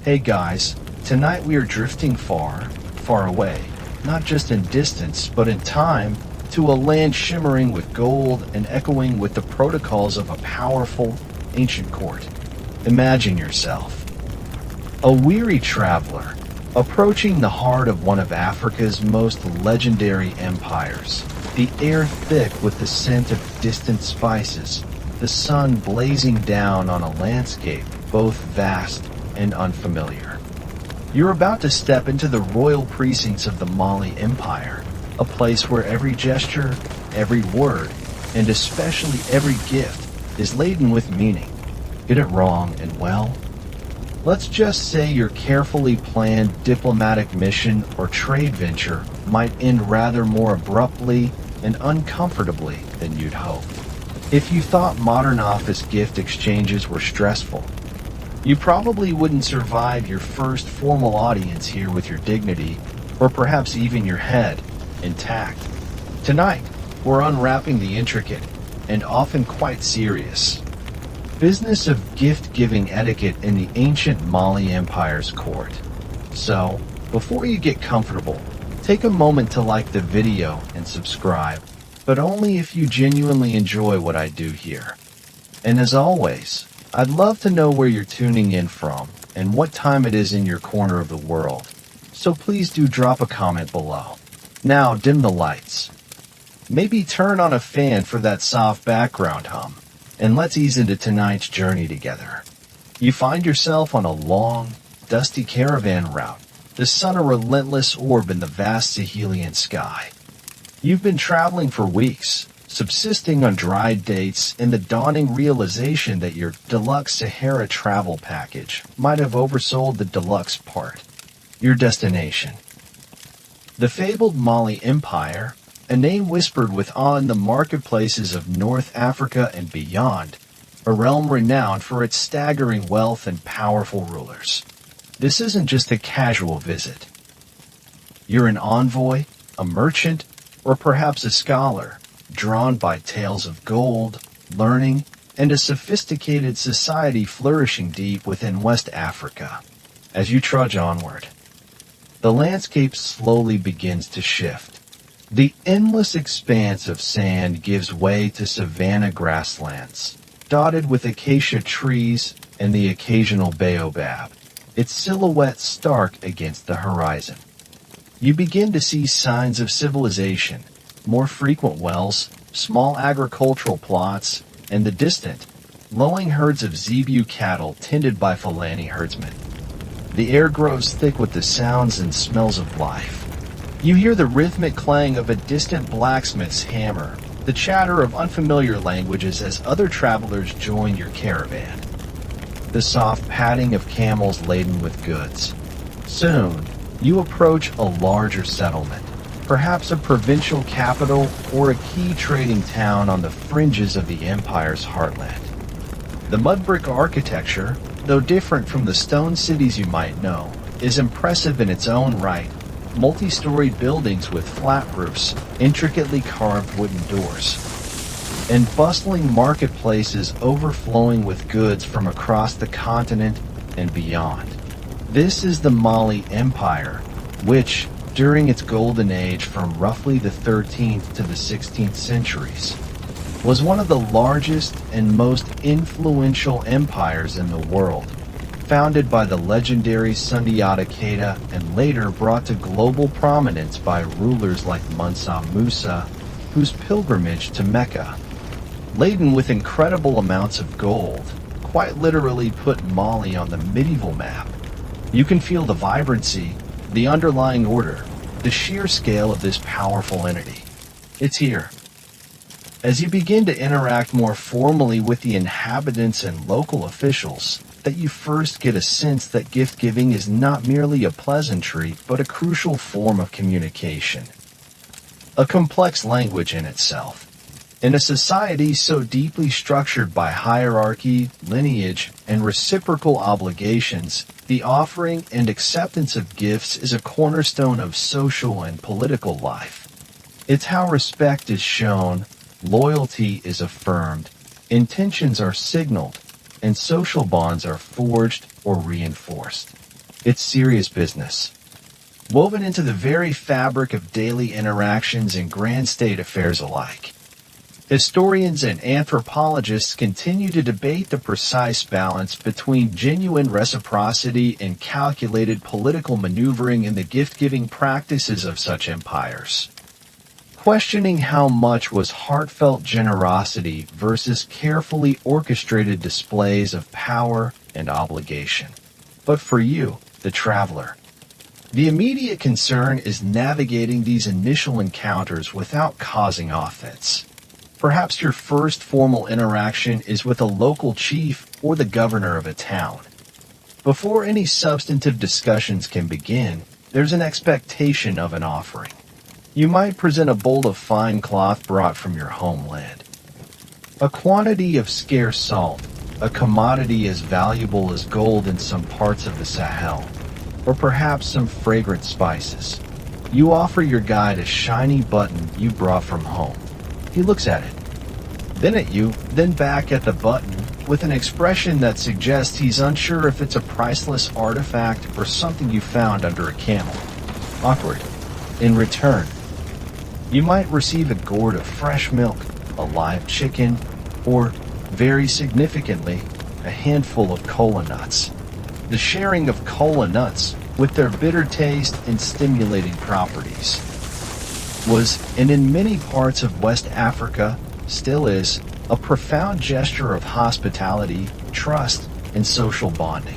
Hey guys, tonight we are drifting far, far away, not just in distance, but in time, to a land shimmering with gold and echoing with the protocols of a powerful, ancient court. Imagine yourself, a weary traveler, approaching the heart of one of Africa's most legendary empires, the air thick with the scent of distant spices, the sun blazing down on a landscape both vast and unfamiliar. You're about to step into the royal precincts of the Mali Empire, a place where every gesture, every word, and especially every gift is laden with meaning. Get it wrong and well, let's just say your carefully planned diplomatic mission or trade venture might end rather more abruptly and uncomfortably than you'd hoped. If you thought modern office gift exchanges were stressful, you probably wouldn't survive your first formal audience here with your dignity, or perhaps even your head, intact. Tonight, we're unwrapping the intricate, and often quite serious, business of gift-giving etiquette in the ancient Mali Empire's court. So, before you get comfortable, take a moment to like the video and subscribe, but only if you genuinely enjoy what I do here. And as always, I'd love to know where you're tuning in from and what time it is in your corner of the world, so please do drop a comment below. Now dim the lights. Maybe turn on a fan for that soft background hum, and let's ease into tonight's journey together. You find yourself on a long, dusty caravan route, the sun a relentless orb in the vast Sahelian sky. You've been traveling for weeks, subsisting on dried dates and the dawning realization that your deluxe Sahara travel package might have oversold the deluxe part, your destination. The fabled Mali Empire, a name whispered with awe in the marketplaces of North Africa and beyond, a realm renowned for its staggering wealth and powerful rulers. This isn't just a casual visit. You're an envoy, a merchant, or perhaps a scholar, drawn by tales of gold, learning, and a sophisticated society flourishing deep within West Africa. As you trudge onward, the landscape slowly begins to shift. The endless expanse of sand gives way to savanna grasslands, dotted with acacia trees and the occasional baobab, its silhouette stark against the horizon. You begin to see signs of civilization, more frequent wells, small agricultural plots, and the distant, lowing herds of zebu cattle tended by Fulani herdsmen. The air grows thick with the sounds and smells of life. You hear the rhythmic clang of a distant blacksmith's hammer, the chatter of unfamiliar languages as other travelers join your caravan, the soft padding of camels laden with goods. Soon, you approach a larger settlement, perhaps a provincial capital or a key trading town on the fringes of the empire's heartland. The mud brick architecture, though different from the stone cities you might know, is impressive in its own right. Multi-story buildings with flat roofs, intricately carved wooden doors, and bustling marketplaces overflowing with goods from across the continent and beyond. This is the Mali Empire, which, during its golden age from roughly the 13th to the 16th centuries, was one of the largest and most influential empires in the world, founded by the legendary Sundiata Keita and later brought to global prominence by rulers like Mansa Musa, whose pilgrimage to Mecca, laden with incredible amounts of gold, quite literally put Mali on the medieval map. You can feel the vibrancy, the underlying order, the sheer scale of this powerful entity. It's here. As you begin to interact more formally with the inhabitants and local officials, that you first get a sense that gift-giving is not merely a pleasantry, but a crucial form of communication. A complex language in itself. In a society so deeply structured by hierarchy, lineage, and reciprocal obligations, the offering and acceptance of gifts is a cornerstone of social and political life. It's how respect is shown, loyalty is affirmed, intentions are signaled, and social bonds are forged or reinforced. It's serious business, woven into the very fabric of daily interactions and grand state affairs alike. Historians and anthropologists continue to debate the precise balance between genuine reciprocity and calculated political maneuvering in the gift-giving practices of such empires, questioning how much was heartfelt generosity versus carefully orchestrated displays of power and obligation. But for you, the traveler, the immediate concern is navigating these initial encounters without causing offense. Perhaps your first formal interaction is with a local chief or the governor of a town. Before any substantive discussions can begin, there's an expectation of an offering. You might present a bowl of fine cloth brought from your homeland, a quantity of scarce salt, a commodity as valuable as gold in some parts of the Sahel, or perhaps some fragrant spices. You offer your guide a shiny button you brought from home. He looks at it, then at you, then back at the button, with an expression that suggests he's unsure if it's a priceless artifact or something you found under a camel. Awkward. In return, you might receive a gourd of fresh milk, a live chicken, or, very significantly, a handful of cola nuts. The sharing of cola nuts, with their bitter taste and stimulating properties, was, and in many parts of West Africa still is, a profound gesture of hospitality, trust, and social bonding.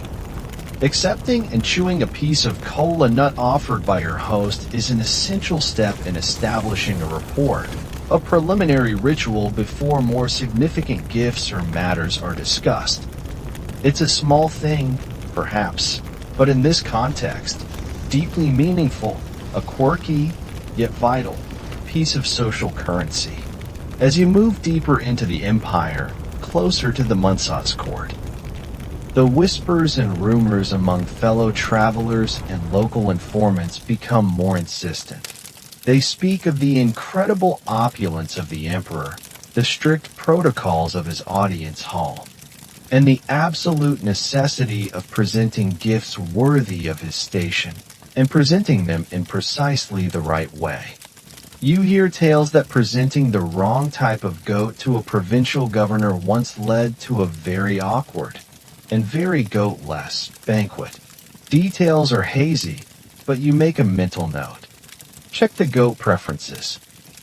Accepting and chewing a piece of cola nut offered by your host is an essential step in establishing a rapport, a preliminary ritual before more significant gifts or matters are discussed. It's a small thing, perhaps, but in this context, deeply meaningful, a quirky, yet vital, piece of social currency. As you move deeper into the empire, closer to the Munsah's court, the whispers and rumors among fellow travelers and local informants become more insistent. They speak of the incredible opulence of the emperor, the strict protocols of his audience hall, and the absolute necessity of presenting gifts worthy of his station, and presenting them in precisely the right way. You hear tales that presenting the wrong type of goat to a provincial governor once led to a very awkward and very goatless banquet. Details are hazy, but you make a mental note. Check the goat preferences.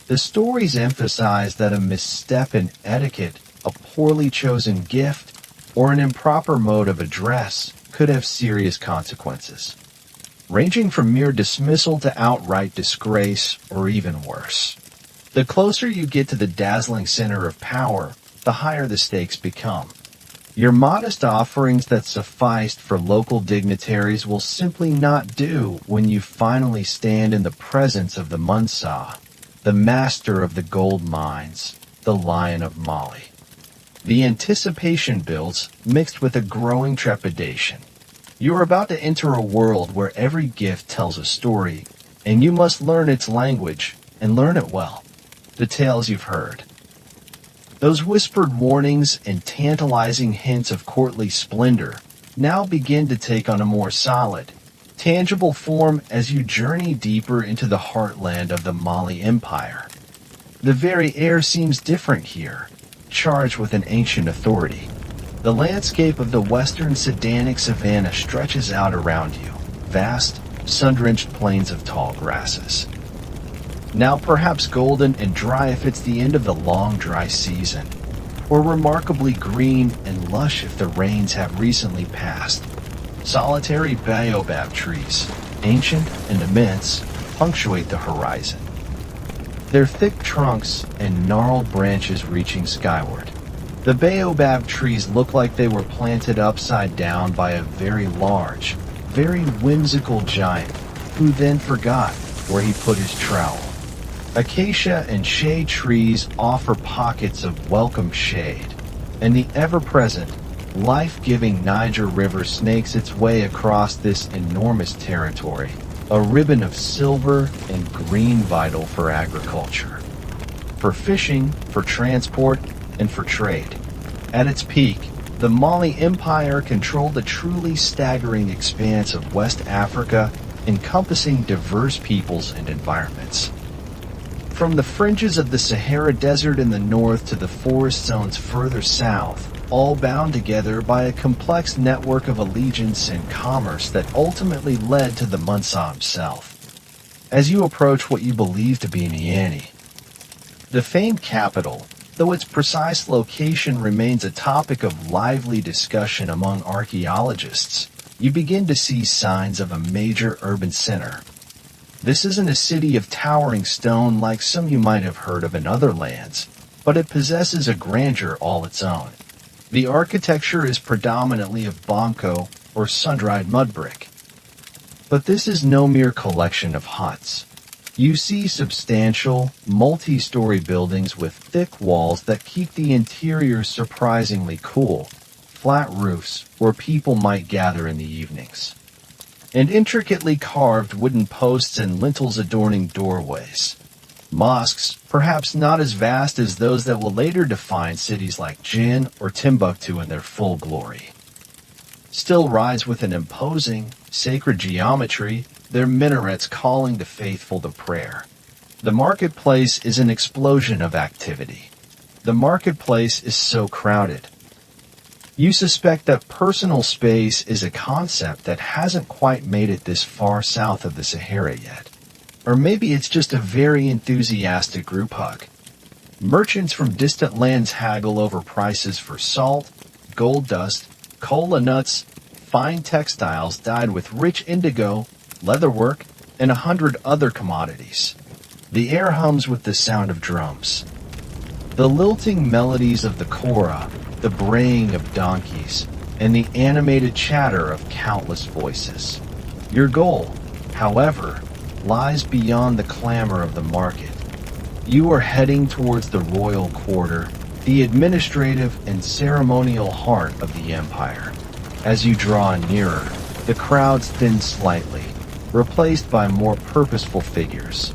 The stories emphasize that a misstep in etiquette, a poorly chosen gift, or an improper mode of address could have serious consequences, ranging from mere dismissal to outright disgrace or even worse. The closer you get to the dazzling center of power, the higher the stakes become. Your modest offerings that sufficed for local dignitaries will simply not do when you finally stand in the presence of the Munsah, the master of the gold mines, the Lion of Mali. The anticipation builds, mixed with a growing trepidation. You are about to enter a world where every gift tells a story, and you must learn its language, and learn it well. The tales you've heard, those whispered warnings and tantalizing hints of courtly splendor, now begin to take on a more solid, tangible form as you journey deeper into the heartland of the Mali Empire. The very air seems different here, charged with an ancient authority. The landscape of the western Sedanic savanna stretches out around you, vast, sun-drenched plains of tall grasses. Now perhaps golden and dry if it's the end of the long dry season, or remarkably green and lush if the rains have recently passed. Solitary baobab trees, ancient and immense, punctuate the horizon, their thick trunks and gnarled branches reaching skyward. The baobab trees look like they were planted upside down by a very large, very whimsical giant who then forgot where he put his trowel. Acacia and shade trees offer pockets of welcome shade, and the ever-present, life-giving Niger River snakes its way across this enormous territory, a ribbon of silver and green vital for agriculture, for fishing, for transport, and for trade. At its peak, The Mali Empire controlled a truly staggering expanse of West Africa, encompassing diverse peoples and environments. From the fringes of the Sahara Desert in the north to the forest zones further south, all bound together by a complex network of allegiance and commerce that ultimately led to the Musa himself. As you approach what you believe to be Niani, the famed capital, though its precise location remains a topic of lively discussion among archaeologists, you begin to see signs of a major urban center. This isn't a city of towering stone like some you might have heard of in other lands, but it possesses a grandeur all its own. The architecture is predominantly of bamko, or sun-dried mud brick. But this is no mere collection of huts. You see substantial, multi-story buildings with thick walls that keep the interior surprisingly cool, flat roofs where people might gather in the evenings, and intricately carved wooden posts and lintels adorning doorways. Mosques, perhaps not as vast as those that will later define cities like Jin or Timbuktu in their full glory, still rise with an imposing, sacred geometry, their minarets calling the faithful to prayer. The marketplace is an explosion of activity. The marketplace is so crowded. You suspect that personal space is a concept that hasn't quite made it this far south of the Sahara yet. Or maybe it's just a very enthusiastic group hug. Merchants from distant lands haggle over prices for salt, gold dust, cola nuts, fine textiles dyed with rich indigo, leatherwork, and 100 other commodities. The air hums with the sound of drums. The lilting melodies of the kora, the braying of donkeys, and the animated chatter of countless voices. Your goal, however, lies beyond the clamor of the market. You are heading towards the royal quarter, the administrative and ceremonial heart of the empire. As you draw nearer, the crowds thin slightly, replaced by more purposeful figures.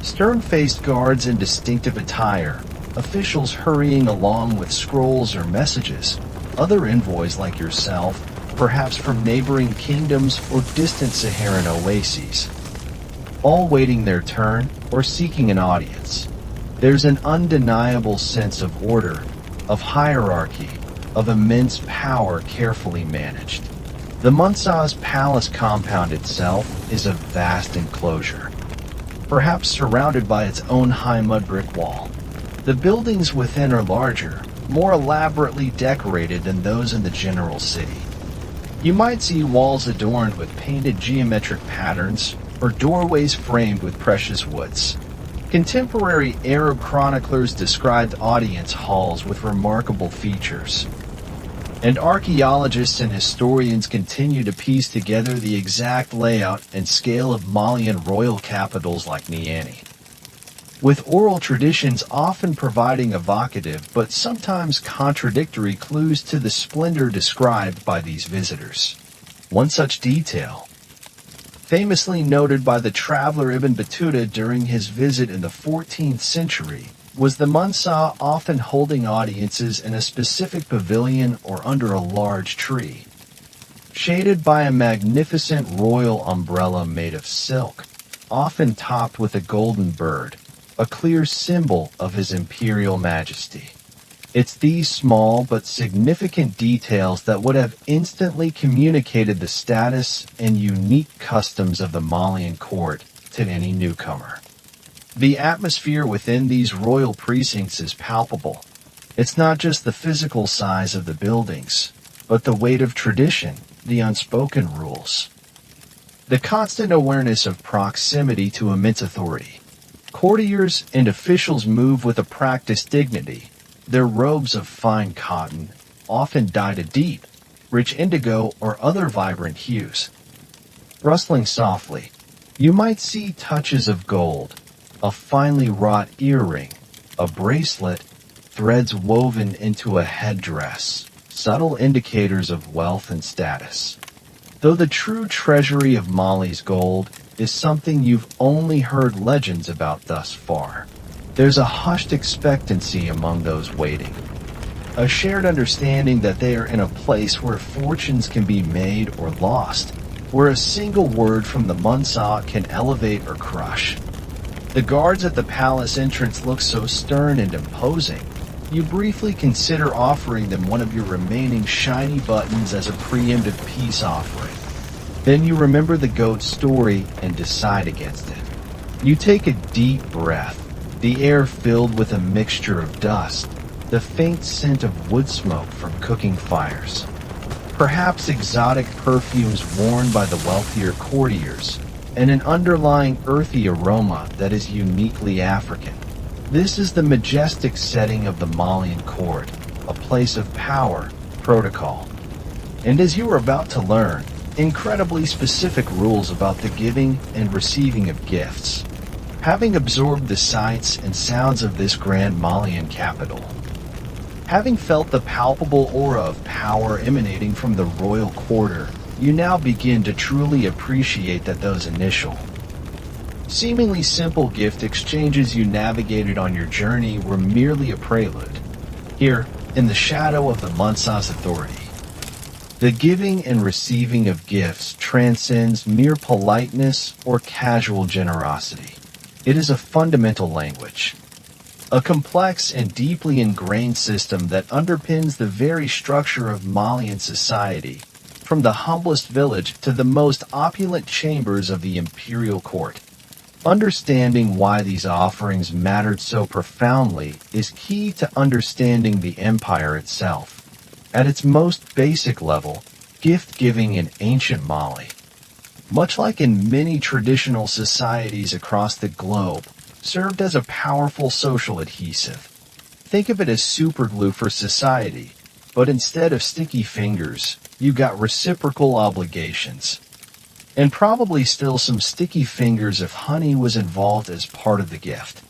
Stern-faced guards in distinctive attire, officials hurrying along with scrolls or messages, other envoys like yourself, perhaps from neighboring kingdoms or distant Saharan oases, all waiting their turn or seeking an audience. There's an undeniable sense of order, of hierarchy, of immense power carefully managed. The Musa's palace compound itself is a vast enclosure, perhaps surrounded by its own high mud brick wall. The buildings within are larger, more elaborately decorated than those in the general city. You might see walls adorned with painted geometric patterns or doorways framed with precious woods. Contemporary Arab chroniclers described audience halls with remarkable features, and archaeologists and historians continue to piece together the exact layout and scale of Malian royal capitals like Niani, with oral traditions often providing evocative but sometimes contradictory clues to the splendor described by these visitors. One such detail, famously noted by the traveler Ibn Battuta during his visit in the 14th century, was the Musa often holding audiences in a specific pavilion or under a large tree, shaded by a magnificent royal umbrella made of silk, often topped with a golden bird, a clear symbol of his imperial majesty. It's these small but significant details that would have instantly communicated the status and unique customs of the Malian court to any newcomer. The atmosphere within these royal precincts is palpable. It's not just the physical size of the buildings, but the weight of tradition, the unspoken rules, the constant awareness of proximity to immense authority. Courtiers and officials move with a practiced dignity, their robes of fine cotton, often dyed a deep, rich indigo or other vibrant hues, rustling softly. You might see touches of gold, a finely wrought earring, a bracelet, threads woven into a headdress, subtle indicators of wealth and status. Though the true treasury of Mali's gold is something you've only heard legends about thus far, there's a hushed expectancy among those waiting, a shared understanding that they are in a place where fortunes can be made or lost, where a single word from the Munsa can elevate or crush. The guards at the palace entrance look so stern and imposing, you briefly consider offering them one of your remaining shiny buttons as a preemptive peace offering. Then you remember the goat's story and decide against it. You take a deep breath, the air filled with a mixture of dust, the faint scent of wood smoke from cooking fires. Perhaps exotic perfumes worn by the wealthier courtiers, and an underlying earthy aroma that is uniquely African. This is the majestic setting of the Malian court, a place of power, protocol. And as you are about to learn, incredibly specific rules about the giving and receiving of gifts. Having absorbed the sights and sounds of this grand Malian capital, having felt the palpable aura of power emanating from the royal quarter, you now begin to truly appreciate that those initial, seemingly simple gift exchanges you navigated on your journey were merely a prelude. Here, in the shadow of the Munsa's authority, the giving and receiving of gifts transcends mere politeness or casual generosity. It is a fundamental language, a complex and deeply ingrained system that underpins the very structure of Malian society, from the humblest village to the most opulent chambers of the imperial court. Understanding why these offerings mattered so profoundly is key to understanding the empire itself. At its most basic level, gift-giving in ancient Mali, much like in many traditional societies across the globe, served as a powerful social adhesive. Think of it as superglue for society, but instead of sticky fingers, you got reciprocal obligations. And probably still some sticky fingers if honey was involved as part of the gift.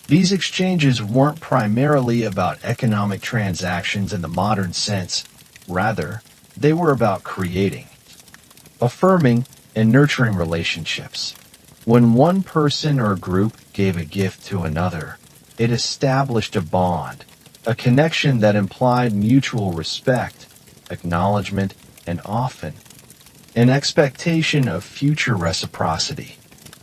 These exchanges weren't primarily about economic transactions in the modern sense. Rather, they were about creating, affirming, and nurturing relationships. When one person or group gave a gift to another, it established a bond, a connection that implied mutual respect, acknowledgement, and often an expectation of future reciprocity.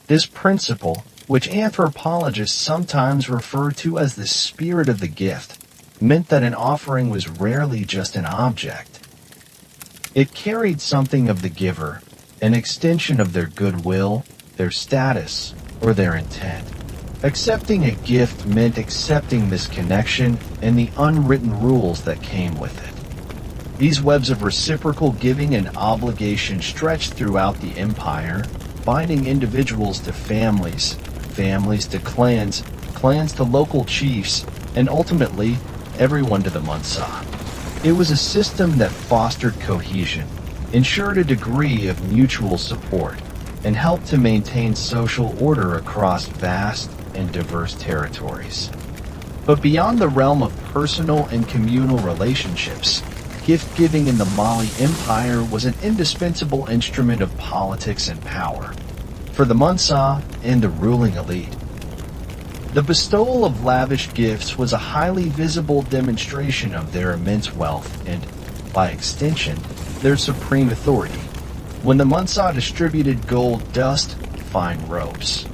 This principle, which anthropologists sometimes refer to as the spirit of the gift, meant that an offering was rarely just an object. It carried something of the giver, an extension of their goodwill, their status, or their intent. Accepting a gift meant accepting this connection and the unwritten rules that came with it. These webs of reciprocal giving and obligation stretched throughout the empire, binding individuals to families, families to clans, clans to local chiefs, and ultimately, everyone to the Munsa. It was a system that fostered cohesion, ensured a degree of mutual support, and helped to maintain social order across vast and diverse territories. But beyond the realm of personal and communal relationships, gift-giving in the Mali Empire was an indispensable instrument of politics and power for the Munsa and the ruling elite. The bestowal of lavish gifts was a highly visible demonstration of their immense wealth and, by extension, their supreme authority. When the Munsa distributed gold dust, fine robes,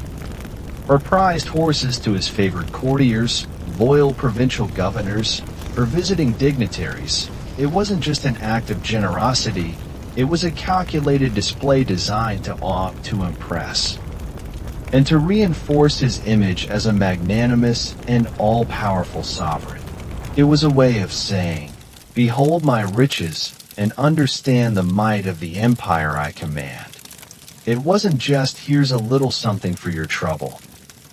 or prized horses to his favored courtiers, loyal provincial governors, or visiting dignitaries, it wasn't just an act of generosity, it was a calculated display designed to impress, and to reinforce his image as a magnanimous and all-powerful sovereign. It was a way of saying, "Behold my riches, and understand the might of the empire I command." It wasn't just, "Here's a little something for your trouble."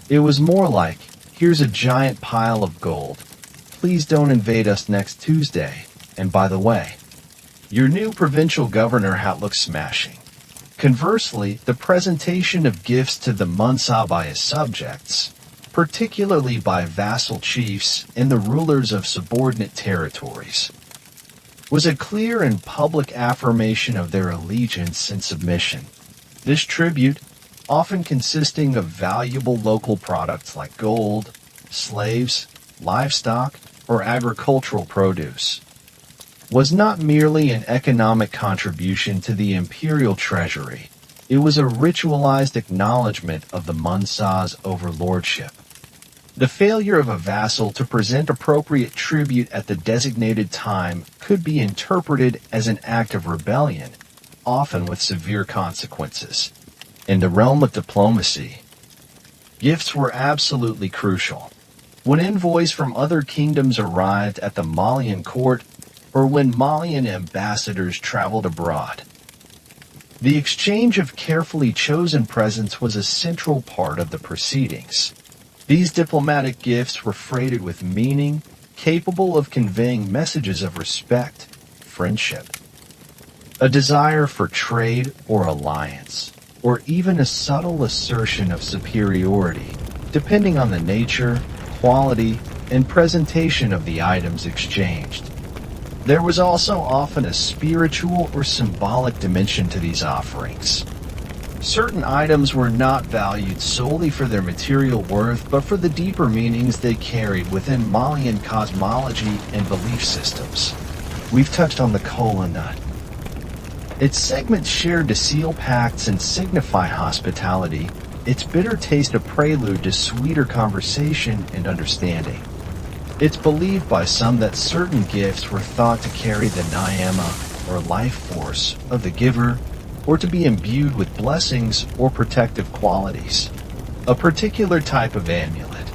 It was more like, "Here's a giant pile of gold. Please don't invade us next Tuesday. And by the way, your new provincial governor hat looks smashing." Conversely, the presentation of gifts to the Munsa by his subjects, particularly by vassal chiefs and the rulers of subordinate territories, was a clear and public affirmation of their allegiance and submission. This tribute, often consisting of valuable local products like gold, slaves, livestock, or agricultural produce, was not merely an economic contribution to the imperial treasury. It was a ritualized acknowledgement of the Munsa's overlordship. The failure of a vassal to present appropriate tribute at the designated time could be interpreted as an act of rebellion, often with severe consequences. In the realm of diplomacy, gifts were absolutely crucial. When envoys from other kingdoms arrived at the Malian court, or when Malian ambassadors traveled abroad, the exchange of carefully chosen presents was a central part of the proceedings. These diplomatic gifts were freighted with meaning, capable of conveying messages of respect, friendship, a desire for trade or alliance, or even a subtle assertion of superiority, depending on the nature, quality, and presentation of the items exchanged. There was also often a spiritual or symbolic dimension to these offerings. Certain items were not valued solely for their material worth, but for the deeper meanings they carried within Malian cosmology and belief systems. We've touched on the kola nut. Its segments shared to seal pacts and signify hospitality, its bitter taste a prelude to sweeter conversation and understanding. It's believed by some that certain gifts were thought to carry the nyama, or life force, of the giver, or to be imbued with blessings or protective qualities. A particular type of amulet,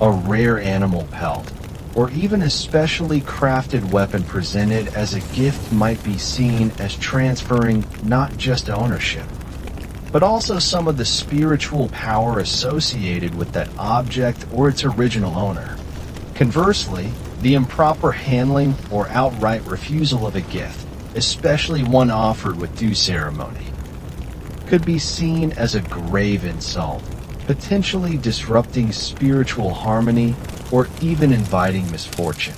a rare animal pelt, or even a specially crafted weapon presented as a gift might be seen as transferring not just ownership, but also some of the spiritual power associated with that object or its original owner. Conversely, the improper handling or outright refusal of a gift, especially one offered with due ceremony, could be seen as a grave insult, potentially disrupting spiritual harmony or even inviting misfortune.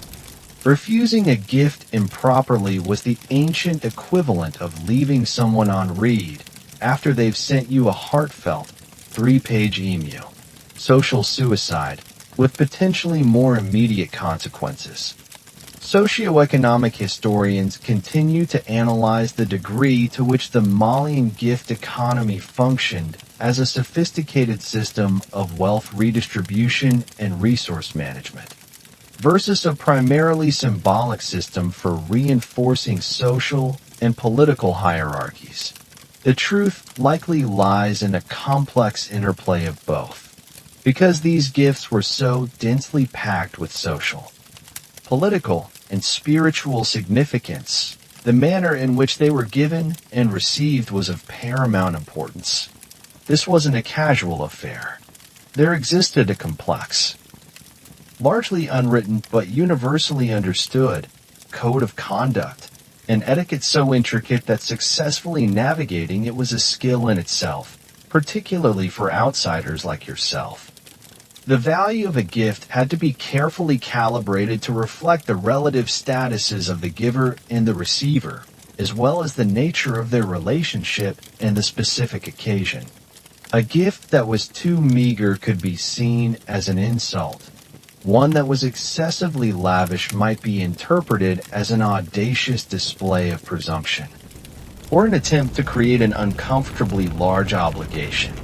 Refusing a gift improperly was the ancient equivalent of leaving someone on read after they've sent you a heartfelt 3-page email. Social suicide, with potentially more immediate consequences. Socioeconomic historians continue to analyze the degree to which the Malian gift economy functioned as a sophisticated system of wealth redistribution and resource management, versus a primarily symbolic system for reinforcing social and political hierarchies. The truth likely lies in a complex interplay of both, because these gifts were so densely packed with social, political, and spiritual significance. The manner in which they were given and received was of paramount importance. This wasn't a casual affair. There existed a complex, largely unwritten but universally understood, code of conduct, an etiquette so intricate that successfully navigating it was a skill in itself, particularly for outsiders like yourself. The value of a gift had to be carefully calibrated to reflect the relative statuses of the giver and the receiver, as well as the nature of their relationship and the specific occasion. A gift that was too meager could be seen as an insult. One that was excessively lavish might be interpreted as an audacious display of presumption, or an attempt to create an uncomfortably large obligation.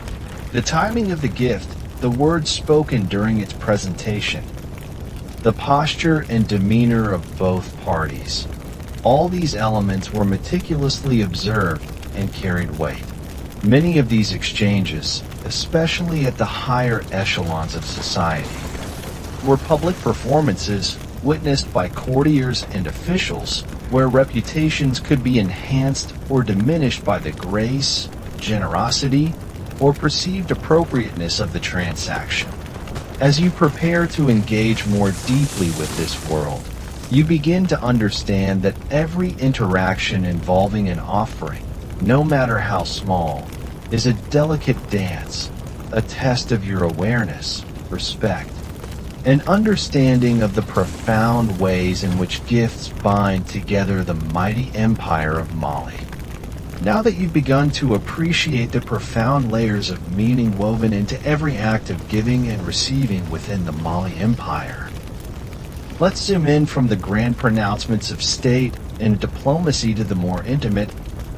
The timing of the gift, the words spoken during its presentation, the posture and demeanor of both parties, all these elements were meticulously observed and carried weight. Many of these exchanges, especially at the higher echelons of society, were public performances witnessed by courtiers and officials, where reputations could be enhanced or diminished by the grace, generosity, or perceived appropriateness of the transaction. As you prepare to engage more deeply with this world, you begin to understand that every interaction involving an offering, no matter how small, is a delicate dance, a test of your awareness, respect, and understanding of the profound ways in which gifts bind together the mighty empire of Mali. Now that you've begun to appreciate the profound layers of meaning woven into every act of giving and receiving within the Mali Empire, Let's zoom in from the grand pronouncements of state and diplomacy to the more intimate,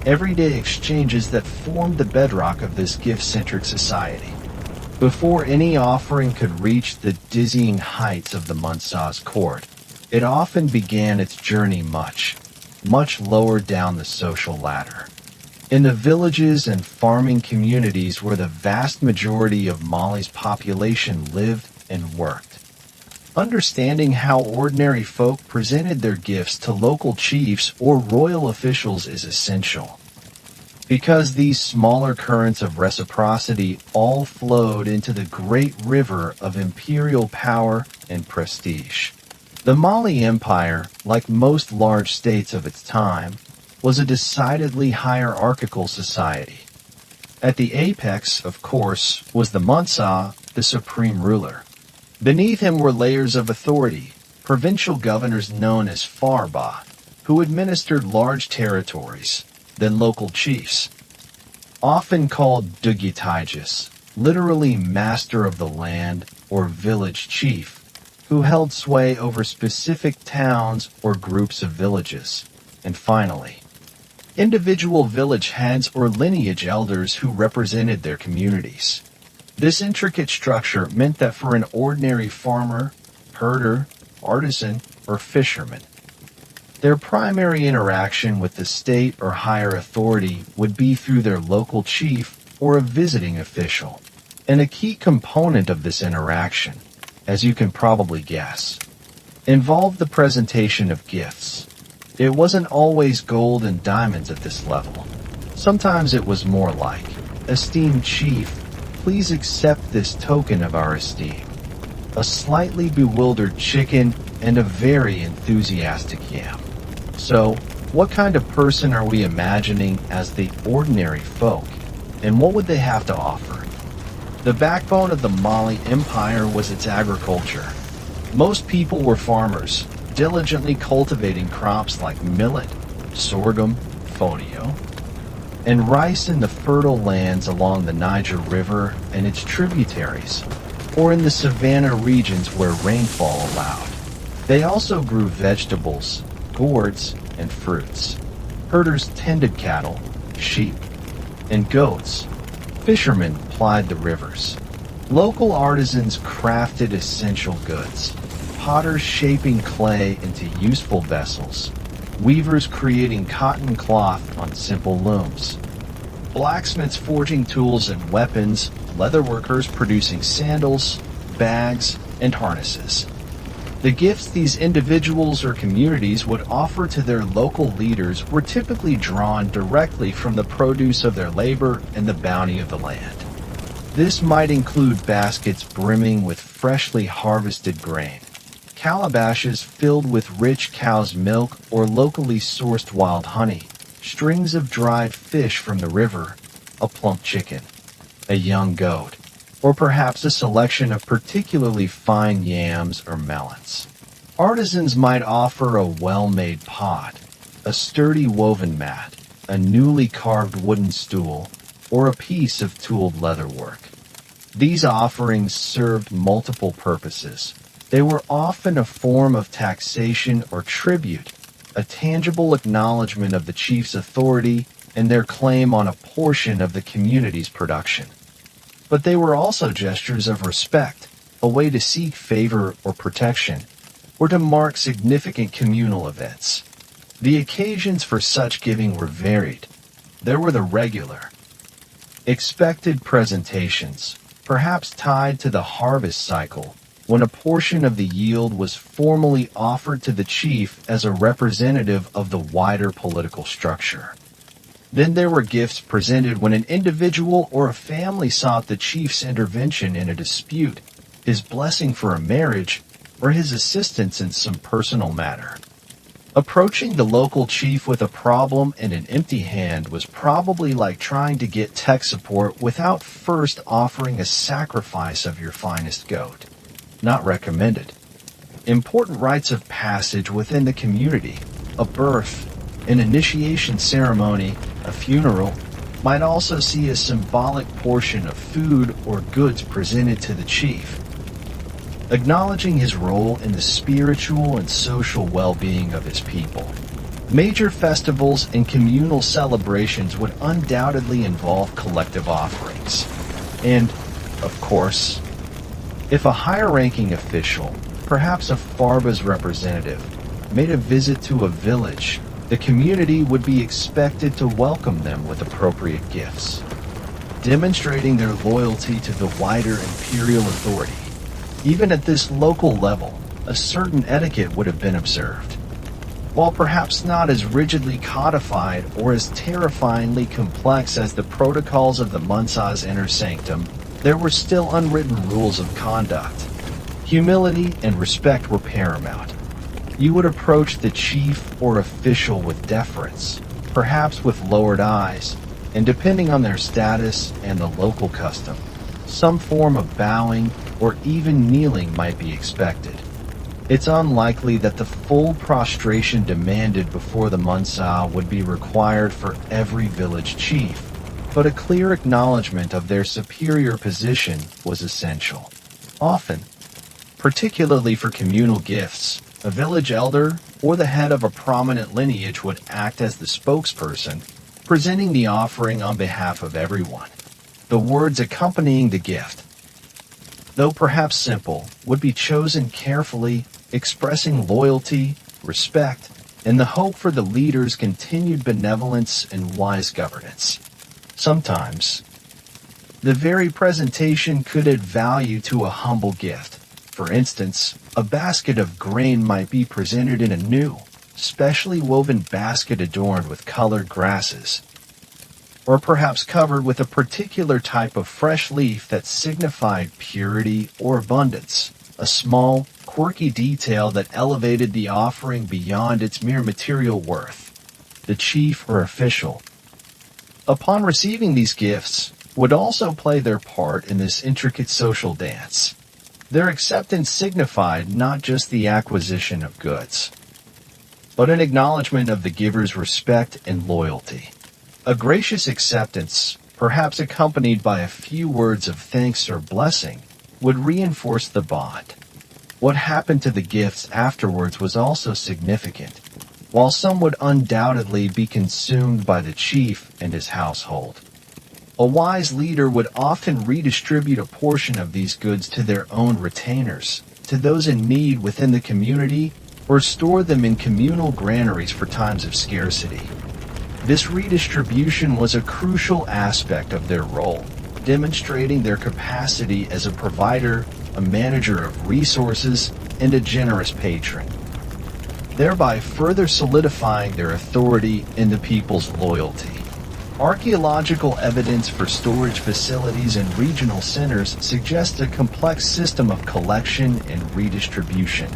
everyday exchanges that formed the bedrock of this gift-centric society. Before any offering could reach the dizzying heights of the Munsah's court, it often began its journey much lower down the social ladder. In the villages and farming communities where the vast majority of Mali's population lived and worked, understanding how ordinary folk presented their gifts to local chiefs or royal officials is essential. Because these smaller currents of reciprocity all flowed into the great river of imperial power and prestige. The Mali Empire, like most large states of its time, was a decidedly hierarchical society. At the apex, of course, was the Munsah, the supreme ruler. Beneath him were layers of authority, provincial governors known as Farba, who administered large territories, then local chiefs, often called Dugitijus, literally master of the land or village chief, who held sway over specific towns or groups of villages. And finally, individual village heads or lineage elders who represented their communities. This intricate structure meant that for an ordinary farmer, herder, artisan, or fisherman, their primary interaction with the state or higher authority would be through their local chief or a visiting official. And a key component of this interaction, as you can probably guess, involved the presentation of gifts. It wasn't always gold and diamonds at this level. Sometimes it was more like, "Esteemed chief, please accept this token of our esteem." A slightly bewildered chicken and a very enthusiastic yam. So, what kind of person are we imagining as the ordinary folk, and what would they have to offer? The backbone of the Mali Empire was its agriculture. Most people were farmers, diligently cultivating crops like millet, sorghum, fonio, and rice in the fertile lands along the Niger River and its tributaries, or in the savanna regions where rainfall allowed. They also grew vegetables, gourds, and fruits. Herders tended cattle, sheep, and goats. Fishermen plied the rivers. Local artisans crafted essential goods. Potters shaping clay into useful vessels. Weavers creating cotton cloth on simple looms. Blacksmiths forging tools and weapons. Leatherworkers producing sandals, bags, and harnesses. The gifts these individuals or communities would offer to their local leaders were typically drawn directly from the produce of their labor and the bounty of the land. This might include baskets brimming with freshly harvested grain, calabashes filled with rich cow's milk or locally sourced wild honey, strings of dried fish from the river, a plump chicken, a young goat, or perhaps a selection of particularly fine yams or melons. Artisans might offer a well-made pot, a sturdy woven mat, a newly carved wooden stool, or a piece of tooled leatherwork. These offerings served multiple purposes. They were often a form of taxation or tribute, a tangible acknowledgement of the chief's authority and their claim on a portion of the community's production. But they were also gestures of respect, a way to seek favor or protection, or to mark significant communal events. The occasions for such giving were varied. There were the regular, expected presentations, perhaps tied to the harvest cycle, when a portion of the yield was formally offered to the chief as a representative of the wider political structure. Then there were gifts presented when an individual or a family sought the chief's intervention in a dispute, his blessing for a marriage, or his assistance in some personal matter. Approaching the local chief with a problem and an empty hand was probably like trying to get tech support without first offering a sacrifice of your finest goat. Not recommended. Important rites of passage within the community, a birth, an initiation ceremony, a funeral, might also see a symbolic portion of food or goods presented to the chief. acknowledging his role in the spiritual and social well-being of his people. Major festivals and communal celebrations would undoubtedly involve collective offerings. And, of course, if a higher-ranking official, perhaps a Farba's representative, made a visit to a village, the community would be expected to welcome them with appropriate gifts, demonstrating their loyalty to the wider imperial authority. Even at this local level, a certain etiquette would have been observed. While perhaps not as rigidly codified or as terrifyingly complex as the protocols of the Munsa's inner sanctum, there were still unwritten rules of conduct. Humility and respect were paramount. You would approach the chief or official with deference, perhaps with lowered eyes, and depending on their status and the local custom, some form of bowing or even kneeling might be expected. It's unlikely that the full prostration demanded before the Munsa would be required for every village chief, but a clear acknowledgement of their superior position was essential. Often, particularly for communal gifts, a village elder or the head of a prominent lineage would act as the spokesperson, presenting the offering on behalf of everyone. The words accompanying the gift, though perhaps simple, would be chosen carefully, expressing loyalty, respect, and the hope for the leader's continued benevolence and wise governance. Sometimes, the very presentation could add value to a humble gift. For instance, a basket of grain might be presented in a new, specially woven basket adorned with colored grasses, or perhaps covered with a particular type of fresh leaf that signified purity or abundance, a small, quirky detail that elevated the offering beyond its mere material worth. The chief or official, upon receiving these gifts, would also play their part in this intricate social dance. Their acceptance signified not just the acquisition of goods, but an acknowledgement of the giver's respect and loyalty. A gracious acceptance, perhaps accompanied by a few words of thanks or blessing, would reinforce the bond. What happened to the gifts afterwards was also significant. While some would undoubtedly be consumed by the chief and his household, a wise leader would often redistribute a portion of these goods to their own retainers, to those in need within the community, or store them in communal granaries for times of scarcity. This redistribution was a crucial aspect of their role, demonstrating their capacity as a provider, a manager of resources, and a generous patron, thereby further solidifying their authority and the people's loyalty. Archaeological evidence for storage facilities in regional centers suggests a complex system of collection and redistribution.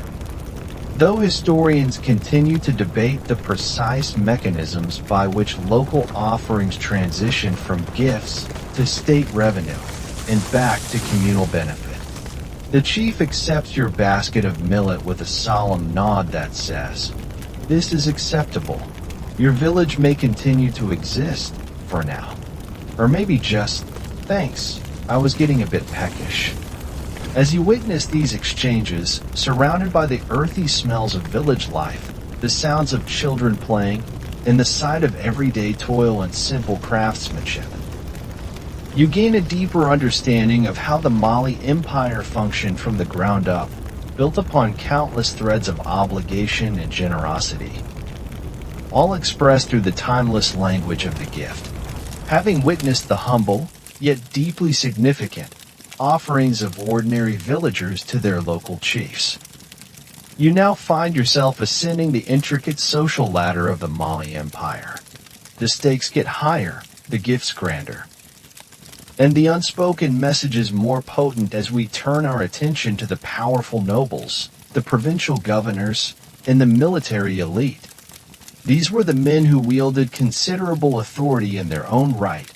Though historians continue to debate the precise mechanisms by which local offerings transition from gifts to state revenue and back to communal benefit, the chief accepts your basket of millet with a solemn nod that says, "This is acceptable. Your village may continue to exist for now." Or maybe just, "Thanks, I was getting a bit peckish." As you witness these exchanges, surrounded by the earthy smells of village life, the sounds of children playing, and the sight of everyday toil and simple craftsmanship, you gain a deeper understanding of how the Mali Empire functioned from the ground up, built upon countless threads of obligation and generosity, all expressed through the timeless language of the gift. Having witnessed the humble, yet deeply significant, offerings of ordinary villagers to their local chiefs, you now find yourself ascending the intricate social ladder of the Mali Empire. The stakes get higher, the gifts grander, and the unspoken messages more potent as we turn our attention to the powerful nobles, the provincial governors, and the military elite. These were the men who wielded considerable authority in their own right,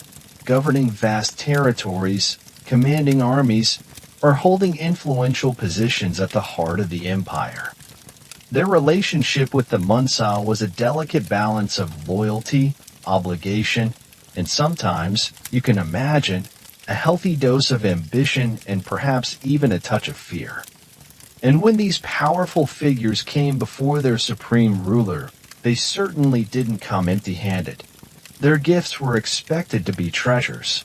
governing vast territories, commanding armies, or holding influential positions at the heart of the empire. Their relationship with the Munsa was a delicate balance of loyalty, obligation, and sometimes, you can imagine, a healthy dose of ambition and perhaps even a touch of fear. And when these powerful figures came before their supreme ruler, they certainly didn't come empty-handed. Their gifts were expected to be treasures,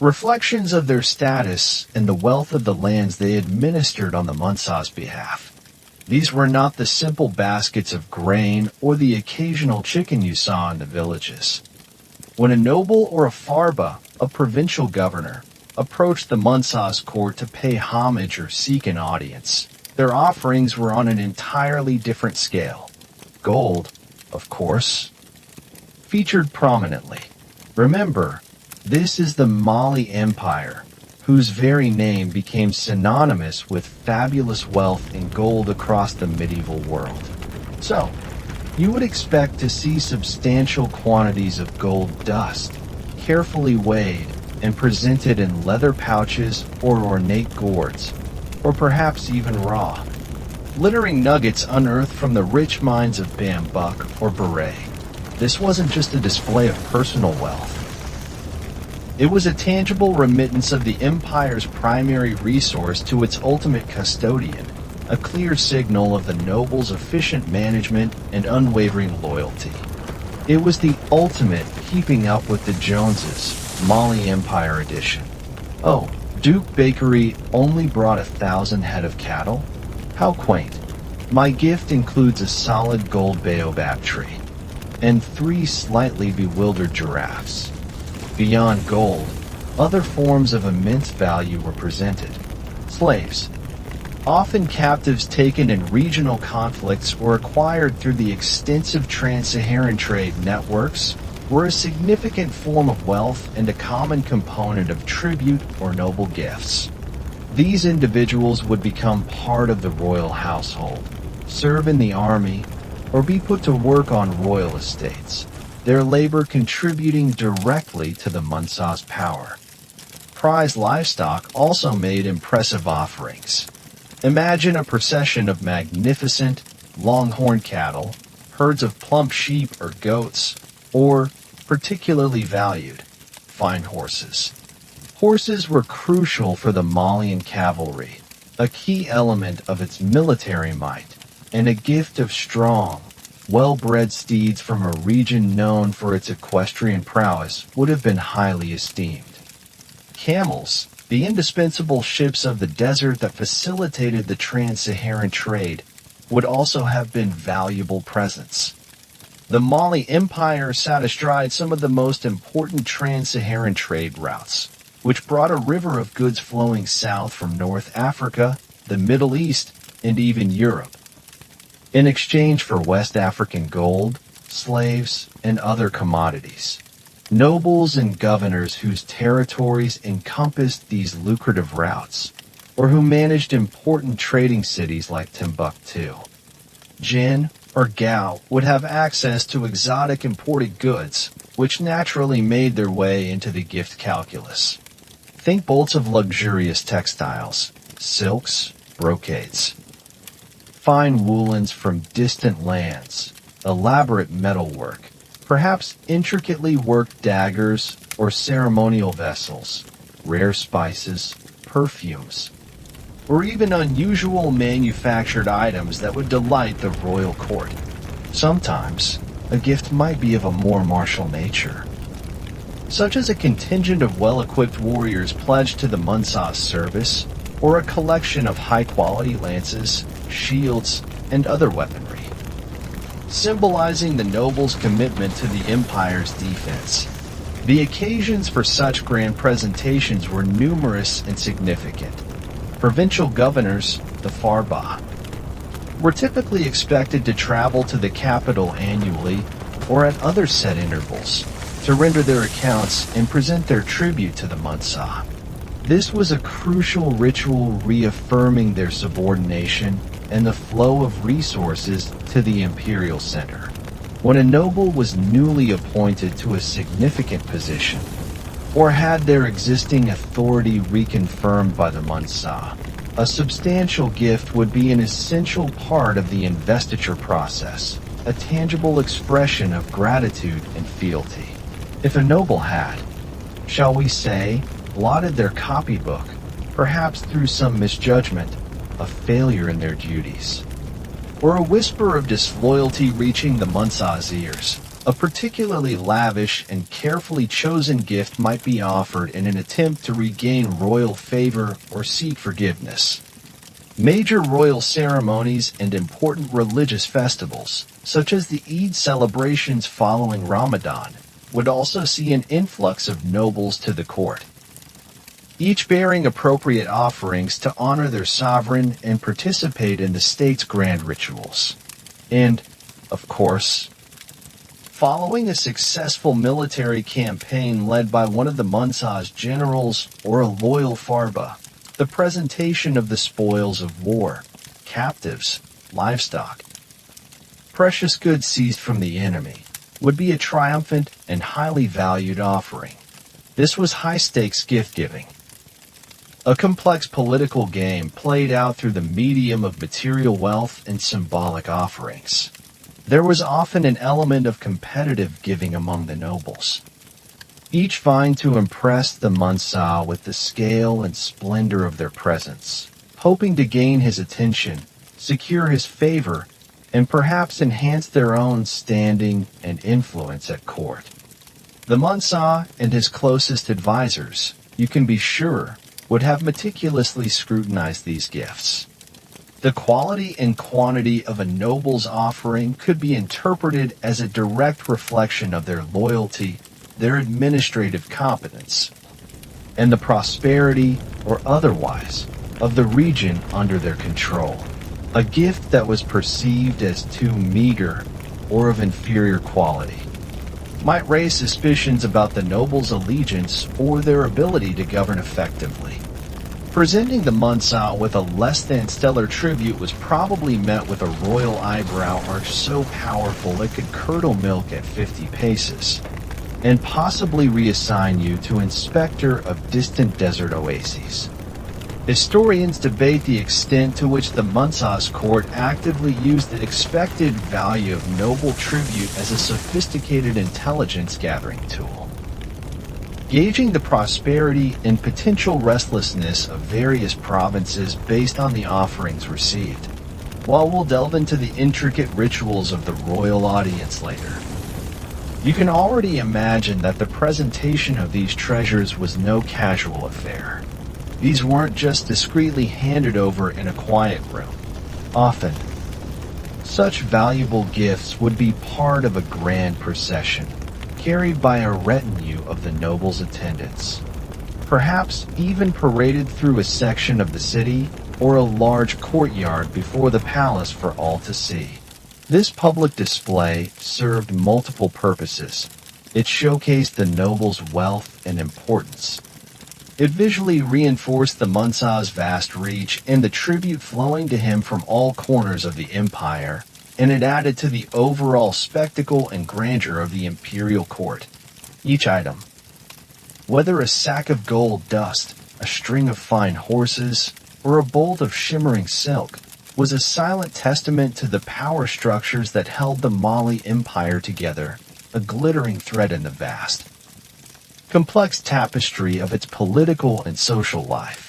reflections of their status and the wealth of the lands they administered on the Munsah's behalf. These were not the simple baskets of grain or the occasional chicken you saw in the villages. When a noble or a farba, a provincial governor, approached the Munsah's court to pay homage or seek an audience, their offerings were on an entirely different scale. Gold, of course, featured prominently. Remember, this is the Mali Empire, whose very name became synonymous with fabulous wealth and gold across the medieval world. So, you would expect to see substantial quantities of gold dust, carefully weighed and presented in leather pouches or ornate gourds, or perhaps even raw. Glittering nuggets unearthed from the rich mines of Bambuk or Beret. This wasn't just a display of personal wealth. It was a tangible remittance of the empire's primary resource to its ultimate custodian, a clear signal of the noble's efficient management and unwavering loyalty. It was the ultimate keeping up with the Joneses, Mali Empire edition. Oh, Duke Bakery only brought 1,000 head of cattle? How quaint. My gift includes a solid gold baobab tree and 3 slightly bewildered giraffes. Beyond gold, other forms of immense value were presented. Slaves, often captives taken in regional conflicts or acquired through the extensive trans-Saharan trade networks, were a significant form of wealth and a common component of tribute or noble gifts. These individuals would become part of the royal household, serve in the army, or be put to work on royal estates, their labor contributing directly to the Munsah's power. Prize livestock also made impressive offerings. Imagine a procession of magnificent, longhorn cattle, herds of plump sheep or goats, or, particularly valued, fine horses. Horses were crucial for the Malian cavalry, a key element of its military might, and a gift of strong, well-bred steeds from a region known for its equestrian prowess would have been highly esteemed. Camels, the indispensable ships of the desert that facilitated the trans-Saharan trade, would also have been valuable presents. The Mali Empire sat astride some of the most important trans-Saharan trade routes, which brought a river of goods flowing south from North Africa, the Middle East, and even Europe. In exchange for West African gold, slaves, and other commodities, nobles and governors whose territories encompassed these lucrative routes, or who managed important trading cities like Timbuktu, Jin, or Gao would have access to exotic imported goods, which naturally made their way into the gift calculus. Think bolts of luxurious textiles, silks, brocades, fine woolens from distant lands, elaborate metalwork, perhaps intricately worked daggers or ceremonial vessels, rare spices, perfumes, or even unusual manufactured items that would delight the royal court. Sometimes, a gift might be of a more martial nature, such as a contingent of well-equipped warriors pledged to the Munsah's service, or a collection of high-quality lances, shields, and other weaponry, symbolizing the noble's commitment to the empire's defense. The occasions for such grand presentations were numerous and significant. Provincial governors, the Farba, were typically expected to travel to the capital annually or at other set intervals to render their accounts and present their tribute to the Munsah. This was a crucial ritual reaffirming their subordination and the flow of resources to the imperial center. When a noble was newly appointed to a significant position, or had their existing authority reconfirmed by the Munsah, a substantial gift would be an essential part of the investiture process, a tangible expression of gratitude and fealty. If a noble had, shall we say, blotted their copybook, perhaps through some misjudgment, a failure in their duties, or a whisper of disloyalty reaching the Munsah's ears. A particularly lavish and carefully chosen gift might be offered in an attempt to regain royal favor or seek forgiveness. Major royal ceremonies and important religious festivals, such as the Eid celebrations following Ramadan, would also see an influx of nobles to the court, each bearing appropriate offerings to honor their sovereign and participate in the state's grand rituals. And, of course, following a successful military campaign led by one of the Munsah's generals or a loyal Farba, the presentation of the spoils of war, captives, livestock, precious goods seized from the enemy, would be a triumphant and highly valued offering. This was high-stakes gift-giving, a complex political game played out through the medium of material wealth and symbolic offerings. There was often an element of competitive giving among the nobles, each vying to impress the Munsah with the scale and splendor of their presence, hoping to gain his attention, secure his favor, and perhaps enhance their own standing and influence at court. The Munsah and his closest advisors, you can be sure, would have meticulously scrutinized these gifts. The quality and quantity of a noble's offering could be interpreted as a direct reflection of their loyalty, their administrative competence, and the prosperity, or otherwise, of the region under their control. A gift that was perceived as too meager or of inferior quality might raise suspicions about the noble's allegiance or their ability to govern effectively. Presenting the Munsah with a less-than-stellar tribute was probably met with a royal eyebrow arch so powerful it could curdle milk at 50 paces, and possibly reassign you to inspector of distant desert oases. Historians debate the extent to which the Munsah's court actively used the expected value of noble tribute as a sophisticated intelligence-gathering tool, gauging the prosperity and potential restlessness of various provinces based on the offerings received. While we'll delve into the intricate rituals of the royal audience later, you can already imagine that the presentation of these treasures was no casual affair. These weren't just discreetly handed over in a quiet room. Often, such valuable gifts would be part of a grand procession, carried by a retinue of the noble's attendants, perhaps even paraded through a section of the city or a large courtyard before the palace for all to see. This public display served multiple purposes. It showcased the noble's wealth and importance. It visually reinforced the Munsah's vast reach and the tribute flowing to him from all corners of the empire, and it added to the overall spectacle and grandeur of the imperial court. Each item, whether a sack of gold dust, a string of fine horses, or a bolt of shimmering silk, was a silent testament to the power structures that held the Mali Empire together, a glittering thread in the vast, complex tapestry of its political and social life.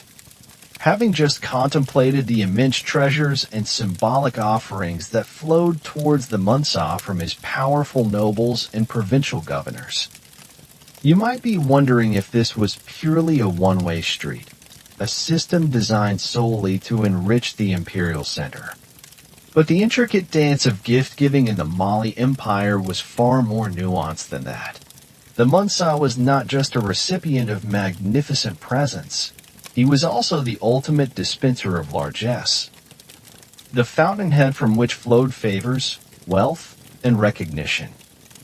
Having just contemplated the immense treasures and symbolic offerings that flowed towards the Munsah from his powerful nobles and provincial governors, you might be wondering if this was purely a one-way street, a system designed solely to enrich the imperial center. But the intricate dance of gift-giving in the Mali Empire was far more nuanced than that. The Munsah was not just a recipient of magnificent presents, he was also the ultimate dispenser of largesse, the fountainhead from which flowed favors, wealth, and recognition.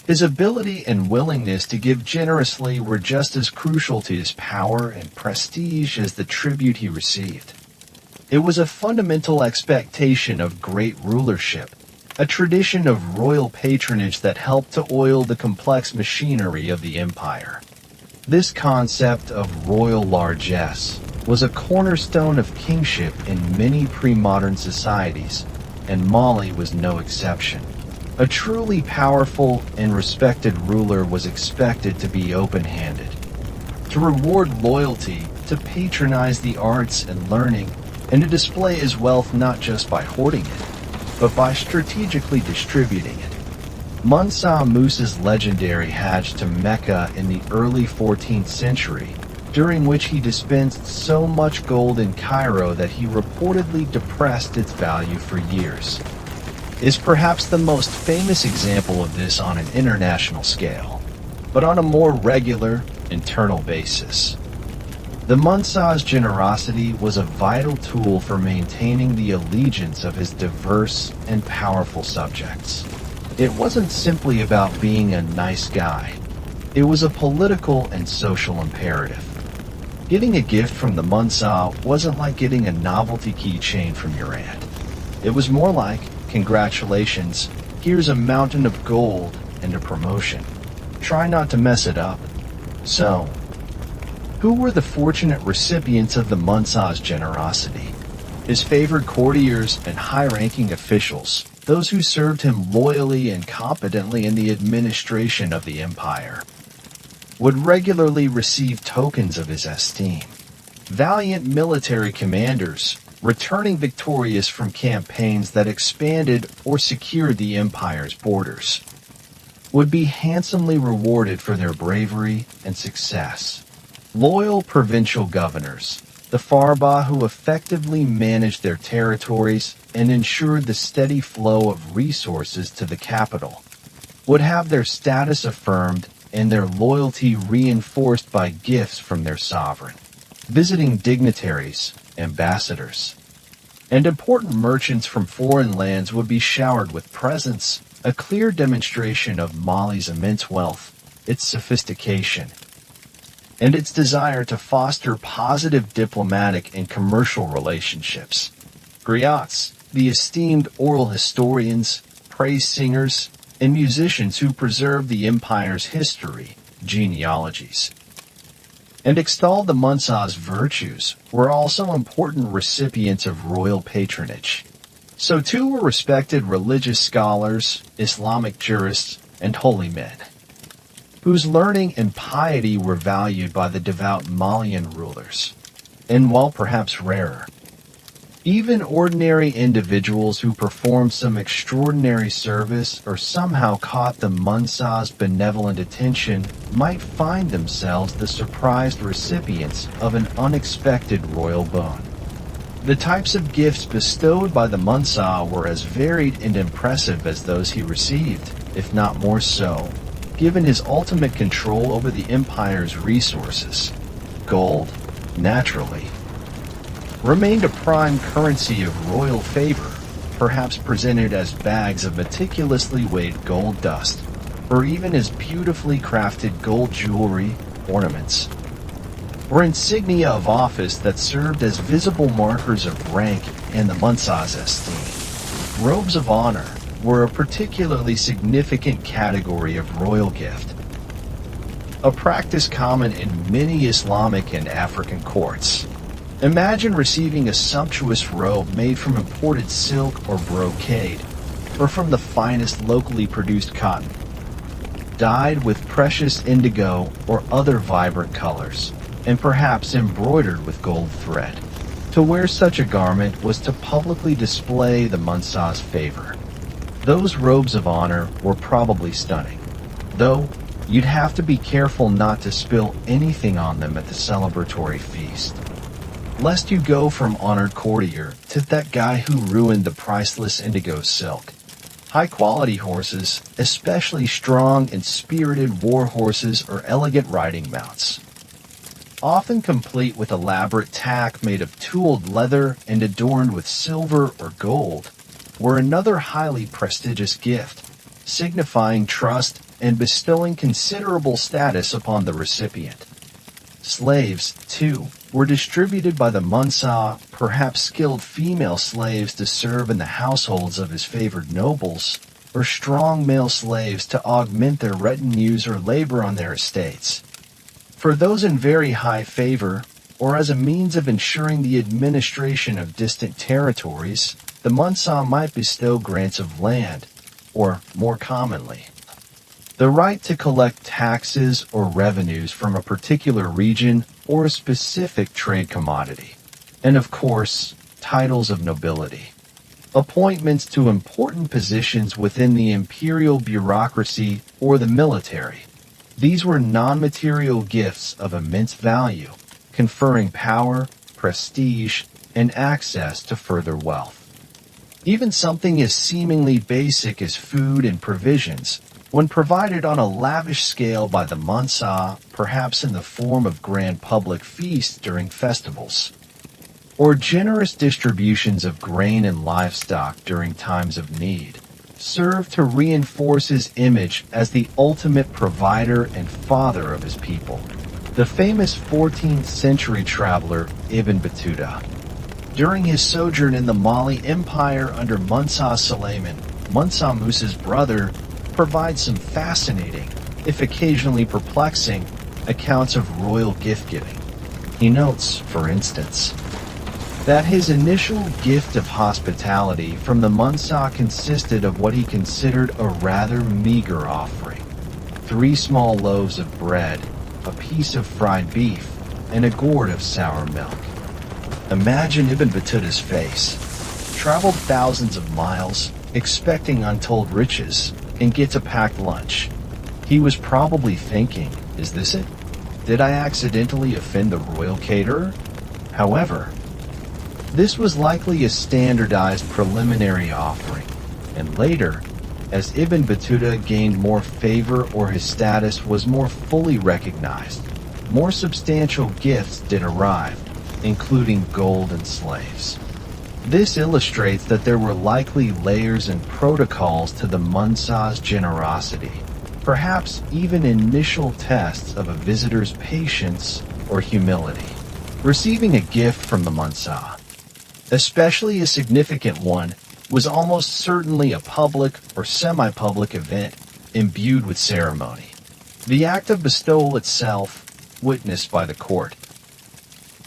His ability and willingness to give generously were just as crucial to his power and prestige as the tribute he received. It was a fundamental expectation of great rulership, a tradition of royal patronage that helped to oil the complex machinery of the empire. This concept of royal largesse was a cornerstone of kingship in many pre-modern societies, and Mali was no exception. A truly powerful and respected ruler was expected to be open-handed, to reward loyalty, to patronize the arts and learning, and to display his wealth not just by hoarding it, but by strategically distributing it. Musa Musa's legendary Hajj to Mecca in the early 14th century, during which he dispensed so much gold in Cairo that he reportedly depressed its value for years, is perhaps the most famous example of this on an international scale, but on a more regular, internal basis. The Musa's generosity was a vital tool for maintaining the allegiance of his diverse and powerful subjects. It wasn't simply about being a nice guy. It was a political and social imperative. Getting a gift from the Musa wasn't like getting a novelty keychain from your aunt. It was more like, congratulations, here's a mountain of gold and a promotion. Try not to mess it up. So, who were the fortunate recipients of the Musa's generosity? His favored courtiers and high-ranking officials, those who served him loyally and competently in the administration of the empire, would regularly receive tokens of his esteem. Valiant military commanders, returning victorious from campaigns that expanded or secured the empire's borders, would be handsomely rewarded for their bravery and success. Loyal provincial governors, the Farba who effectively managed their territories and ensured the steady flow of resources to the capital, would have their status affirmed and their loyalty reinforced by gifts from their sovereign. Visiting dignitaries, ambassadors, and important merchants from foreign lands would be showered with presents, a clear demonstration of Mali's immense wealth, its sophistication, and its desire to foster positive diplomatic and commercial relationships. Griots, the esteemed oral historians, praise singers, and musicians who preserve the empire's history, genealogies, and extol the Musa's virtues, were also important recipients of royal patronage. So too were respected religious scholars, Islamic jurists, and holy men, whose learning and piety were valued by the devout Malian rulers. And while perhaps rarer, even ordinary individuals who performed some extraordinary service or somehow caught the Musa's benevolent attention might find themselves the surprised recipients of an unexpected royal boon. The types of gifts bestowed by the Musa were as varied and impressive as those he received, if not more so, given his ultimate control over the empire's resources. Gold, naturally, remained a prime currency of royal favor, perhaps presented as bags of meticulously weighed gold dust, or even as beautifully crafted gold jewelry, ornaments, or insignia of office that served as visible markers of rank and the Musa's esteem. Robes of honor were a particularly significant category of royal gift, a practice common in many Islamic and African courts. Imagine receiving a sumptuous robe made from imported silk or brocade, or from the finest locally produced cotton, dyed with precious indigo or other vibrant colors, and perhaps embroidered with gold thread. To wear such a garment was to publicly display the Musa's favor. Those robes of honor were probably stunning, though you'd have to be careful not to spill anything on them at the celebratory feast, lest you go from honored courtier to that guy who ruined the priceless indigo silk. High-quality horses, especially strong and spirited war horses or elegant riding mounts, often complete with elaborate tack made of tooled leather and adorned with silver or gold, were another highly prestigious gift, signifying trust and bestowing considerable status upon the recipient. Slaves, too, were distributed by the Musa, perhaps skilled female slaves to serve in the households of his favored nobles, or strong male slaves to augment their retinues or labor on their estates. For those in very high favor, or as a means of ensuring the administration of distant territories, the Musa might bestow grants of land, or, more commonly, the right to collect taxes or revenues from a particular region or a specific trade commodity. And of course, titles of nobility, appointments to important positions within the imperial bureaucracy or the military. These were non-material gifts of immense value, conferring power, prestige, and access to further wealth. Even something as seemingly basic as food and provisions, when provided on a lavish scale by the Mansa, perhaps in the form of grand public feasts during festivals, or generous distributions of grain and livestock during times of need, served to reinforce his image as the ultimate provider and father of his people. The famous 14th century traveler Ibn Battuta, during his sojourn in the Mali Empire under Musa Suleiman, Musa Musa's brother, provides some fascinating, if occasionally perplexing, accounts of royal gift-giving. He notes, for instance, that his initial gift of hospitality from the Musa consisted of what he considered a rather meager offering: 3 small loaves of bread, a piece of fried beef, and a gourd of sour milk. Imagine Ibn Battuta's face. Traveled thousands of miles, expecting untold riches, and gets a packed lunch. He was probably thinking, is this it? Did I accidentally offend the royal caterer? However, this was likely a standardized preliminary offering, and later, as Ibn Battuta gained more favor or his status was more fully recognized, more substantial gifts did arrive, including gold and slaves. This illustrates that there were likely layers and protocols to the Munsa's generosity, perhaps even initial tests of a visitor's patience or humility. Receiving a gift from the Munsa, especially a significant one, was almost certainly a public or semi-public event imbued with ceremony. The act of bestowal itself, witnessed by the court,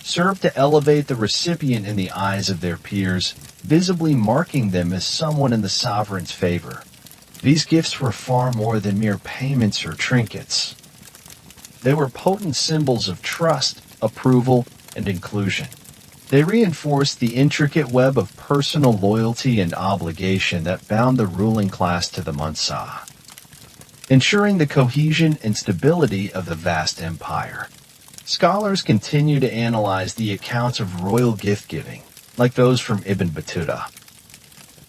served to elevate the recipient in the eyes of their peers, visibly marking them as someone in the sovereign's favor. These gifts were far more than mere payments or trinkets. They were potent symbols of trust, approval, and inclusion. They reinforced the intricate web of personal loyalty and obligation that bound the ruling class to the Munsa, ensuring the cohesion and stability of the vast empire. Scholars continue to analyze the accounts of royal gift-giving, like those from Ibn Battuta,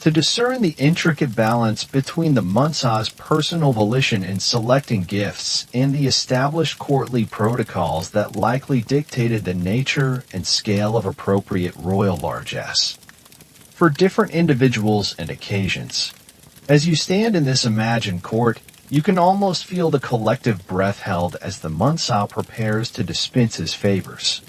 to discern the intricate balance between the Munsa's personal volition in selecting gifts and the established courtly protocols that likely dictated the nature and scale of appropriate royal largesse for different individuals and occasions. As you stand in this imagined court, you can almost feel the collective breath held as the Munsa prepares to dispense his favors.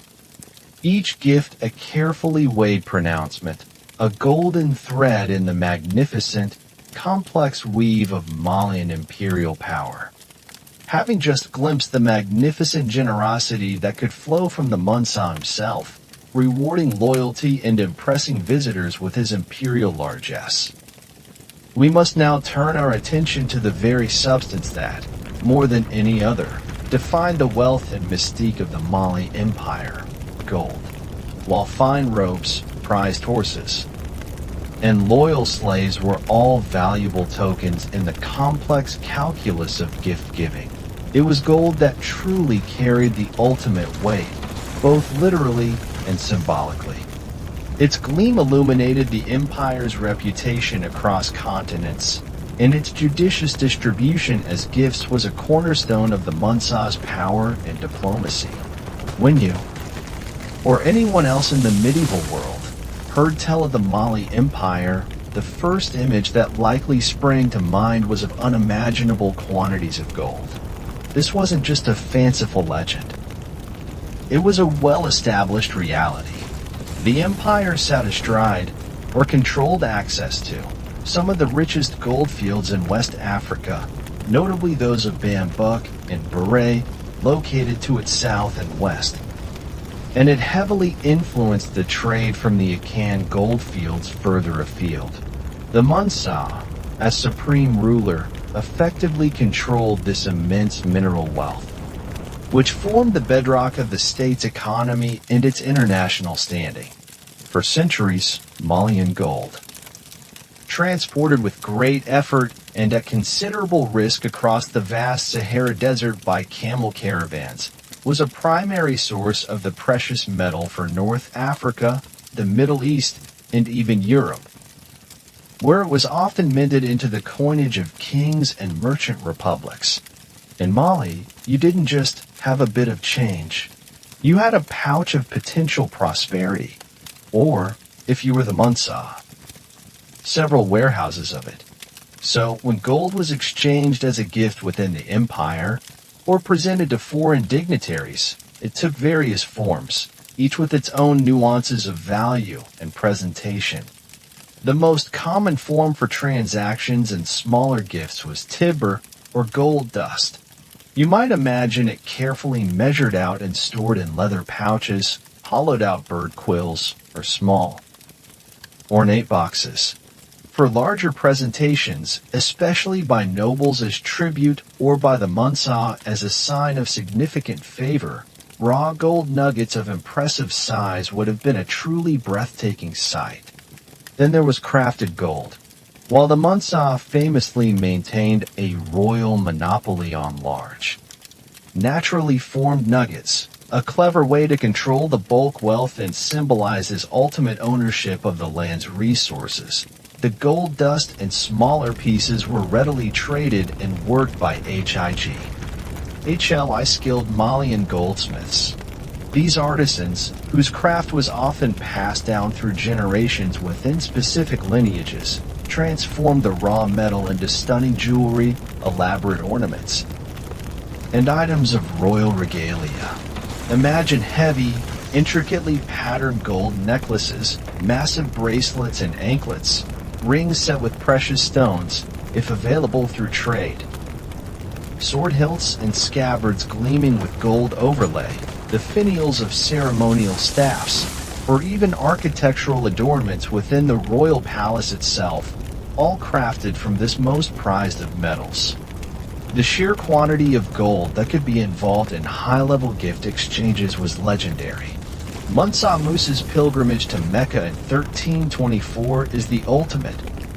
Each gift a carefully weighed pronouncement, a golden thread in the magnificent, complex weave of Malian imperial power. Having just glimpsed the magnificent generosity that could flow from the Munsa himself, rewarding loyalty and impressing visitors with his imperial largesse, we must now turn our attention to the very substance that, more than any other, defined the wealth and mystique of the Mali Empire: gold. While fine robes, prized horses, and loyal slaves were all valuable tokens in the complex calculus of gift-giving, it was gold that truly carried the ultimate weight, both literally and symbolically. Its gleam illuminated the empire's reputation across continents, and its judicious distribution as gifts was a cornerstone of the Munsa's power and diplomacy. When you, or anyone else in the medieval world, heard tell of the Mali Empire, the first image that likely sprang to mind was of unimaginable quantities of gold. This wasn't just a fanciful legend. It was a well-established reality. The empire sat astride, or controlled access to, some of the richest gold fields in West Africa, notably those of Bambouk and Beret, located to its south and west. And it heavily influenced the trade from the Akan gold fields further afield. The Munsa, as supreme ruler, effectively controlled this immense mineral wealth, which formed the bedrock of the state's economy and its international standing. For centuries, Malian gold, transported with great effort and at considerable risk across the vast Sahara Desert by camel caravans, was a primary source of the precious metal for North Africa, the Middle East, and even Europe, where it was often minted into the coinage of kings and merchant republics. In Mali, you didn't just have a bit of change. You had a pouch of potential prosperity, or, if you were the Munsah, several warehouses of it. So, when gold was exchanged as a gift within the empire, or presented to foreign dignitaries, it took various forms, each with its own nuances of value and presentation. The most common form for transactions and smaller gifts was tibber, or gold dust. You might imagine it carefully measured out and stored in leather pouches, hollowed-out bird quills, or small, ornate boxes. For larger presentations, especially by nobles as tribute or by the Munsah as a sign of significant favor, raw gold nuggets of impressive size would have been a truly breathtaking sight. Then there was crafted gold. While the Munsah famously maintained a royal monopoly on large, naturally formed nuggets, a clever way to control the bulk wealth and symbolize his ultimate ownership of the land's resources, the gold dust and smaller pieces were readily traded and worked by HLI skilled Malian goldsmiths. These artisans, whose craft was often passed down through generations within specific lineages, transformed the raw metal into stunning jewelry, elaborate ornaments, and items of royal regalia. Imagine heavy, intricately patterned gold necklaces, massive bracelets and anklets, rings set with precious stones, if available through trade, sword hilts and scabbards gleaming with gold overlay, the finials of ceremonial staffs, or even architectural adornments within the royal palace itself, all crafted from this most prized of metals. The sheer quantity of gold that could be involved in high-level gift exchanges was legendary. Munsah Musa's pilgrimage to Mecca in 1324 is the ultimate,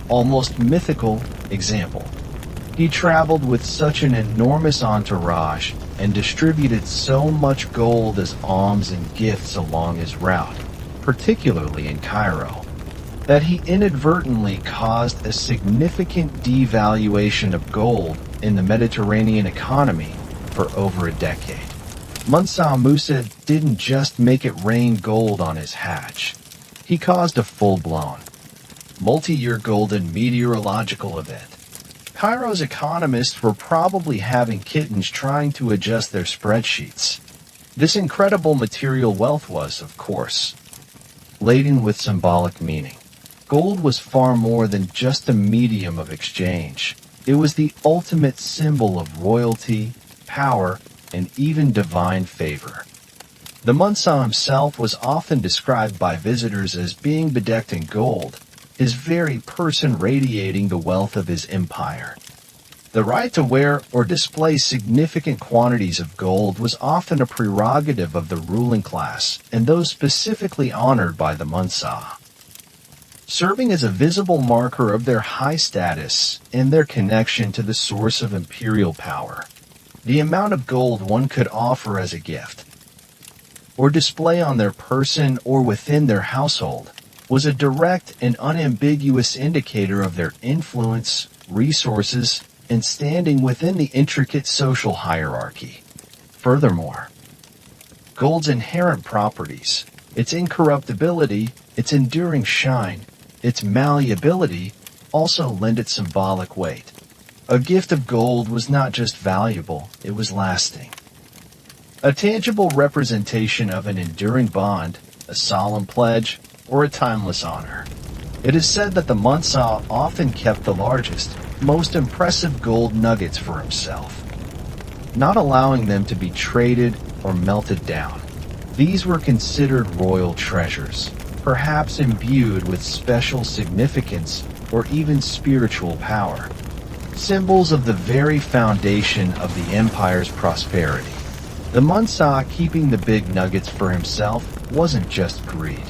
almost mythical, example. He traveled with such an enormous entourage and distributed so much gold as alms and gifts along his route, particularly in Cairo, that he inadvertently caused a significant devaluation of gold in the Mediterranean economy for over a decade. Munsah Musa didn't just make it rain gold on his Hajj. He caused a full-blown, multi-year golden meteorological event. Cairo's economists were probably having kittens trying to adjust their spreadsheets. This incredible material wealth was, of course, laden with symbolic meaning. Gold was far more than just a medium of exchange. It was the ultimate symbol of royalty, power, and even divine favor. The Munsah himself was often described by visitors as being bedecked in gold, his very person radiating the wealth of his empire. The right to wear or display significant quantities of gold was often a prerogative of the ruling class and those specifically honored by the Munsah, serving as a visible marker of their high status and their connection to the source of imperial power. The amount of gold one could offer as a gift, or display on their person or within their household, was a direct and unambiguous indicator of their influence, resources, and standing within the intricate social hierarchy. Furthermore, gold's inherent properties, its incorruptibility, its enduring shine, its malleability, also lend it symbolic weight. A gift of gold was not just valuable, it was lasting. A tangible representation of an enduring bond, a solemn pledge, or a timeless honor. It is said that the Munsah often kept the largest, most impressive gold nuggets for himself, not allowing them to be traded or melted down. These were considered royal treasures, perhaps imbued with special significance or even spiritual power, symbols of the very foundation of the empire's prosperity. The Munsah keeping the big nuggets for himself wasn't just greed.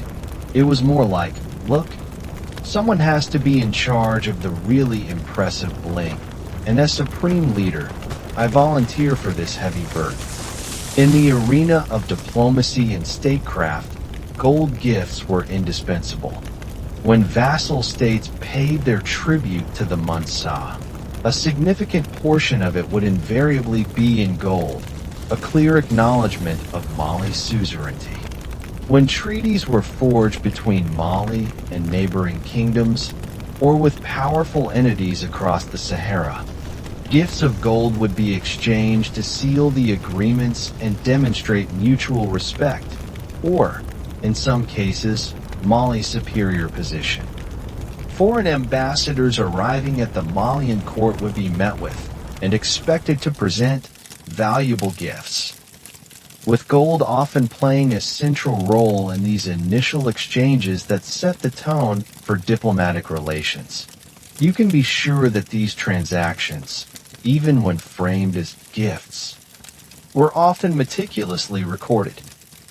It was more like, look, someone has to be in charge of the really impressive bling, and as supreme leader, I volunteer for this heavy burden. In the arena of diplomacy and statecraft, gold gifts were indispensable. When vassal states paid their tribute to the Munsa, a significant portion of it would invariably be in gold, a clear acknowledgement of Mali's suzerainty. When treaties were forged between Mali and neighboring kingdoms, or with powerful entities across the Sahara, gifts of gold would be exchanged to seal the agreements and demonstrate mutual respect, or, in some cases, Mali's superior position. Foreign ambassadors arriving at the Malian court would be met with and expected to present valuable gifts, with gold often playing a central role in these initial exchanges that set the tone for diplomatic relations. You can be sure that these transactions, even when framed as gifts, were often meticulously recorded.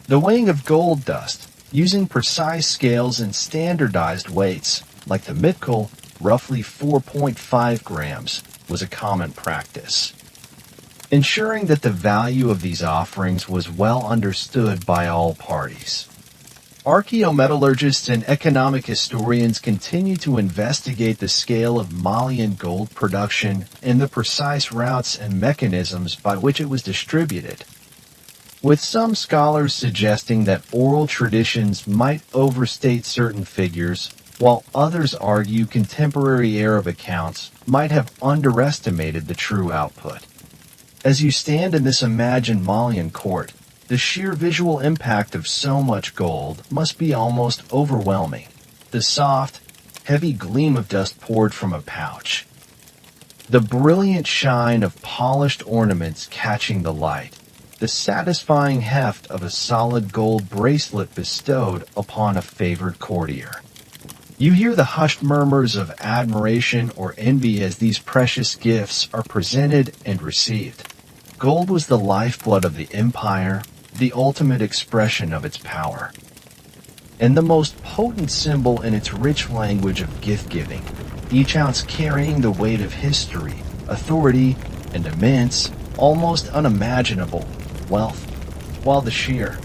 The weighing of gold dust, using precise scales and standardized weights, like the mitkel, roughly 4.5 grams, was a common practice, ensuring that the value of these offerings was well understood by all parties. Archaeometallurgists and economic historians continue to investigate the scale of Malian gold production and the precise routes and mechanisms by which it was distributed, with some scholars suggesting that oral traditions might overstate certain figures, while others argue contemporary Arab accounts might have underestimated the true output. As you stand in this imagined Malian court, the sheer visual impact of so much gold must be almost overwhelming. The soft, heavy gleam of dust poured from a pouch, the brilliant shine of polished ornaments catching the light, the satisfying heft of a solid gold bracelet bestowed upon a favored courtier. You hear the hushed murmurs of admiration or envy as these precious gifts are presented and received. Gold was the lifeblood of the empire, the ultimate expression of its power, and the most potent symbol in its rich language of gift-giving, each ounce carrying the weight of history, authority, and immense, almost unimaginable, wealth, while the sheer,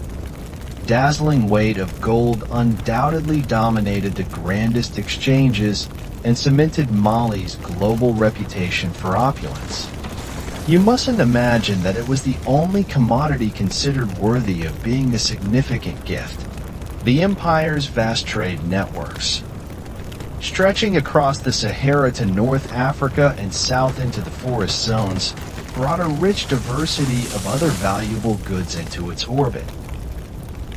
dazzling weight of gold undoubtedly dominated the grandest exchanges and cemented Mali's global reputation for opulence. You mustn't imagine that it was the only commodity considered worthy of being a significant gift. The empire's vast trade networks, stretching across the Sahara to North Africa and south into the forest zones, brought a rich diversity of other valuable goods into its orbit,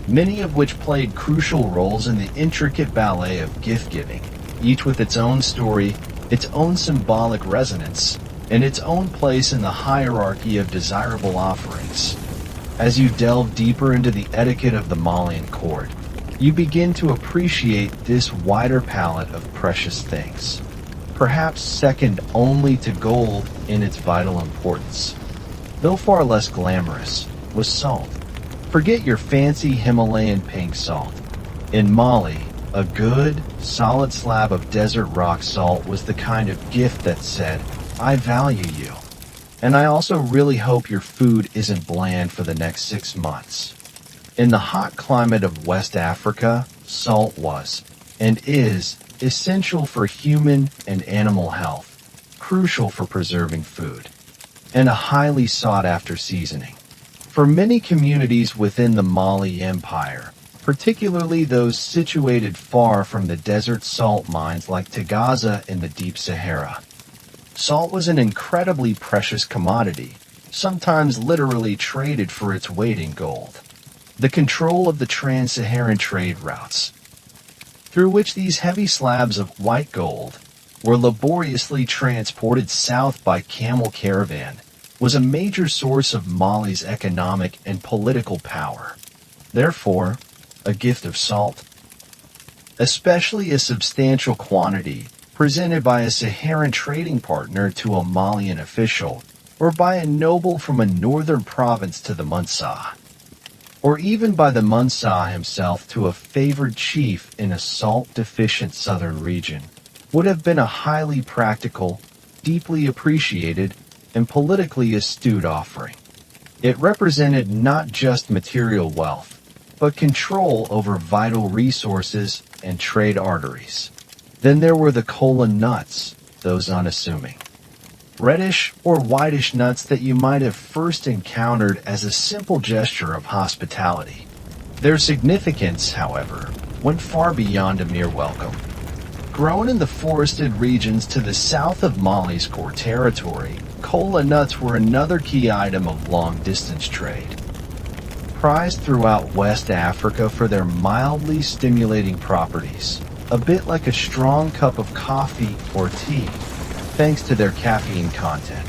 many of which played crucial roles in the intricate ballet of gift-giving, each with its own story, its own symbolic resonance, and its own place in the hierarchy of desirable offerings. As you delve deeper into the etiquette of the Malian court, you begin to appreciate this wider palette of precious things, perhaps second only to gold in its vital importance. Though far less glamorous, was salt. Forget your fancy Himalayan pink salt. In Mali, a good, solid slab of desert rock salt was the kind of gift that said, I value you, and I also really hope your food isn't bland for the next 6 months. In the hot climate of West Africa, salt was, and is, essential for human and animal health, crucial for preserving food, and a highly sought-after seasoning. For many communities within the Mali Empire, particularly those situated far from the desert salt mines like Tagaza in the deep Sahara, salt was an incredibly precious commodity, sometimes literally traded for its weight in gold. The control of the trans-Saharan trade routes, through which these heavy slabs of white gold were laboriously transported south by camel caravan, was a major source of Mali's economic and political power. Therefore, a gift of salt, especially a substantial quantity, presented by a Saharan trading partner to a Malian official, or by a noble from a northern province to the Munsa, or even by the Munsah himself to a favored chief in a salt-deficient southern region, would have been a highly practical, deeply appreciated, and politically astute offering. It represented not just material wealth, but control over vital resources and trade arteries. Then there were the kola nuts, those unassuming, reddish or whitish nuts that you might have first encountered as a simple gesture of hospitality. Their significance, however, went far beyond a mere welcome. Grown in the forested regions to the south of Mali's core territory, kola nuts were another key item of long-distance trade. Prized throughout West Africa for their mildly stimulating properties, a bit like a strong cup of coffee or tea, thanks to their caffeine content.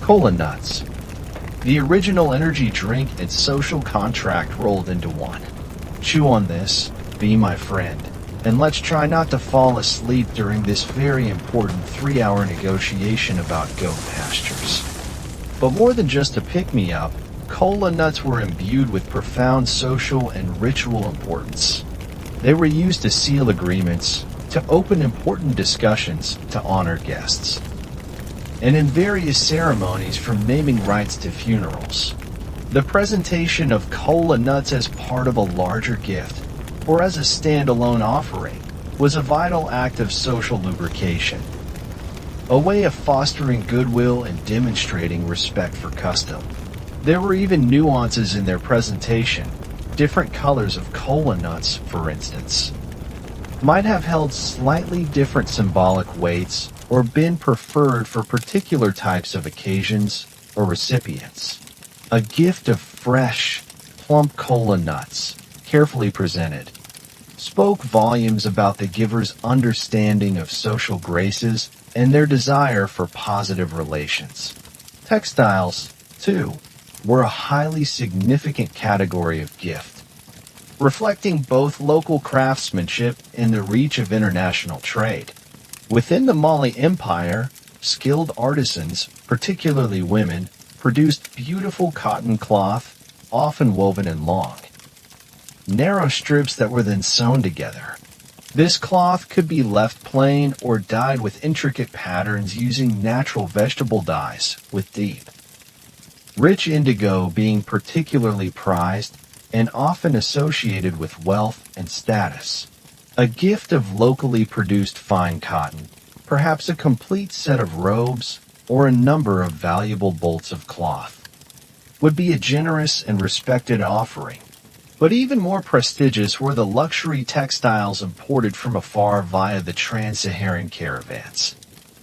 Kola nuts, the original energy drink and social contract rolled into one. Chew on this, be my friend, and let's try not to fall asleep during this very important 3-hour negotiation about goat pastures. But more than just a pick-me-up, kola nuts were imbued with profound social and ritual importance. They were used to seal agreements, to open important discussions, to honor guests, and in various ceremonies from naming rights to funerals. The presentation of kola nuts as part of a larger gift, or as a standalone offering, was a vital act of social lubrication, a way of fostering goodwill and demonstrating respect for custom. There were even nuances in their presentation. Different colors of kola nuts, for instance, might have held slightly different symbolic weights or been preferred for particular types of occasions or recipients. A gift of fresh, plump kola nuts, carefully presented, spoke volumes about the giver's understanding of social graces and their desire for positive relations. Textiles, too, were a highly significant category of gift, reflecting both local craftsmanship and the reach of international trade. Within the Mali Empire, skilled artisans, particularly women, produced beautiful cotton cloth, often woven in long, narrow strips that were then sewn together. This cloth could be left plain or dyed with intricate patterns using natural vegetable dyes with deep, rich indigo being particularly prized and often associated with wealth and status. A gift of locally produced fine cotton, perhaps a complete set of robes or a number of valuable bolts of cloth, would be a generous and respected offering. But even more prestigious were the luxury textiles imported from afar via the trans-Saharan caravans.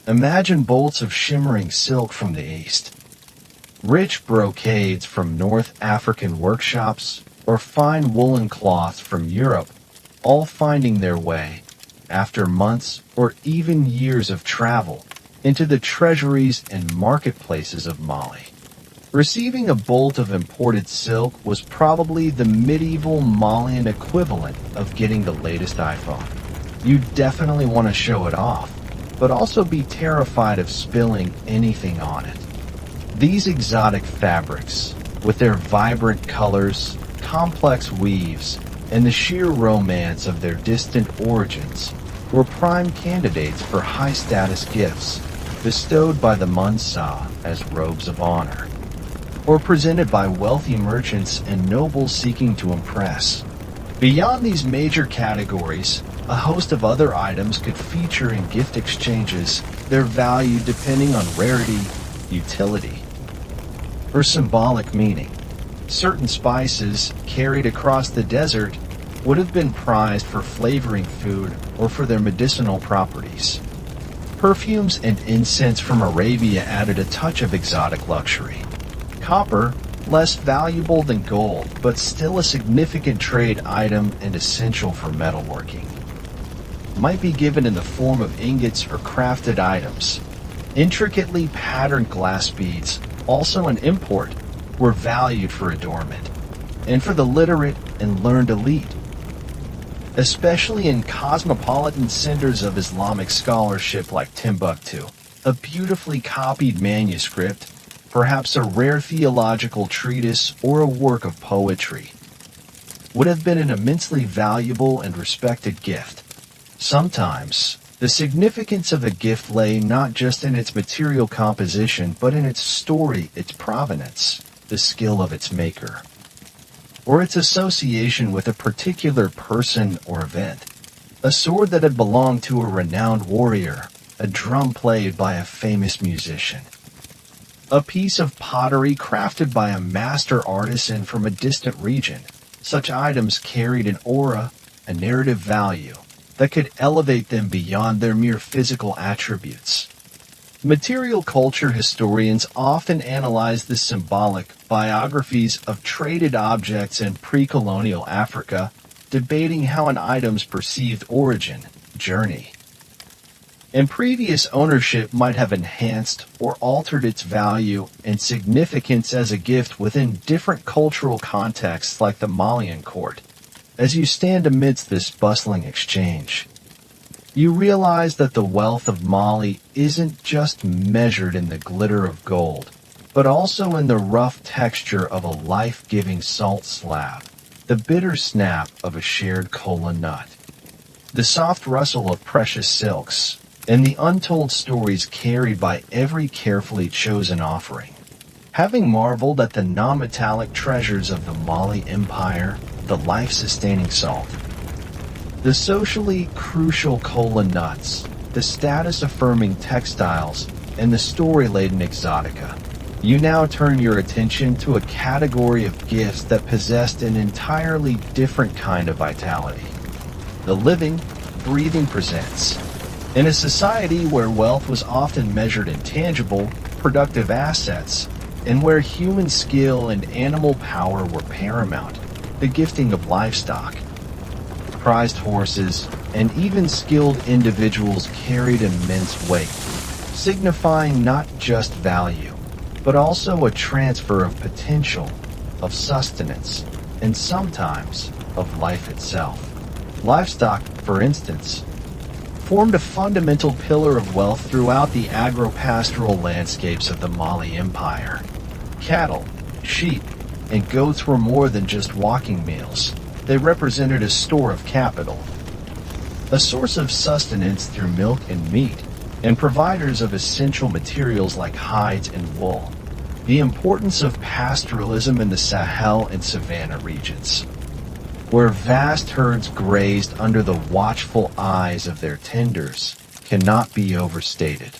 Imagine bolts of shimmering silk from the east, rich brocades from North African workshops, or fine woolen cloths from Europe, all finding their way, after months or even years of travel, into the treasuries and marketplaces of Mali. Receiving a bolt of imported silk was probably the medieval Malian equivalent of getting the latest iPhone. You definitely want to show it off, but also be terrified of spilling anything on it. These exotic fabrics, with their vibrant colors, complex weaves, and the sheer romance of their distant origins, were prime candidates for high-status gifts bestowed by the Munsah as robes of honor, or presented by wealthy merchants and nobles seeking to impress. Beyond these major categories, a host of other items could feature in gift exchanges, their value depending on rarity, utility, or symbolic meaning. Certain spices carried across the desert would have been prized for flavoring food or for their medicinal properties. Perfumes and incense from Arabia added a touch of exotic luxury. Copper, less valuable than gold, but still a significant trade item and essential for metalworking, might be given in the form of ingots or crafted items. Intricately patterned glass beads, also an import, were valued for adornment, and for the literate and learned elite, especially in cosmopolitan centers of Islamic scholarship like Timbuktu. A beautifully copied manuscript, perhaps a rare theological treatise or a work of poetry, would have been an immensely valuable and respected gift. Sometimes, the significance of a gift lay not just in its material composition, but in its story, its provenance, the skill of its maker, or its association with a particular person or event. A sword that had belonged to a renowned warrior, a drum played by a famous musician, a piece of pottery crafted by a master artisan from a distant region. Such items carried an aura, a narrative value, that could elevate them beyond their mere physical attributes. Material culture historians often analyze the symbolic biographies of traded objects in pre-colonial Africa, debating how an item's perceived origin, journey, and previous ownership might have enhanced or altered its value and significance as a gift within different cultural contexts like the Malian court. As you stand amidst this bustling exchange, you realize that the wealth of Mali isn't just measured in the glitter of gold, but also in the rough texture of a life-giving salt slab, the bitter snap of a shared kola nut, the soft rustle of precious silks, and the untold stories carried by every carefully chosen offering. Having marveled at the non-metallic treasures of the Mali Empire, the life-sustaining salt, the socially crucial kola nuts, the status-affirming textiles, and the story-laden exotica, you now turn your attention to a category of gifts that possessed an entirely different kind of vitality. The living, breathing presents. In a society where wealth was often measured in tangible, productive assets, and where human skill and animal power were paramount, the gifting of livestock, prized horses, and even skilled individuals carried immense weight, signifying not just value, but also a transfer of potential, of sustenance, and sometimes of life itself. Livestock, for instance, formed a fundamental pillar of wealth throughout the agro-pastoral landscapes of the Mali Empire. Cattle, sheep, and goats were more than just walking meals. They represented a store of capital, a source of sustenance through milk and meat, and providers of essential materials like hides and wool. The importance of pastoralism in the Sahel and Savannah regions, where vast herds grazed under the watchful eyes of their tenders, cannot be overstated.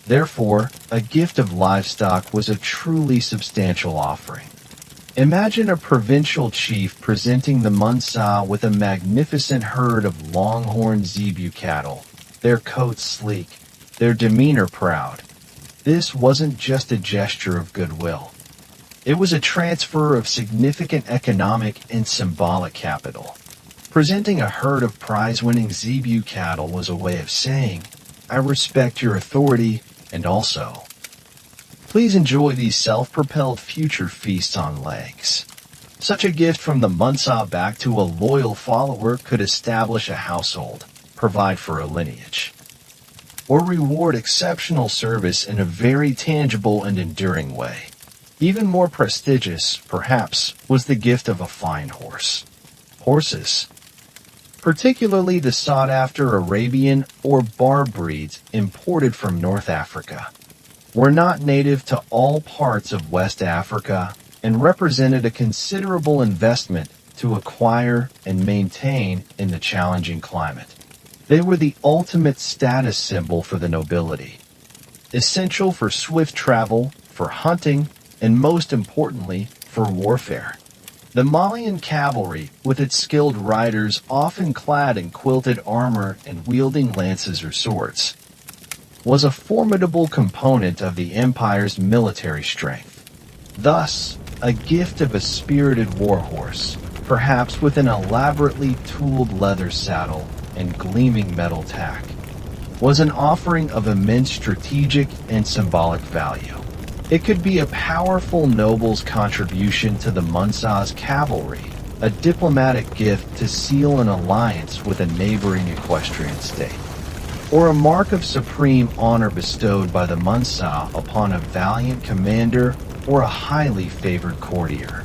Therefore, a gift of livestock was a truly substantial offering. Imagine a provincial chief presenting the Munsa with a magnificent herd of longhorn zebu cattle, their coats sleek, their demeanor proud. This wasn't just a gesture of goodwill. It was a transfer of significant economic and symbolic capital. Presenting a herd of prize-winning zebu cattle was a way of saying, I respect your authority, and also, please enjoy these self-propelled future feasts on legs. Such a gift from the Munsa back to a loyal follower could establish a household, provide for a lineage, or reward exceptional service in a very tangible and enduring way. Even more prestigious, perhaps, was the gift of a fine horse. Horses, particularly the sought-after Arabian or Bar breeds imported from North Africa, were not native to all parts of West Africa and represented a considerable investment to acquire and maintain in the challenging climate. They were the ultimate status symbol for the nobility, essential for swift travel, for hunting, and most importantly, for warfare. The Malian cavalry, with its skilled riders often clad in quilted armor and wielding lances or swords, was a formidable component of the empire's military strength. Thus, a gift of a spirited warhorse, perhaps with an elaborately tooled leather saddle and gleaming metal tack, was an offering of immense strategic and symbolic value. It could be a powerful noble's contribution to the Munsa's cavalry, a diplomatic gift to seal an alliance with a neighboring equestrian state, or a mark of supreme honor bestowed by the Munsa upon a valiant commander or a highly favored courtier.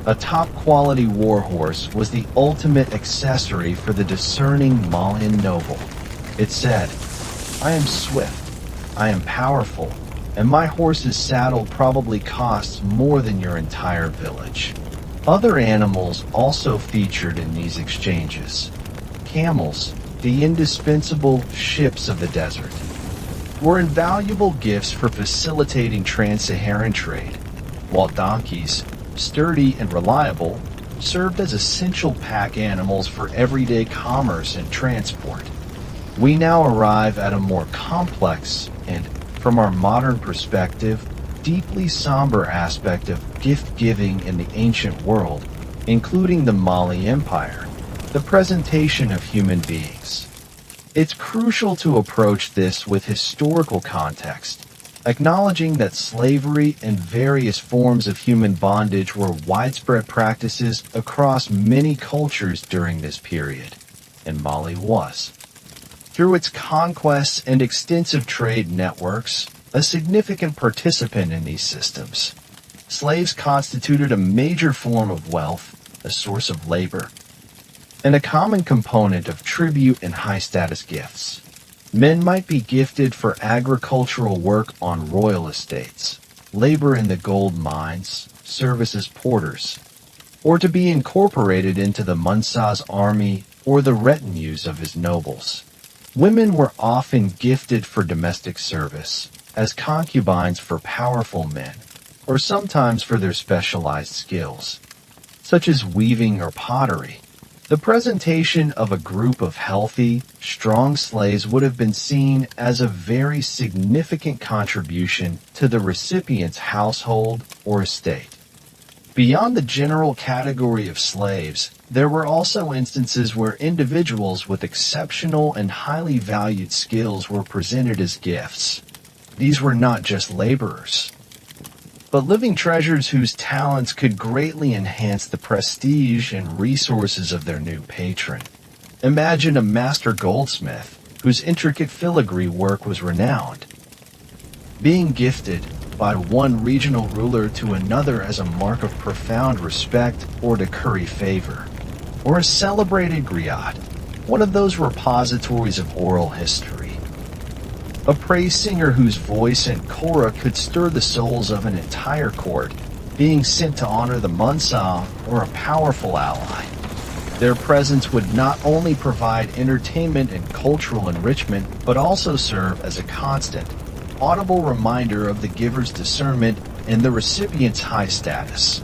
A top-quality warhorse was the ultimate accessory for the discerning Malian noble. It said, "I am swift, I am powerful, and my horse's saddle probably costs more than your entire village." Other animals also featured in these exchanges. Camels, the indispensable ships of the desert, were invaluable gifts for facilitating trans-Saharan trade, while donkeys, sturdy and reliable, served as essential pack animals for everyday commerce and transport. We now arrive at a more complex and, from our modern perspective, deeply somber aspect of gift-giving in the ancient world, including the Mali Empire, the presentation of human beings. It's crucial to approach this with historical context, acknowledging that slavery and various forms of human bondage were widespread practices across many cultures during this period, and Mali was, through its conquests and extensive trade networks, a significant participant in these systems. Slaves constituted a major form of wealth, a source of labor, and a common component of tribute and high-status gifts. Men might be gifted for agricultural work on royal estates, labor in the gold mines, service as porters, or to be incorporated into the Munsa's army or the retinues of his nobles. Women were often gifted for domestic service, as concubines for powerful men, or sometimes for their specialized skills, such as weaving or pottery. The presentation of a group of healthy, strong slaves would have been seen as a very significant contribution to the recipient's household or estate. Beyond the general category of slaves, there were also instances where individuals with exceptional and highly valued skills were presented as gifts. These were not just laborers, but living treasures whose talents could greatly enhance the prestige and resources of their new patron. Imagine a master goldsmith whose intricate filigree work was renowned, being gifted by one regional ruler to another as a mark of profound respect or to curry favor. Or a celebrated griot, one of those repositories of oral history. A praise singer whose voice and kora could stir the souls of an entire court, being sent to honor the Munsa or a powerful ally. Their presence would not only provide entertainment and cultural enrichment, but also serve as a constant, audible reminder of the giver's discernment and the recipient's high status.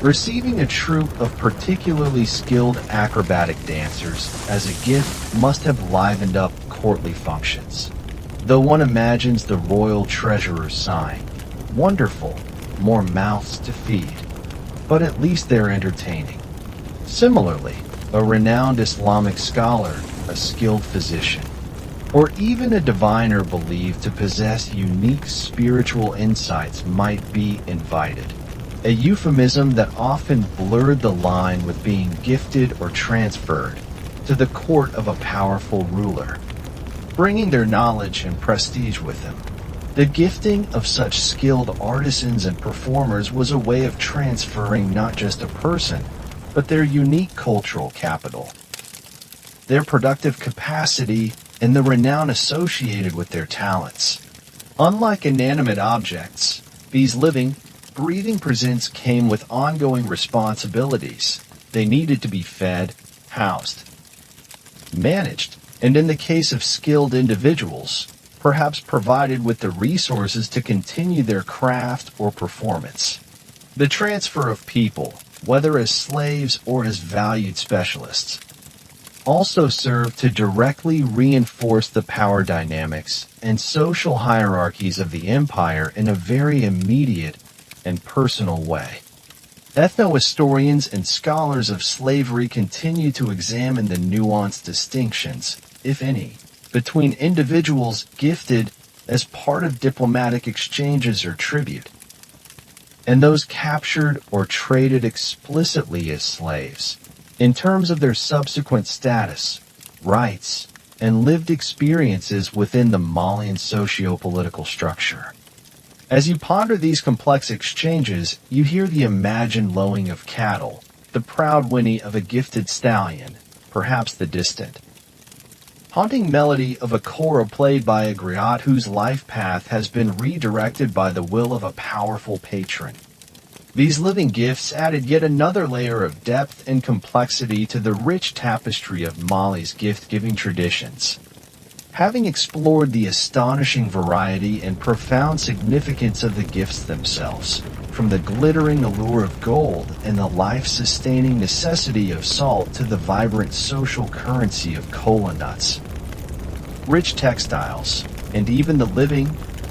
Receiving a troupe of particularly skilled acrobatic dancers as a gift must have livened up courtly functions. Though one imagines the royal treasurer sighing, "Wonderful, more mouths to feed," but at least they're entertaining. Similarly, a renowned Islamic scholar, a skilled physician, or even a diviner believed to possess unique spiritual insights might be invited, a euphemism that often blurred the line with being gifted or transferred to the court of a powerful ruler, bringing their knowledge and prestige with them. The gifting of such skilled artisans and performers was a way of transferring not just a person, but their unique cultural capital, their productive capacity, and the renown associated with their talents. Unlike inanimate objects, these living, breathing presents came with ongoing responsibilities. They needed to be fed, housed, managed, and in the case of skilled individuals, perhaps provided with the resources to continue their craft or performance. The transfer of people, whether as slaves or as valued specialists, also served to directly reinforce the power dynamics and social hierarchies of the empire in a very immediate and personal way. Ethnohistorians and scholars of slavery continue to examine the nuanced distinctions, if any, between individuals gifted as part of diplomatic exchanges or tribute, and those captured or traded explicitly as slaves, in terms of their subsequent status, rights, and lived experiences within the Malian socio-political structure. As you ponder these complex exchanges, you hear the imagined lowing of cattle, the proud whinny of a gifted stallion, perhaps the distant, haunting melody of a kora played by a griot whose life path has been redirected by the will of a powerful patron. These living gifts added yet another layer of depth and complexity to the rich tapestry of Mali's gift-giving traditions. Having explored the astonishing variety and profound significance of the gifts themselves, from the glittering allure of gold and the life-sustaining necessity of salt to the vibrant social currency of kola nuts, rich textiles, and even the living,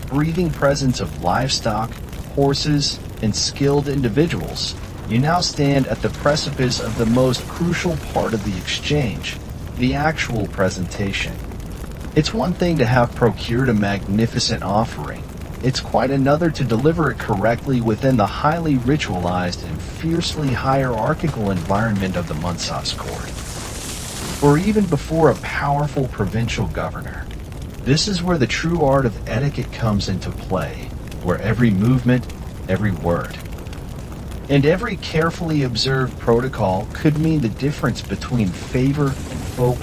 breathing presence of livestock, horses, and skilled individuals, you now stand at the precipice of the most crucial part of the exchange, the actual presentation. It's one thing to have procured a magnificent offering. It's quite another to deliver it correctly within the highly ritualized and fiercely hierarchical environment of the Munsa's court, or even before a powerful provincial governor. This is where the true art of etiquette comes into play, where every movement, every word, and every carefully observed protocol could mean the difference between favor and faux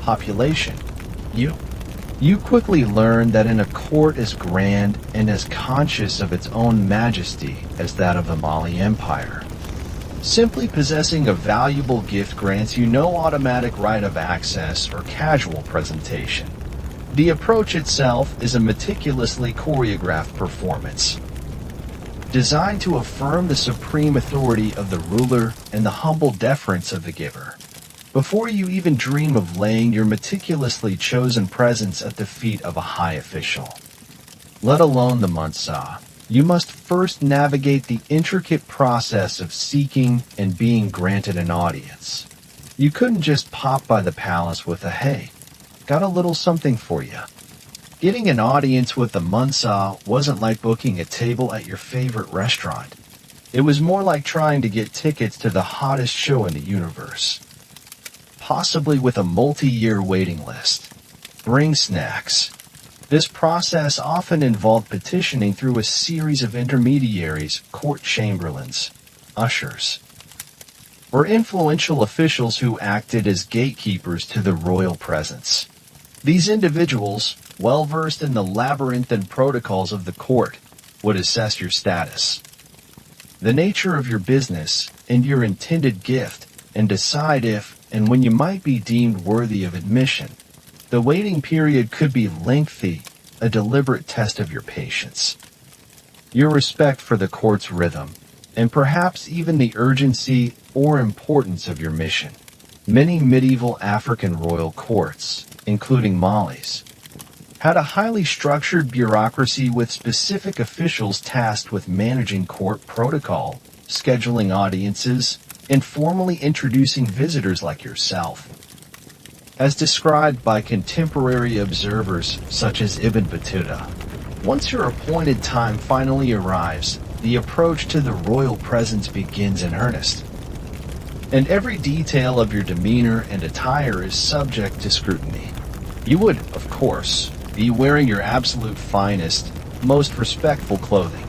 population. You quickly learn that in a court as grand and as conscious of its own majesty as that of the Mali Empire, simply possessing a valuable gift grants you no automatic right of access or casual presentation. The approach itself is a meticulously choreographed performance, designed to affirm the supreme authority of the ruler and the humble deference of the giver. Before you even dream of laying your meticulously chosen presents at the feet of a high official, let alone the Munsa, you must first navigate the intricate process of seeking and being granted an audience. You couldn't just pop by the palace with a "Hey, got a little something for you." Getting an audience with the Munsa wasn't like booking a table at your favorite restaurant. It was more like trying to get tickets to the hottest show in the universe, possibly with a multi-year waiting list. Bring snacks. This process often involved petitioning through a series of intermediaries, court chamberlains, ushers, or influential officials who acted as gatekeepers to the royal presence. These individuals, well-versed in the labyrinthine protocols of the court, would assess your status, the nature of your business, and your intended gift, and decide if and when you might be deemed worthy of admission. The waiting period could be lengthy, a deliberate test of your patience, your respect for the court's rhythm, and perhaps even the urgency or importance of your mission. Many medieval African royal courts, including Mali's, had a highly structured bureaucracy with specific officials tasked with managing court protocol, scheduling audiences, and formally introducing visitors like yourself. As described by contemporary observers such as Ibn Battuta, once your appointed time finally arrives, the approach to the royal presence begins in earnest, and every detail of your demeanor and attire is subject to scrutiny. You would, of course, be wearing your absolute finest, most respectful clothing.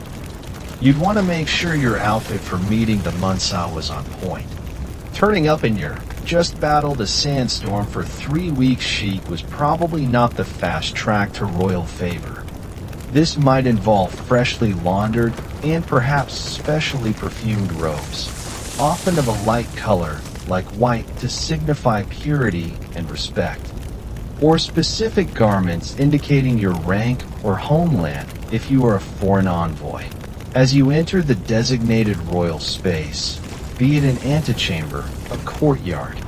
You'd want to make sure your outfit for meeting the Munsa was on point. Turning up in your just-battled a sandstorm for 3 weeks chic was probably not the fast track to royal favor. This might involve freshly laundered and perhaps specially perfumed robes, often of a light color like white to signify purity and respect, or specific garments indicating your rank or homeland if you are a foreign envoy. As you enter the designated royal space, be it an antechamber, a courtyard,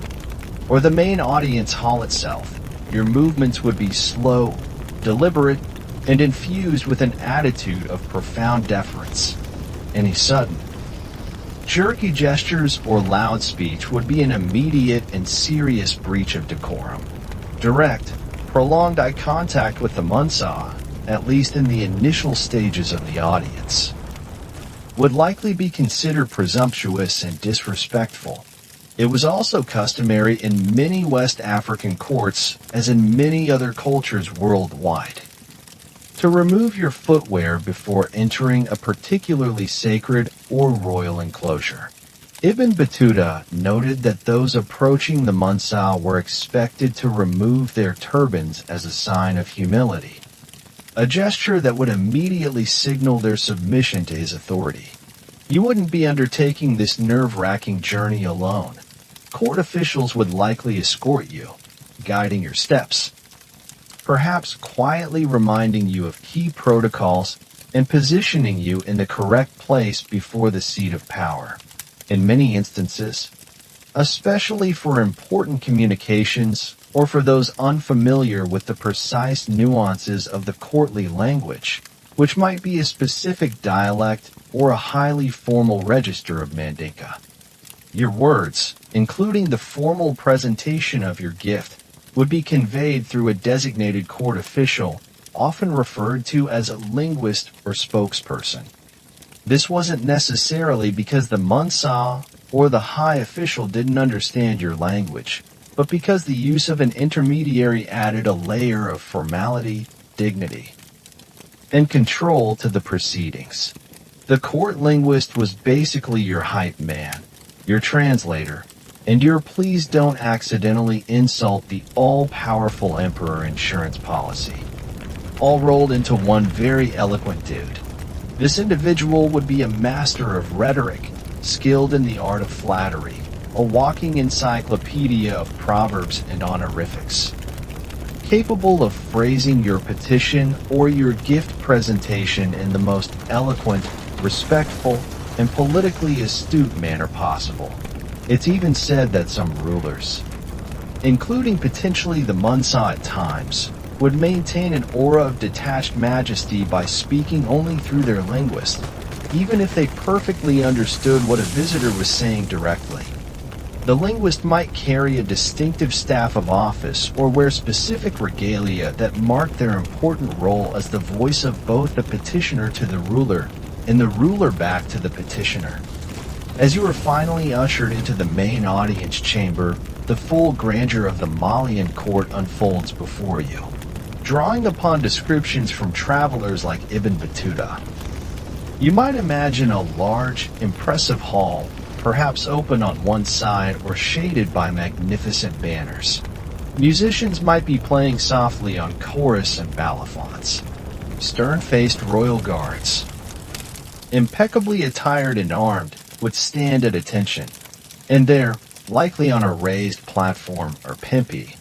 or the main audience hall itself, your movements would be slow, deliberate, and infused with an attitude of profound deference. Any sudden, jerky gestures or loud speech would be an immediate and serious breach of decorum. Direct, prolonged eye contact with the Munsa, at least in the initial stages of the audience, would likely be considered presumptuous and disrespectful. It was also customary in many West African courts, as in many other cultures worldwide, to remove your footwear before entering a particularly sacred or royal enclosure. Ibn Battuta noted that those approaching the Munsal were expected to remove their turbans as a sign of humility, a gesture that would immediately signal their submission to his authority. You wouldn't be undertaking this nerve-wracking journey alone. Court officials would likely escort you, guiding your steps, perhaps quietly reminding you of key protocols and positioning you in the correct place before the seat of power. In many instances, especially for important communications or for those unfamiliar with the precise nuances of the courtly language, which might be a specific dialect or a highly formal register of Mandinka. Your words, including the formal presentation of your gift, would be conveyed through a designated court official, often referred to as a linguist or spokesperson. This wasn't necessarily because the Munsal or the high official didn't understand your language, but because the use of an intermediary added a layer of formality, dignity, and control to the proceedings. The court linguist was basically your hype man, your translator, and your please don't accidentally insult the all-powerful emperor insurance policy, all rolled into one very eloquent dude. This individual would be a master of rhetoric, skilled in the art of flattery, a walking encyclopedia of proverbs and honorifics, capable of phrasing your petition or your gift presentation in the most eloquent, respectful, and politically astute manner possible. It's even said that some rulers, including potentially the Munsal at times, would maintain an aura of detached majesty by speaking only through their linguist, even if they perfectly understood what a visitor was saying directly. The linguist might carry a distinctive staff of office or wear specific regalia that marked their important role as the voice of both the petitioner to the ruler and the ruler back to the petitioner. As you are finally ushered into the main audience chamber, the full grandeur of the Malian court unfolds before you, drawing upon descriptions from travelers like Ibn Battuta. You might imagine a large, impressive hall, perhaps open on one side or shaded by magnificent banners. Musicians might be playing softly on chorus and balafons. Stern-faced royal guards, impeccably attired and armed, would stand at attention, and there, likely on a raised platform or pimpi,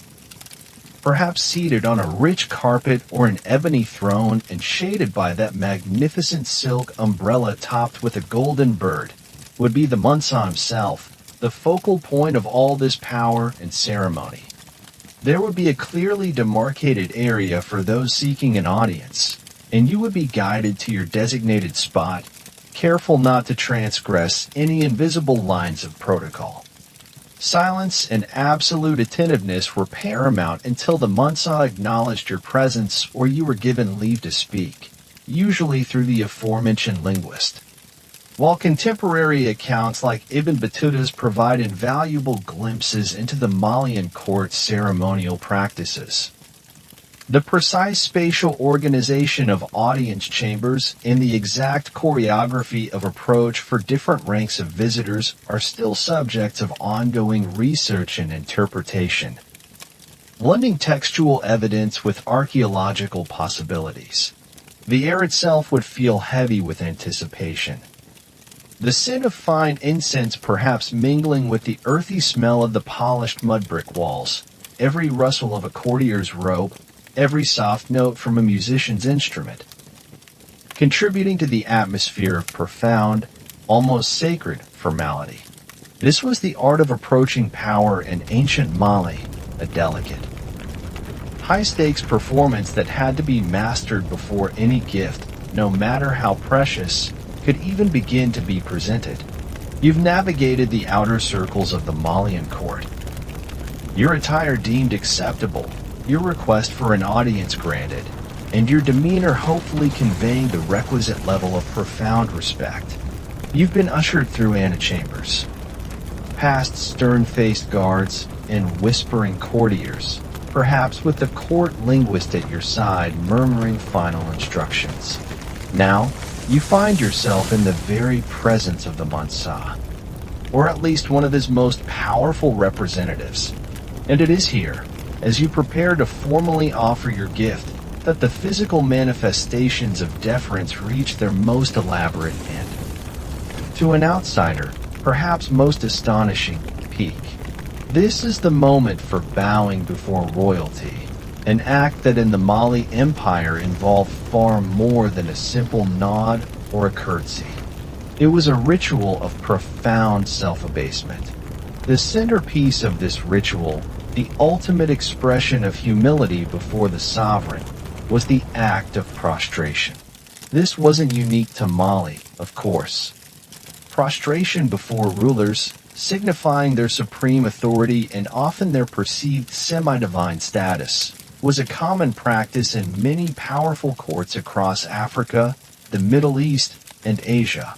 perhaps seated on a rich carpet or an ebony throne and shaded by that magnificent silk umbrella topped with a golden bird, would be the Munsal himself, the focal point of all this power and ceremony. There would be a clearly demarcated area for those seeking an audience, and you would be guided to your designated spot, careful not to transgress any invisible lines of protocol. Silence and absolute attentiveness were paramount until the Munsal acknowledged your presence or you were given leave to speak, usually through the aforementioned linguist. While contemporary accounts like Ibn Battuta's provide invaluable glimpses into the Malian court's ceremonial practices, the precise spatial organization of audience chambers and the exact choreography of approach for different ranks of visitors are still subjects of ongoing research and interpretation, blending textual evidence with archaeological possibilities. The air itself would feel heavy with anticipation, the scent of fine incense perhaps mingling with the earthy smell of the polished mud brick walls, every rustle of a courtier's robe, every soft note from a musician's instrument, contributing to the atmosphere of profound, almost sacred formality. This was the art of approaching power in ancient Mali, a delicate, high-stakes performance that had to be mastered before any gift, no matter how precious, could even begin to be presented. You've navigated the outer circles of the Malian court. Your attire deemed acceptable, your request for an audience granted, and your demeanor hopefully conveying the requisite level of profound respect. You've been ushered through antechambers, past stern-faced guards and whispering courtiers, perhaps with the court linguist at your side murmuring final instructions. Now, you find yourself in the very presence of the Mansa, or at least one of his most powerful representatives. And it is here, as you prepare to formally offer your gift, that the physical manifestations of deference reach their most elaborate end. To an outsider, perhaps most astonishing peak. This is the moment for bowing before royalty, an act that in the Mali Empire involved far more than a simple nod or a curtsy. It was a ritual of profound self-abasement. The centerpiece of this ritual, the ultimate expression of humility before the sovereign, was the act of prostration. This wasn't unique to Mali, of course. Prostration before rulers, signifying their supreme authority and often their perceived semi-divine status, was a common practice in many powerful courts across Africa, the Middle East, and Asia.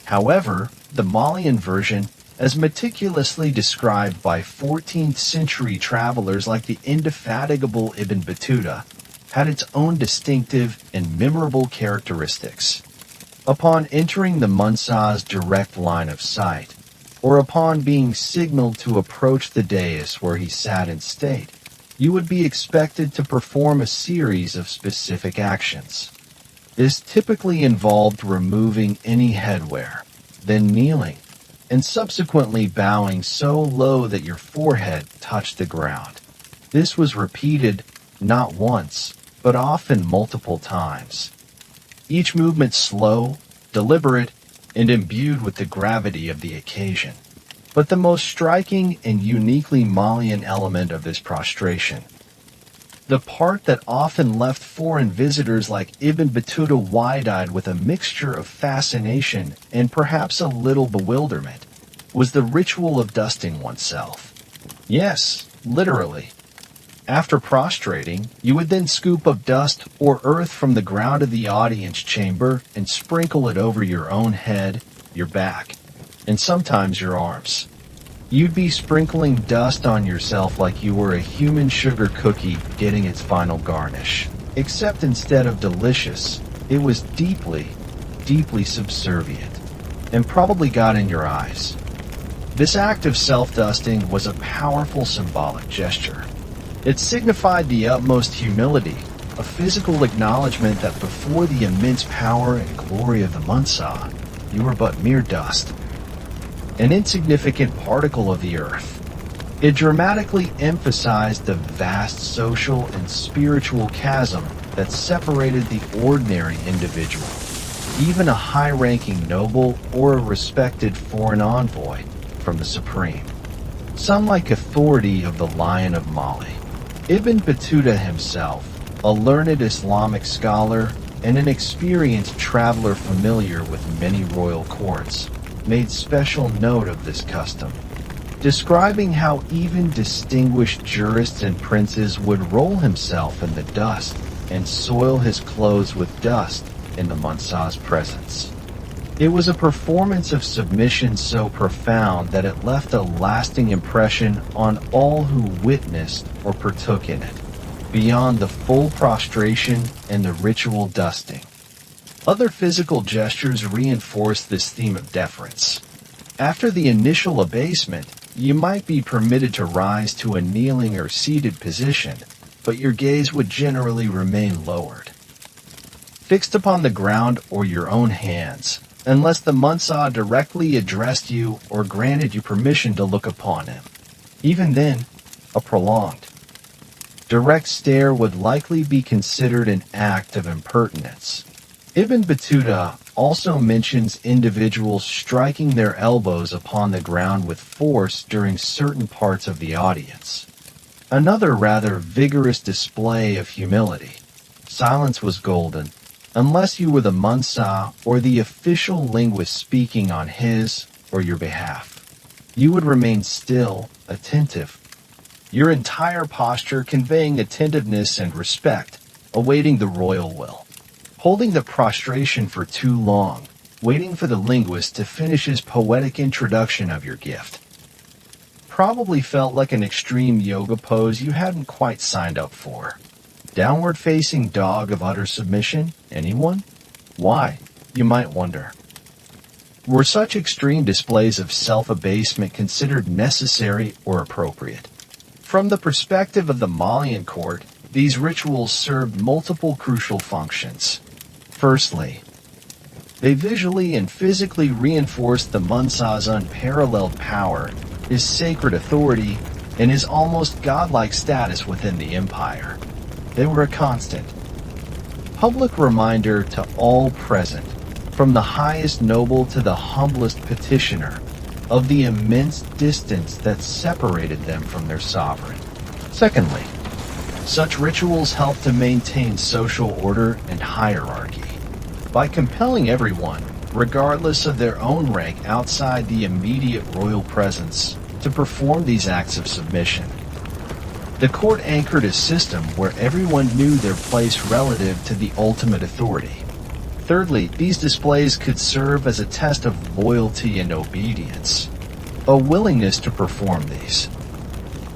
However, the Malian version, as meticulously described by 14th century travelers like the indefatigable Ibn Battuta, had its own distinctive and memorable characteristics. Upon entering the Mansa's direct line of sight, or upon being signaled to approach the dais where he sat in state, you would be expected to perform a series of specific actions. This typically involved removing any headwear, then kneeling, and subsequently bowing so low that your forehead touched the ground. This was repeated not once, but often multiple times. Each movement slow, deliberate, and imbued with the gravity of the occasion. But the most striking and uniquely Malian element of this prostration, the part that often left foreign visitors like Ibn Battuta wide-eyed with a mixture of fascination and perhaps a little bewilderment, was the ritual of dusting oneself. Yes, literally. After prostrating, you would then scoop up dust or earth from the ground of the audience chamber and sprinkle it over your own head, your back, and sometimes your arms. You'd be sprinkling dust on yourself like you were a human sugar cookie getting its final garnish. Except instead of delicious, it was deeply, deeply subservient, and probably got in your eyes. This act of self-dusting was a powerful symbolic gesture. It signified the utmost humility, a physical acknowledgement that before the immense power and glory of the Mansa, you were but mere dust, an insignificant particle of the earth. It dramatically emphasized the vast social and spiritual chasm that separated the ordinary individual, even a high-ranking noble or a respected foreign envoy, from the supreme, sunlike authority of the Lion of Mali. Ibn Battuta himself, a learned Islamic scholar and an experienced traveler familiar with many royal courts, made special note of this custom, describing how even distinguished jurists and princes would roll himself in the dust and soil his clothes with dust in the Mansa's presence. It was a performance of submission so profound that it left a lasting impression on all who witnessed or partook in it, beyond the full prostration and the ritual dusting. Other physical gestures reinforced this theme of deference. After the initial abasement, you might be permitted to rise to a kneeling or seated position, but your gaze would generally remain lowered, fixed upon the ground or your own hands, unless the Mansa directly addressed you or granted you permission to look upon him. Even then, a prolonged, direct stare would likely be considered an act of impertinence. Ibn Battuta also mentions individuals striking their elbows upon the ground with force during certain parts of the audience. Another rather vigorous display of humility. Silence was golden, unless you were the Mansa or the official linguist speaking on his or your behalf. You would remain still, attentive, your entire posture conveying attentiveness and respect, awaiting the royal will. Holding the prostration for too long, waiting for the linguist to finish his poetic introduction of your gift. probably felt like an extreme yoga pose you hadn't quite signed up for. Downward-facing dog of utter submission? Anyone? Why, you might wonder. Were such extreme displays of self-abasement considered necessary or appropriate? From the perspective of the Malian court, these rituals served multiple crucial functions. Firstly, they visually and physically reinforced the Munsa's unparalleled power, his sacred authority, and his almost godlike status within the empire. They were a constant, public reminder to all present, from the highest noble to the humblest petitioner, of the immense distance that separated them from their sovereign. Secondly, such rituals helped to maintain social order and hierarchy by compelling everyone, regardless of their own rank outside the immediate royal presence, to perform these acts of submission. The court anchored a system where everyone knew their place relative to the ultimate authority. Thirdly, these displays could serve as a test of loyalty and obedience, a willingness to perform these.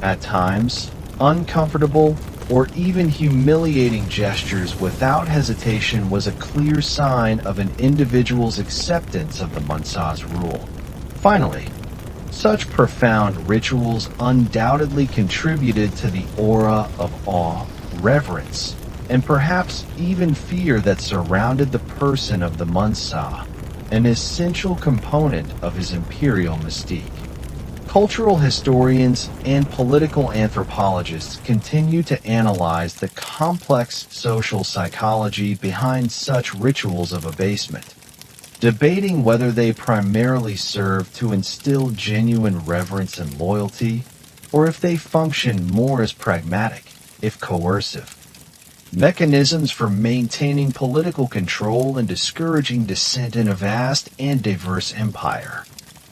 At times, uncomfortable or even humiliating gestures without hesitation was a clear sign of an individual's acceptance of the Munsa's rule. Finally, such profound rituals undoubtedly contributed to the aura of awe, reverence, and perhaps even fear that surrounded the person of the Munsa, an essential component of his imperial mystique. Cultural historians and political anthropologists continue to analyze the complex social psychology behind such rituals of abasement, debating whether they primarily serve to instill genuine reverence and loyalty, or if they function more as pragmatic, if coercive, mechanisms for maintaining political control and discouraging dissent in a vast and diverse empire.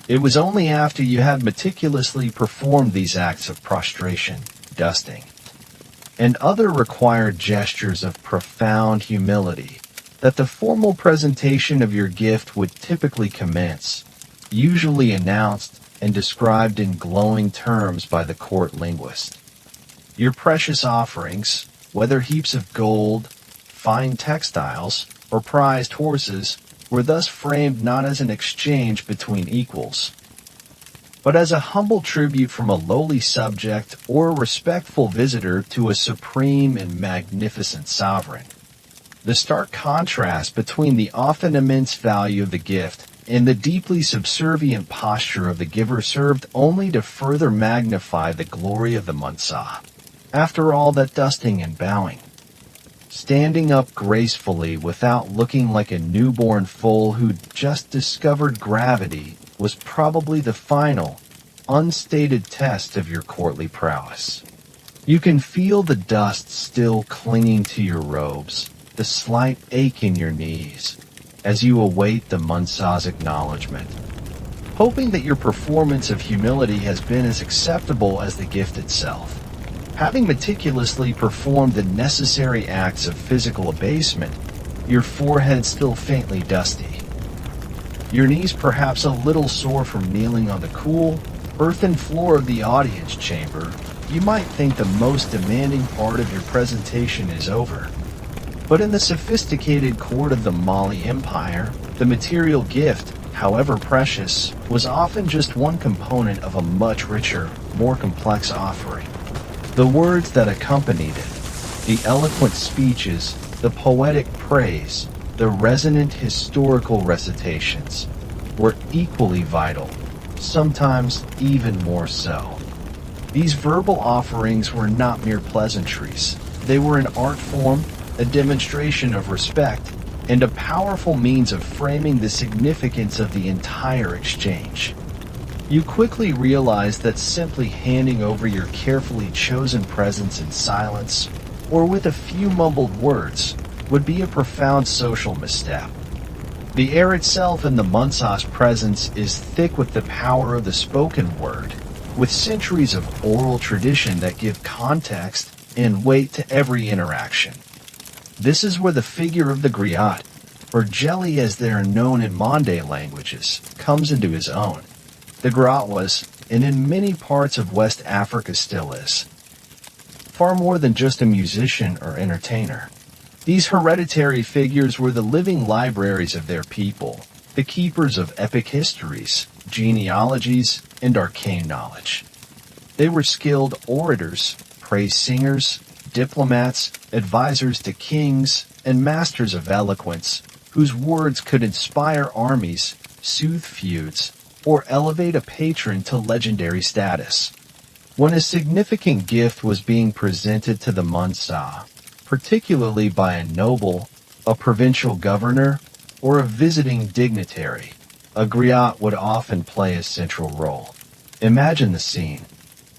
It was only after you had meticulously performed these acts of prostration, dusting, and other required gestures of profound humility that the formal presentation of your gift would typically commence, usually announced and described in glowing terms by the court linguist. Your precious offerings, whether heaps of gold, fine textiles, or prized horses, were thus framed not as an exchange between equals, but as a humble tribute from a lowly subject or a respectful visitor to a supreme and magnificent sovereign. The stark contrast between the often immense value of the gift and the deeply subservient posture of the giver served only to further magnify the glory of the Munsa. After all that dusting and bowing, standing up gracefully without looking like a newborn foal who'd just discovered gravity was probably the final, unstated test of your courtly prowess. You can feel the dust still clinging to your robes, the slight ache in your knees, as you await the Munsa's acknowledgement, hoping that your performance of humility has been as acceptable as the gift itself. Having meticulously performed the necessary acts of physical abasement, your forehead still faintly dusty, your knees perhaps a little sore from kneeling on the cool, earthen floor of the audience chamber, you might think the most demanding part of your presentation is over. But in the sophisticated court of the Mali Empire, the material gift, however precious, was often just one component of a much richer, more complex offering. The words that accompanied it, the eloquent speeches, the poetic praise, the resonant historical recitations, were equally vital, sometimes even more so. These verbal offerings were not mere pleasantries. They were an art form, a demonstration of respect, and a powerful means of framing the significance of the entire exchange. You quickly realize that simply handing over your carefully chosen presents in silence, or with a few mumbled words, would be a profound social misstep. The air itself in the Munsa's presence is thick with the power of the spoken word, with centuries of oral tradition that give context and weight to every interaction. This is where the figure of the griot, or jelly as they are known in Mande languages, comes into his own. The griot was, and in many parts of West Africa still is. Far more than just a musician or entertainer. These hereditary figures were the living libraries of their people, the keepers of epic histories, genealogies, and arcane knowledge. They were skilled orators, praise singers, diplomats, advisors to kings, and masters of eloquence, whose words could inspire armies, soothe feuds, or elevate a patron to legendary status. When a significant gift was being presented to the Munsa, particularly by a noble, a provincial governor, or a visiting dignitary, a griot would often play a central role. Imagine the scene.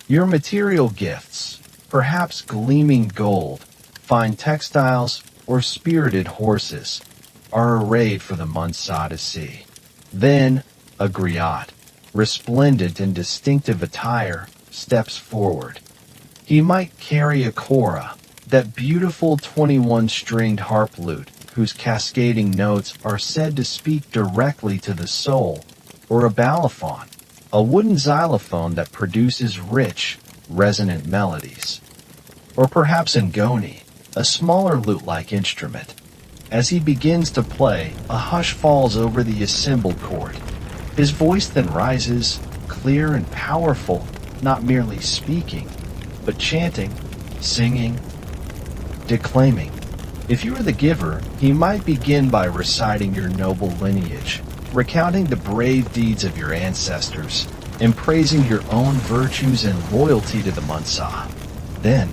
Your material gifts, perhaps gleaming gold, fine textiles, or spirited horses, are arrayed for the Munsa to see. Then, a griot, resplendent in distinctive attire, steps forward. He might carry a kora, that beautiful 21-stringed harp lute whose cascading notes are said to speak directly to the soul, or a balafon, a wooden xylophone that produces rich, resonant melodies. Or perhaps ngoni, a smaller lute-like instrument. As he begins to play, a hush falls over the assembled court. His voice then rises, clear and powerful, not merely speaking, but chanting, singing, declaiming. If you are the giver, he might begin by reciting your noble lineage, recounting the brave deeds of your ancestors, and praising your own virtues and loyalty to the Munsa. Then,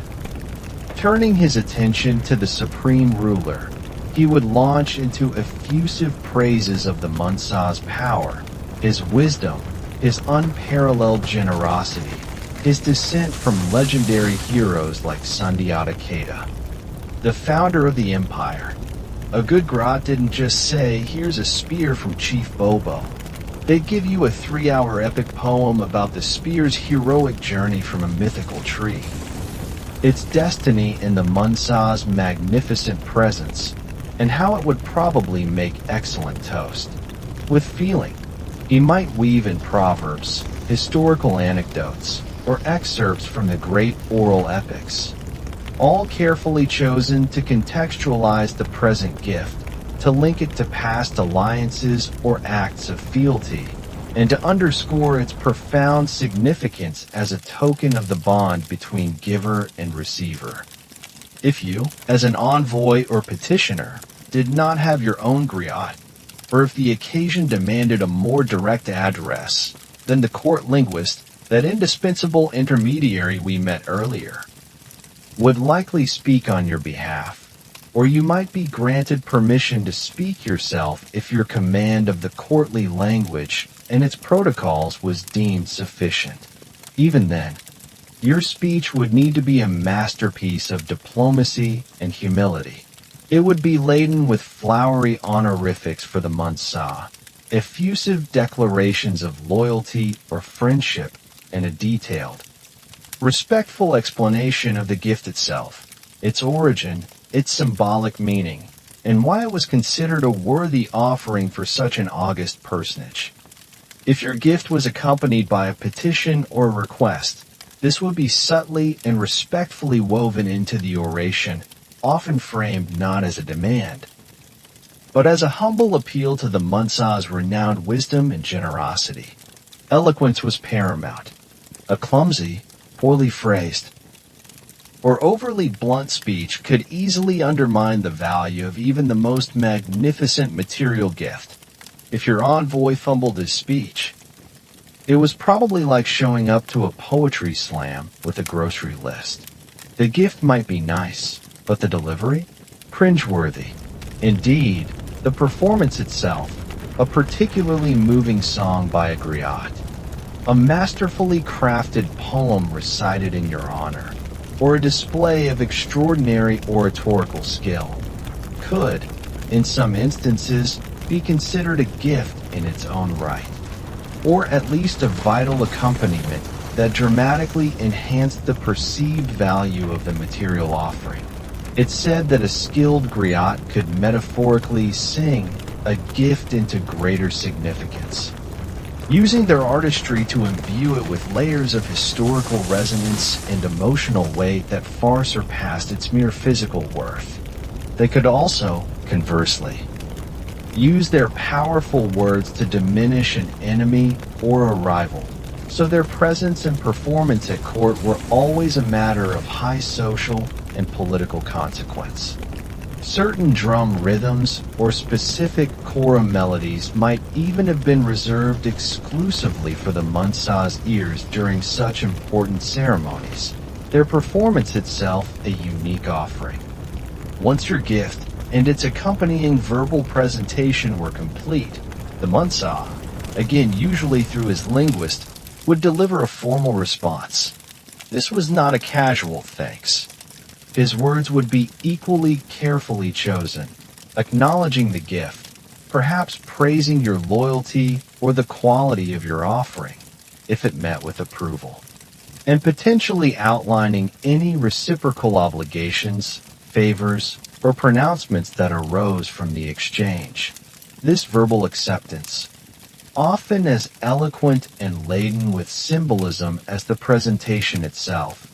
turning his attention to the supreme ruler, he would launch into effusive praises of the Munsa's power, his wisdom, his unparalleled generosity, his descent from legendary heroes like Sundiata Keita, the founder of the empire. A good grot didn't just say, "Here's a spear from Chief Bobo." They'd give you a 3-hour epic poem about the spear's heroic journey from a mythical tree, its destiny in the Munsa's magnificent presence, and how it would probably make excellent toast. With feeling, he might weave in proverbs, historical anecdotes, or excerpts from the great oral epics, all carefully chosen to contextualize the present gift, to link it to past alliances or acts of fealty, and to underscore its profound significance as a token of the bond between giver and receiver. If you, as an envoy or petitioner, did not have your own griot, or if the occasion demanded a more direct address, then the court linguist, that indispensable intermediary we met earlier, would likely speak on your behalf, or you might be granted permission to speak yourself if your command of the courtly language and its protocols was deemed sufficient. Even then, your speech would need to be a masterpiece of diplomacy and humility. It would be laden with flowery honorifics for the Munsa, effusive declarations of loyalty or friendship, and a detailed, respectful explanation of the gift itself, its origin, its symbolic meaning, and why it was considered a worthy offering for such an august personage. If your gift was accompanied by a petition or request, this would be subtly and respectfully woven into the oration, often framed not as a demand, but as a humble appeal to the Munsa's renowned wisdom and generosity. Eloquence was paramount. A clumsy, poorly phrased, or overly blunt speech could easily undermine the value of even the most magnificent material gift. If your envoy fumbled his speech, it was probably like showing up to a poetry slam with a grocery list. The gift might be nice, but the delivery? Cringeworthy. Indeed, the performance itself, a particularly moving song by a griot, a masterfully crafted poem recited in your honor, or a display of extraordinary oratorical skill, could, in some instances, be considered a gift in its own right, or at least a vital accompaniment that dramatically enhanced the perceived value of the material offering. It's said that a skilled griot could metaphorically sing a gift into greater significance. using their artistry to imbue it with layers of historical resonance and emotional weight that far surpassed its mere physical worth. They could also, conversely, use their powerful words to diminish an enemy or a rival, so their presence and performance at court were always a matter of high social and political consequence. Certain drum rhythms or specific kora melodies might even have been reserved exclusively for the Munsa's ears during such important ceremonies, their performance itself a unique offering. Once your gift and its accompanying verbal presentation were complete, the Munsa, again usually through his linguist, would deliver a formal response. This was not a casual thanks. His words would be equally carefully chosen, acknowledging the gift, perhaps praising your loyalty or the quality of your offering, if it met with approval, and potentially outlining any reciprocal obligations, favors, or pronouncements that arose from the exchange. This verbal acceptance, often as eloquent and laden with symbolism as the presentation itself,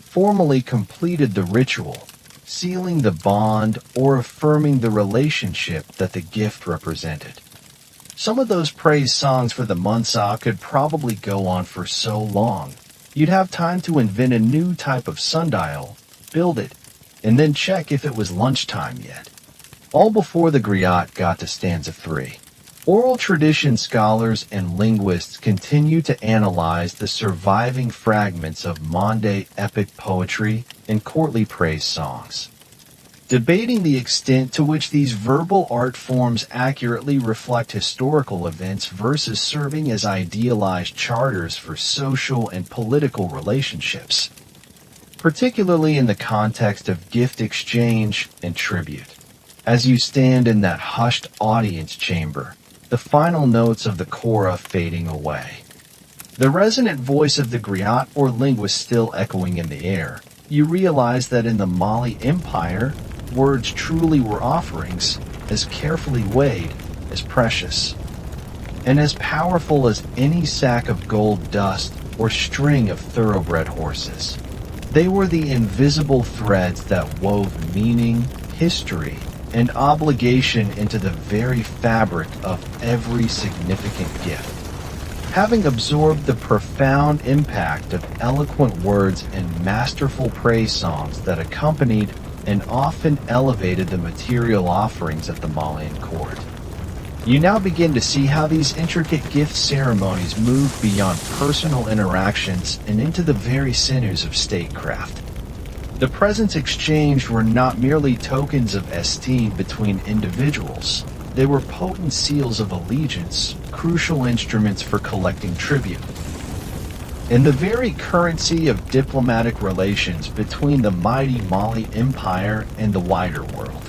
formally completed the ritual, sealing the bond or affirming the relationship that the gift represented. Some of those praise songs for the Munsa could probably go on for so long. You'd have time to invent a new type of sundial, build it, and then check if it was lunchtime yet. All before the griot got to stanza 3. Oral tradition scholars and linguists continue to analyze the surviving fragments of Mande epic poetry and courtly praise songs, debating the extent to which these verbal art forms accurately reflect historical events versus serving as idealized charters for social and political relationships, particularly in the context of gift exchange and tribute. As you stand in that hushed audience chamber, the final notes of the kora fading away, the resonant voice of the griot or linguist still echoing in the air, you realize that in the Mali Empire, words truly were offerings, as carefully weighed as precious, and as powerful as any sack of gold dust or string of thoroughbred horses. They were the invisible threads that wove meaning, history, and obligation into the very fabric of every significant gift. Having absorbed the profound impact of eloquent words and masterful praise songs that accompanied and often elevated the material offerings at the Malian court, you now begin to see how these intricate gift ceremonies move beyond personal interactions and into the very sinews of statecraft. The presents exchanged were not merely tokens of esteem between individuals. They were potent seals of allegiance, crucial instruments for collecting tribute, and the very currency of diplomatic relations between the mighty Mali Empire and the wider world.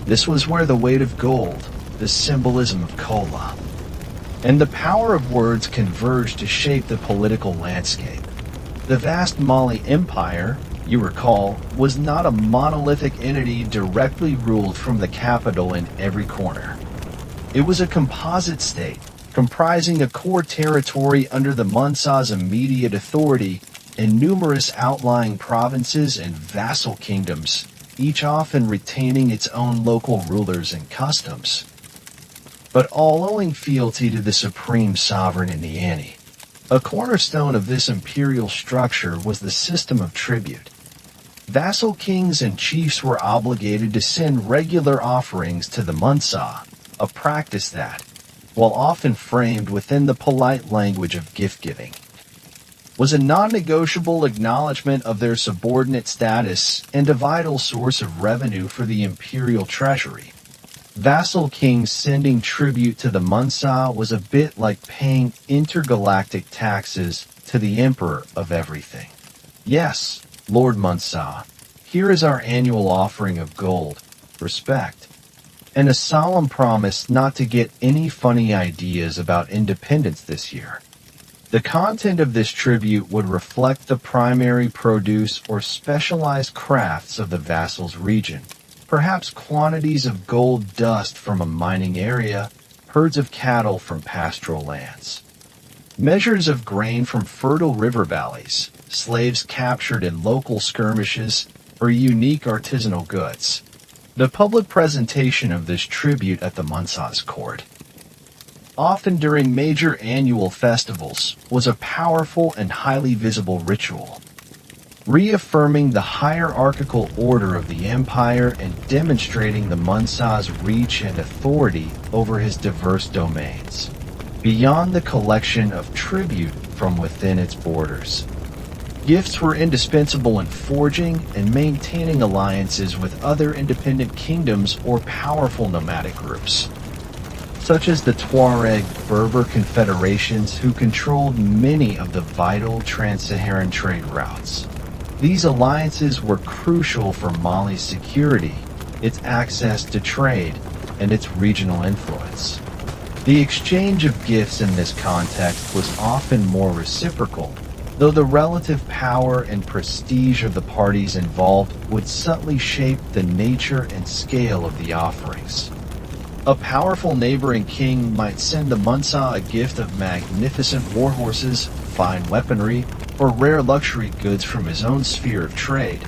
This was where the weight of gold, the symbolism of kola, and the power of words converged to shape the political landscape. The vast Mali Empire, you recall, was not a monolithic entity directly ruled from the capital in every corner. It was a composite state, comprising a core territory under the Munsa's immediate authority and numerous outlying provinces and vassal kingdoms, each often retaining its own local rulers and customs, but all owing fealty to the supreme sovereign in the ante. A cornerstone of this imperial structure was the system of tribute. Vassal kings and chiefs were obligated to send regular offerings to the Munsa, a practice that, while often framed within the polite language of gift-giving, was a non-negotiable acknowledgement of their subordinate status and a vital source of revenue for the imperial treasury. Vassal kings sending tribute to the Munsa was a bit like paying intergalactic taxes to the emperor of everything. Yes, Lord Munsa, here is our annual offering of gold, respect, and a solemn promise not to get any funny ideas about independence this year. The content of this tribute would reflect the primary produce or specialized crafts of the vassal's region, perhaps quantities of gold dust from a mining area, herds of cattle from pastoral lands. Measures of grain from fertile river valleys, slaves captured in local skirmishes, or unique artisanal goods. The public presentation of this tribute at the Munsah's court, often during major annual festivals, was a powerful and highly visible ritual, reaffirming the hierarchical order of the empire and demonstrating the Munsah's reach and authority over his diverse domains, beyond the collection of tribute from within its borders. Gifts were indispensable in forging and maintaining alliances with other independent kingdoms or powerful nomadic groups, such as the Tuareg Berber confederations who controlled many of the vital trans-Saharan trade routes. These alliances were crucial for Mali's security, its access to trade, and its regional influence. The exchange of gifts in this context was often more reciprocal, though the relative power and prestige of the parties involved would subtly shape the nature and scale of the offerings. A powerful neighboring king might send the Munsah a gift of magnificent war horses, fine weaponry, or rare luxury goods from his own sphere of trade.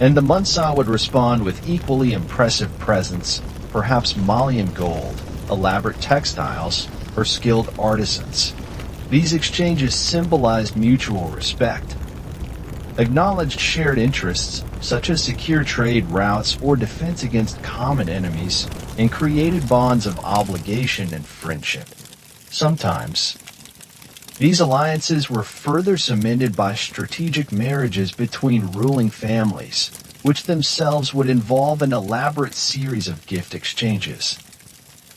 And the Munsah would respond with equally impressive presents, perhaps Malian gold, elaborate textiles, or skilled artisans. These exchanges symbolized mutual respect, acknowledged shared interests, such as secure trade routes or defense against common enemies, and created bonds of obligation and friendship. Sometimes, these alliances were further cemented by strategic marriages between ruling families, which themselves would involve an elaborate series of gift exchanges,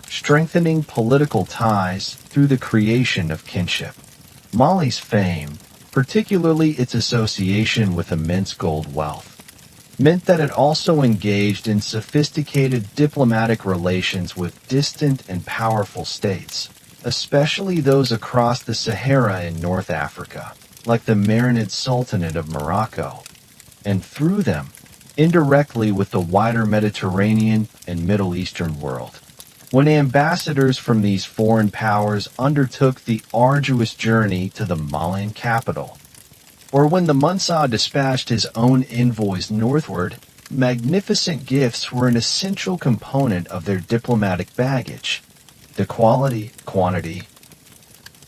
strengthening political ties through the creation of kinship. Mali's fame, particularly its association with immense gold wealth, meant that it also engaged in sophisticated diplomatic relations with distant and powerful states, especially those across the Sahara in North Africa, like the Marinid Sultanate of Morocco, and through them, indirectly with the wider Mediterranean and Middle Eastern world. When ambassadors from these foreign powers undertook the arduous journey to the Malian capital, or when the Munsah dispatched his own envoys northward, magnificent gifts were an essential component of their diplomatic baggage. The quality, quantity,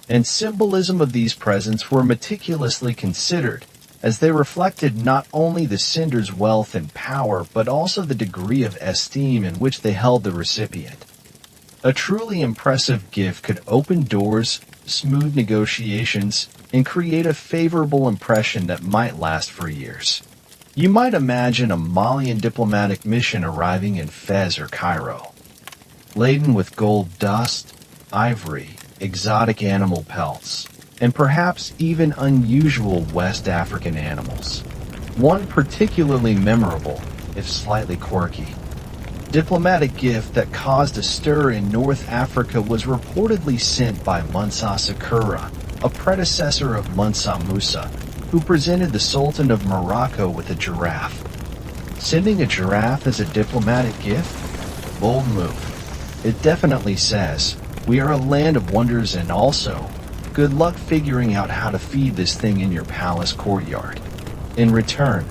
and symbolism of these presents were meticulously considered, as they reflected not only the sender's wealth and power, but also the degree of esteem in which they held the recipient. A truly impressive gift could open doors, smooth negotiations, and create a favorable impression that might last for years. You might imagine a Malian diplomatic mission arriving in Fez or Cairo, laden with gold dust, ivory, exotic animal pelts, and perhaps even unusual West African animals. One particularly memorable, if slightly quirky, diplomatic gift that caused a stir in North Africa was reportedly sent by Munsah Sakura, a predecessor of Munsah Musa, who presented the Sultan of Morocco with a giraffe. Sending a giraffe as a diplomatic gift? Bold move. It definitely says, we are a land of wonders, and also, good luck figuring out how to feed this thing in your palace courtyard. In return,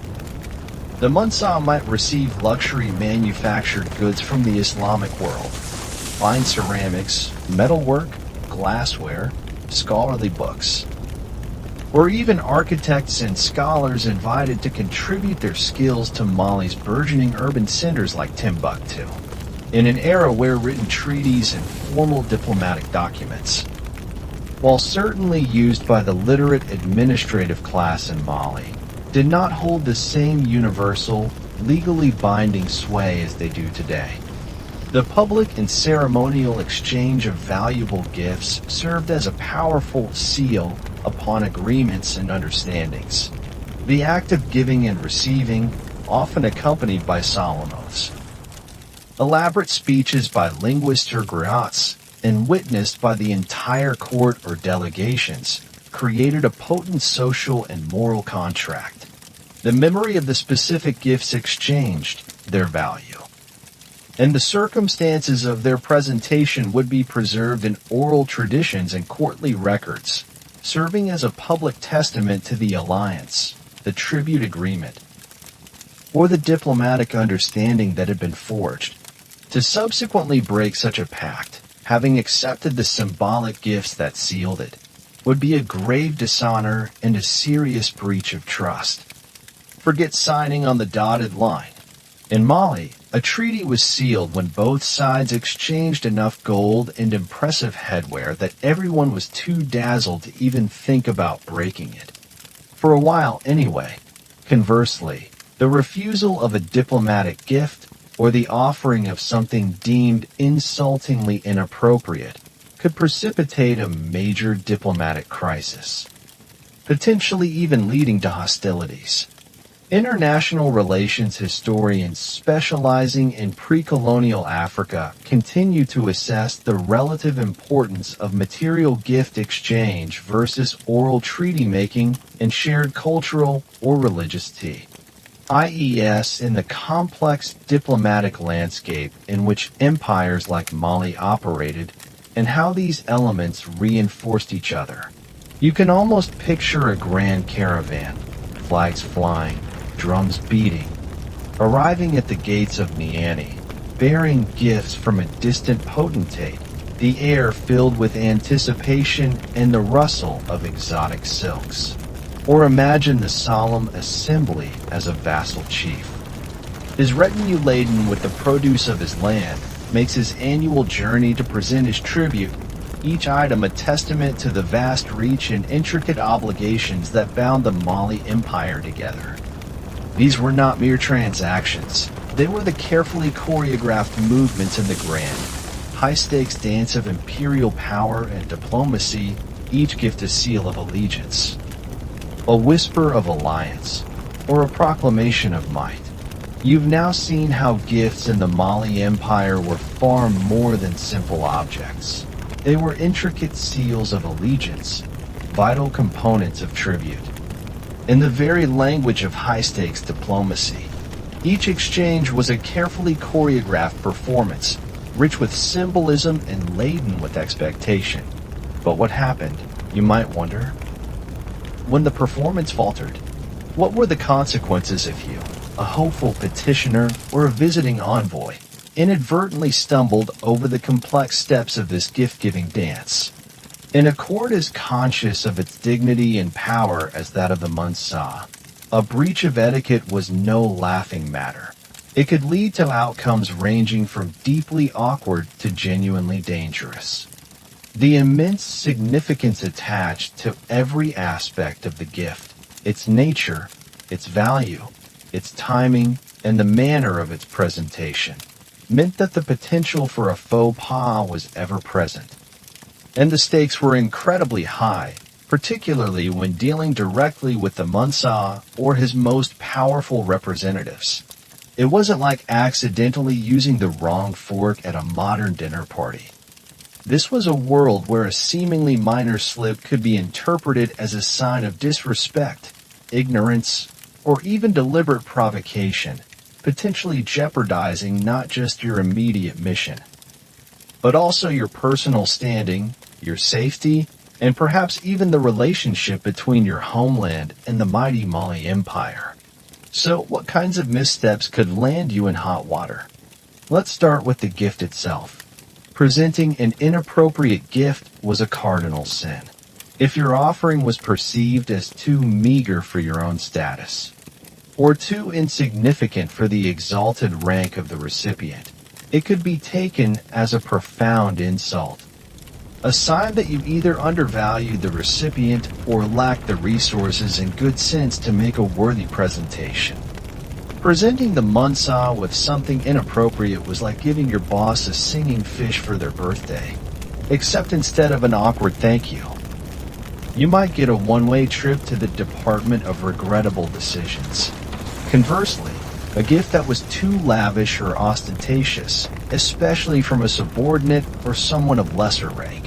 the Munsah might receive luxury manufactured goods from the Islamic world, fine ceramics, metalwork, glassware, scholarly books, or even architects and scholars invited to contribute their skills to Mali's burgeoning urban centers like Timbuktu, in an era where written treaties and formal diplomatic documents, while certainly used by the literate administrative class in Mali, did not hold the same universal, legally binding sway as they do today. The public and ceremonial exchange of valuable gifts served as a powerful seal upon agreements and understandings. The act of giving and receiving, often accompanied by solemn oaths, elaborate speeches by linguists or griots, and witnessed by the entire court or delegations, created a potent social and moral contract. The memory of the specific gifts exchanged, their value, and the circumstances of their presentation would be preserved in oral traditions and courtly records, serving as a public testament to the alliance, the tribute agreement, or the diplomatic understanding that had been forged. To subsequently break such a pact, having accepted the symbolic gifts that sealed it, would be a grave dishonor and a serious breach of trust. Forget signing on the dotted line. In Mali, a treaty was sealed when both sides exchanged enough gold and impressive headwear that everyone was too dazzled to even think about breaking it. For a while anyway. Conversely, the refusal of a diplomatic gift or the offering of something deemed insultingly inappropriate could precipitate a major diplomatic crisis, potentially even leading to hostilities. International relations historians specializing in pre-colonial Africa continue to assess the relative importance of material gift exchange versus oral treaty making and shared cultural or religious i.e.s. in the complex diplomatic landscape in which empires like Mali operated and how these elements reinforced each other. You can almost picture a grand caravan, flags flying, drums beating, arriving at the gates of Niani, bearing gifts from a distant potentate, the air filled with anticipation and the rustle of exotic silks. Or imagine the solemn assembly as a vassal chief. His retinue laden with the produce of his land makes his annual journey to present his tribute, each item a testament to the vast reach and intricate obligations that bound the Mali Empire together. These were not mere transactions. They were the carefully choreographed movements in the grand, high-stakes dance of imperial power and diplomacy, each gift a seal of allegiance, a whisper of alliance, or a proclamation of might. You've now seen how gifts in the Mali Empire were far more than simple objects. They were intricate seals of allegiance, vital components of tribute. In the very language of high-stakes diplomacy, each exchange was a carefully choreographed performance, rich with symbolism and laden with expectation. But what happened, you might wonder? When the performance faltered, what were the consequences if you, a hopeful petitioner or a visiting envoy, inadvertently stumbled over the complex steps of this gift-giving dance? In a court as conscious of its dignity and power as that of the Mansa, a breach of etiquette was no laughing matter. It could lead to outcomes ranging from deeply awkward to genuinely dangerous. The immense significance attached to every aspect of the gift, its nature, its value, its timing, and the manner of its presentation, meant that the potential for a faux pas was ever present. And the stakes were incredibly high, particularly when dealing directly with the Mansa or his most powerful representatives. It wasn't like accidentally using the wrong fork at a modern dinner party. This was a world where a seemingly minor slip could be interpreted as a sign of disrespect, ignorance, or even deliberate provocation, potentially jeopardizing not just your immediate mission, but also your personal standing, your safety, and perhaps even the relationship between your homeland and the mighty Mali Empire. So, what kinds of missteps could land you in hot water? Let's start with the gift itself. Presenting an inappropriate gift was a cardinal sin. If your offering was perceived as too meager for your own status, or too insignificant for the exalted rank of the recipient, it could be taken as a profound insult, a sign that you either undervalued the recipient or lacked the resources and good sense to make a worthy presentation. Presenting the Mansa with something inappropriate was like giving your boss a singing fish for their birthday, except instead of an awkward thank you, you might get a one-way trip to the Department of Regrettable Decisions. Conversely, a gift that was too lavish or ostentatious, especially from a subordinate or someone of lesser rank,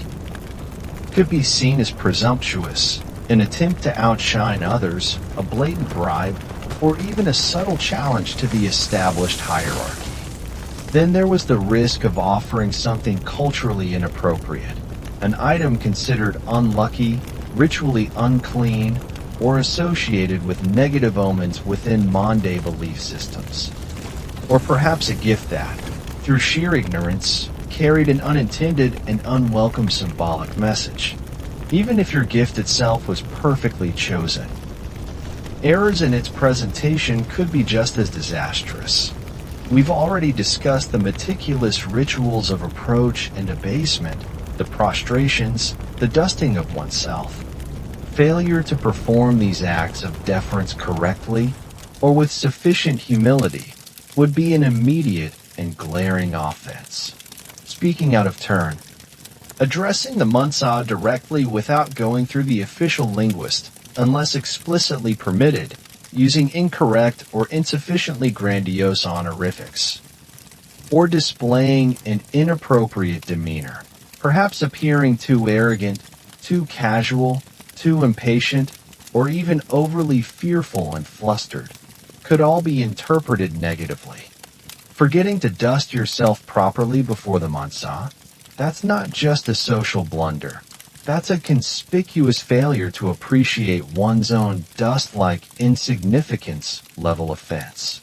could be seen as presumptuous, an attempt to outshine others, a blatant bribe, or even a subtle challenge to the established hierarchy. Then there was the risk of offering something culturally inappropriate, an item considered unlucky, ritually unclean, or associated with negative omens within Monday belief systems. Or perhaps a gift that, through sheer ignorance, carried an unintended and unwelcome symbolic message, even if your gift itself was perfectly chosen. Errors in its presentation could be just as disastrous. We've already discussed the meticulous rituals of approach and abasement, the prostrations, the dusting of oneself. Failure to perform these acts of deference correctly or with sufficient humility would be an immediate and glaring offense. Speaking out of turn, addressing the Munsah directly without going through the official linguist, unless explicitly permitted, using incorrect or insufficiently grandiose honorifics, or displaying an inappropriate demeanor, perhaps appearing too arrogant, too casual, too impatient, or even overly fearful and flustered, could all be interpreted negatively. Forgetting to dust yourself properly before the Munsah, that's not just a social blunder. That's a conspicuous failure to appreciate one's own dust-like insignificance level offense.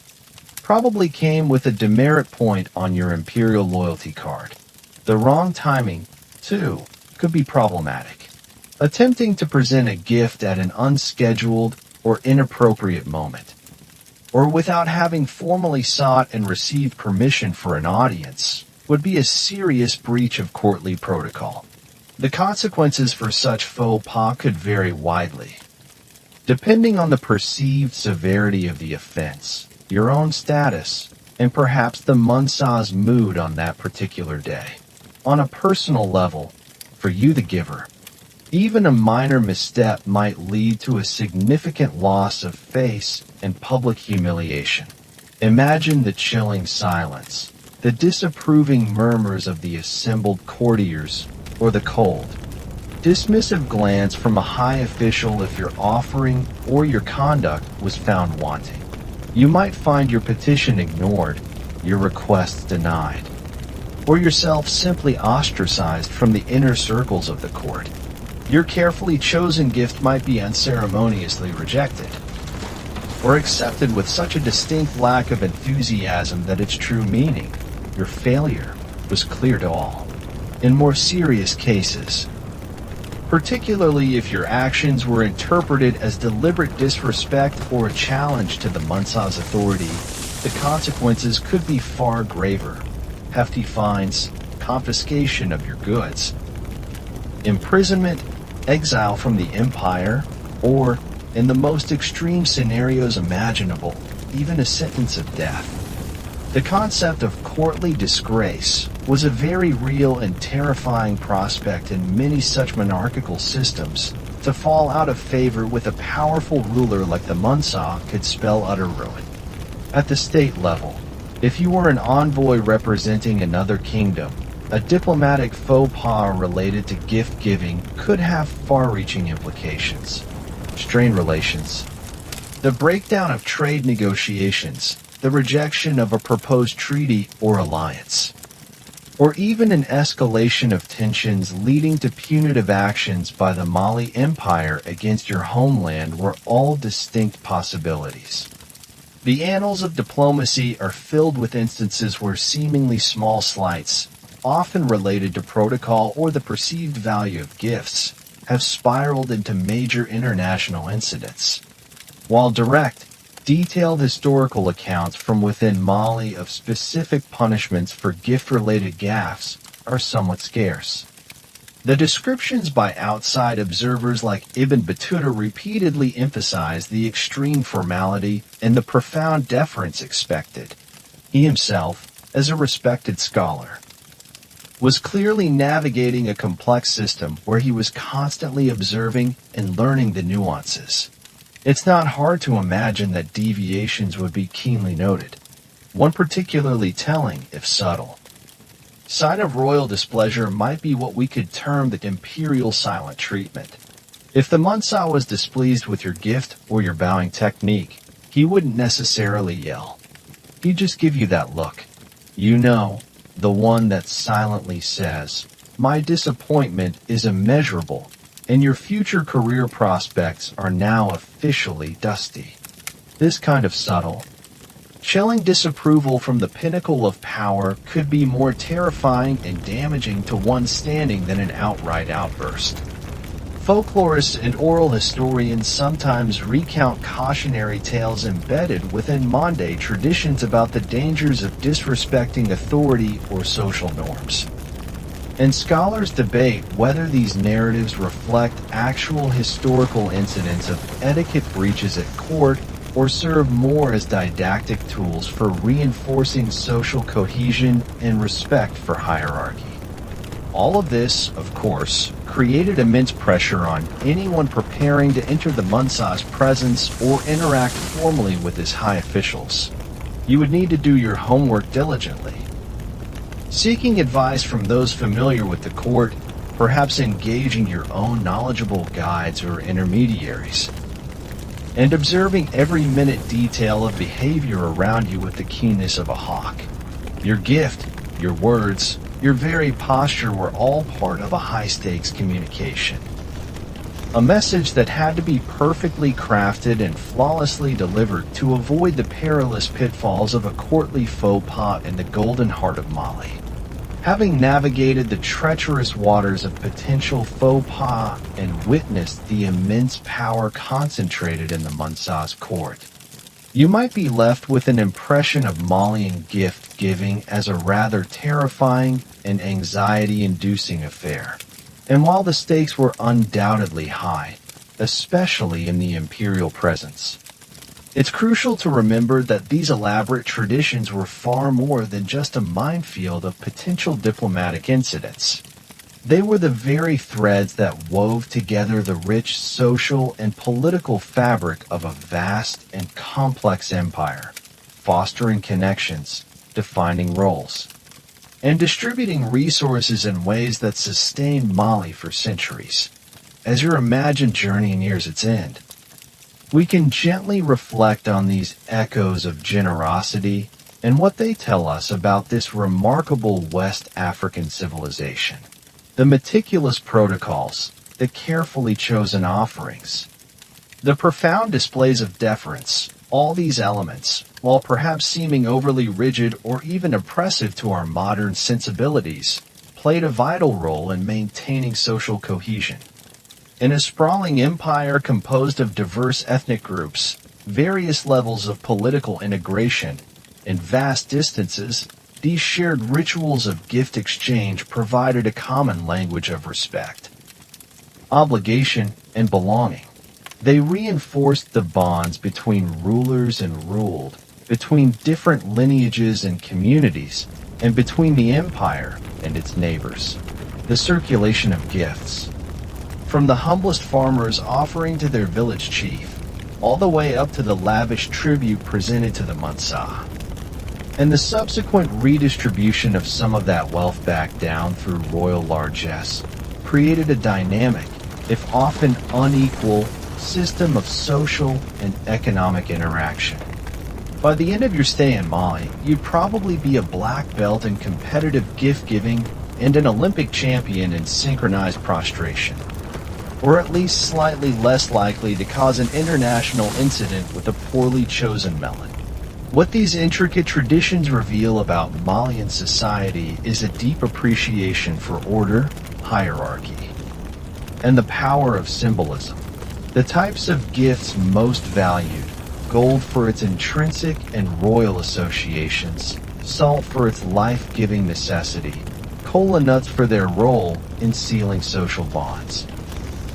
Probably came with a demerit point on your imperial loyalty card. The wrong timing, too, could be problematic. Attempting to present a gift at an unscheduled or inappropriate moment, or without having formally sought and received permission for an audience, would be a serious breach of courtly protocol. The consequences for such faux pas could vary widely, depending on the perceived severity of the offense, your own status, and perhaps the Munsah's mood on that particular day. On a personal level, for you the giver, even a minor misstep might lead to a significant loss of face and public humiliation. Imagine the chilling silence, the disapproving murmurs of the assembled courtiers, or the cold, dismissive glance from a high official if your offering or your conduct was found wanting. You might find your petition ignored, your requests denied, or yourself simply ostracized from the inner circles of the court. Your carefully chosen gift might be unceremoniously rejected, or accepted with such a distinct lack of enthusiasm that its true meaning, your failure, was clear to all. In more serious cases, particularly if your actions were interpreted as deliberate disrespect or a challenge to the Munsah's authority, the consequences could be far graver. Hefty fines, confiscation of your goods, imprisonment, exile from the empire, or, in the most extreme scenarios imaginable, even a sentence of death. The concept of courtly disgrace was a very real and terrifying prospect in many such monarchical systems. To fall out of favor with a powerful ruler like the Munsah could spell utter ruin. At the state level, if you were an envoy representing another kingdom, a diplomatic faux pas related to gift-giving could have far-reaching implications. Strained relations. The breakdown of trade negotiations, the rejection of a proposed treaty or alliance, or even an escalation of tensions leading to punitive actions by the Mali Empire against your homeland were all distinct possibilities. The annals of diplomacy are filled with instances where seemingly small slights, often related to protocol or the perceived value of gifts, have spiraled into major international incidents. While direct, detailed historical accounts from within Mali of specific punishments for gift-related gaffes are somewhat scarce. The descriptions by outside observers like Ibn Battuta repeatedly emphasize the extreme formality and the profound deference expected. He himself, as a respected scholar, was clearly navigating a complex system where he was constantly observing and learning the nuances. It's not hard to imagine that deviations would be keenly noted, one particularly telling if subtle. Sign of royal displeasure might be what we could term the imperial silent treatment. If the Munsah was displeased with your gift or your bowing technique, he wouldn't necessarily yell. He'd just give you that look. You know, the one that silently says, "My disappointment is immeasurable, and your future career prospects are now officially dusty." This kind of subtle, chilling disapproval from the pinnacle of power could be more terrifying and damaging to one standing than an outright outburst. Folklorists and oral historians sometimes recount cautionary tales embedded within Monday traditions about the dangers of disrespecting authority or social norms. And scholars debate whether these narratives reflect actual historical incidents of etiquette breaches at court or serve more as didactic tools for reinforcing social cohesion and respect for hierarchy. All of this, of course, created immense pressure on anyone preparing to enter the Munsah's presence or interact formally with his high officials. You would need to do your homework diligently, seeking advice from those familiar with the court, perhaps engaging your own knowledgeable guides or intermediaries, and observing every minute detail of behavior around you with the keenness of a hawk. Your gift, your words, your very posture were all part of a high-stakes communication. A message that had to be perfectly crafted and flawlessly delivered to avoid the perilous pitfalls of a courtly faux pas in the golden heart of Mali. Having navigated the treacherous waters of potential faux pas and witnessed the immense power concentrated in the Munsah's court, you might be left with an impression of Malian gift-giving as a rather terrifying and anxiety-inducing affair. And while the stakes were undoubtedly high, especially in the imperial presence, it's crucial to remember that these elaborate traditions were far more than just a minefield of potential diplomatic incidents. They were the very threads that wove together the rich social and political fabric of a vast and complex empire, fostering connections, defining roles, and distributing resources in ways that sustained Mali for centuries. As your imagined journey nears its end, we can gently reflect on these echoes of generosity and what they tell us about this remarkable West African civilization. The meticulous protocols, the carefully chosen offerings, the profound displays of deference, all these elements, while perhaps seeming overly rigid or even oppressive to our modern sensibilities, played a vital role in maintaining social cohesion. In a sprawling empire composed of diverse ethnic groups, various levels of political integration, and vast distances, these shared rituals of gift exchange provided a common language of respect, obligation, and belonging. They reinforced the bonds between rulers and ruled, between different lineages and communities, and between the empire and its neighbors. The circulation of gifts, from the humblest farmers offering to their village chief, all the way up to the lavish tribute presented to the Munsah, and the subsequent redistribution of some of that wealth back down through royal largesse, created a dynamic, if often unequal, system of social and economic interaction. By the end of your stay in Mali, you'd probably be a black belt in competitive gift-giving and an Olympic champion in synchronized prostration, or at least slightly less likely to cause an international incident with a poorly chosen melon. What these intricate traditions reveal about Malian society is a deep appreciation for order, hierarchy, and the power of symbolism. The types of gifts most valued: gold for its intrinsic and royal associations, salt for its life-giving necessity, cola nuts for their role in sealing social bonds,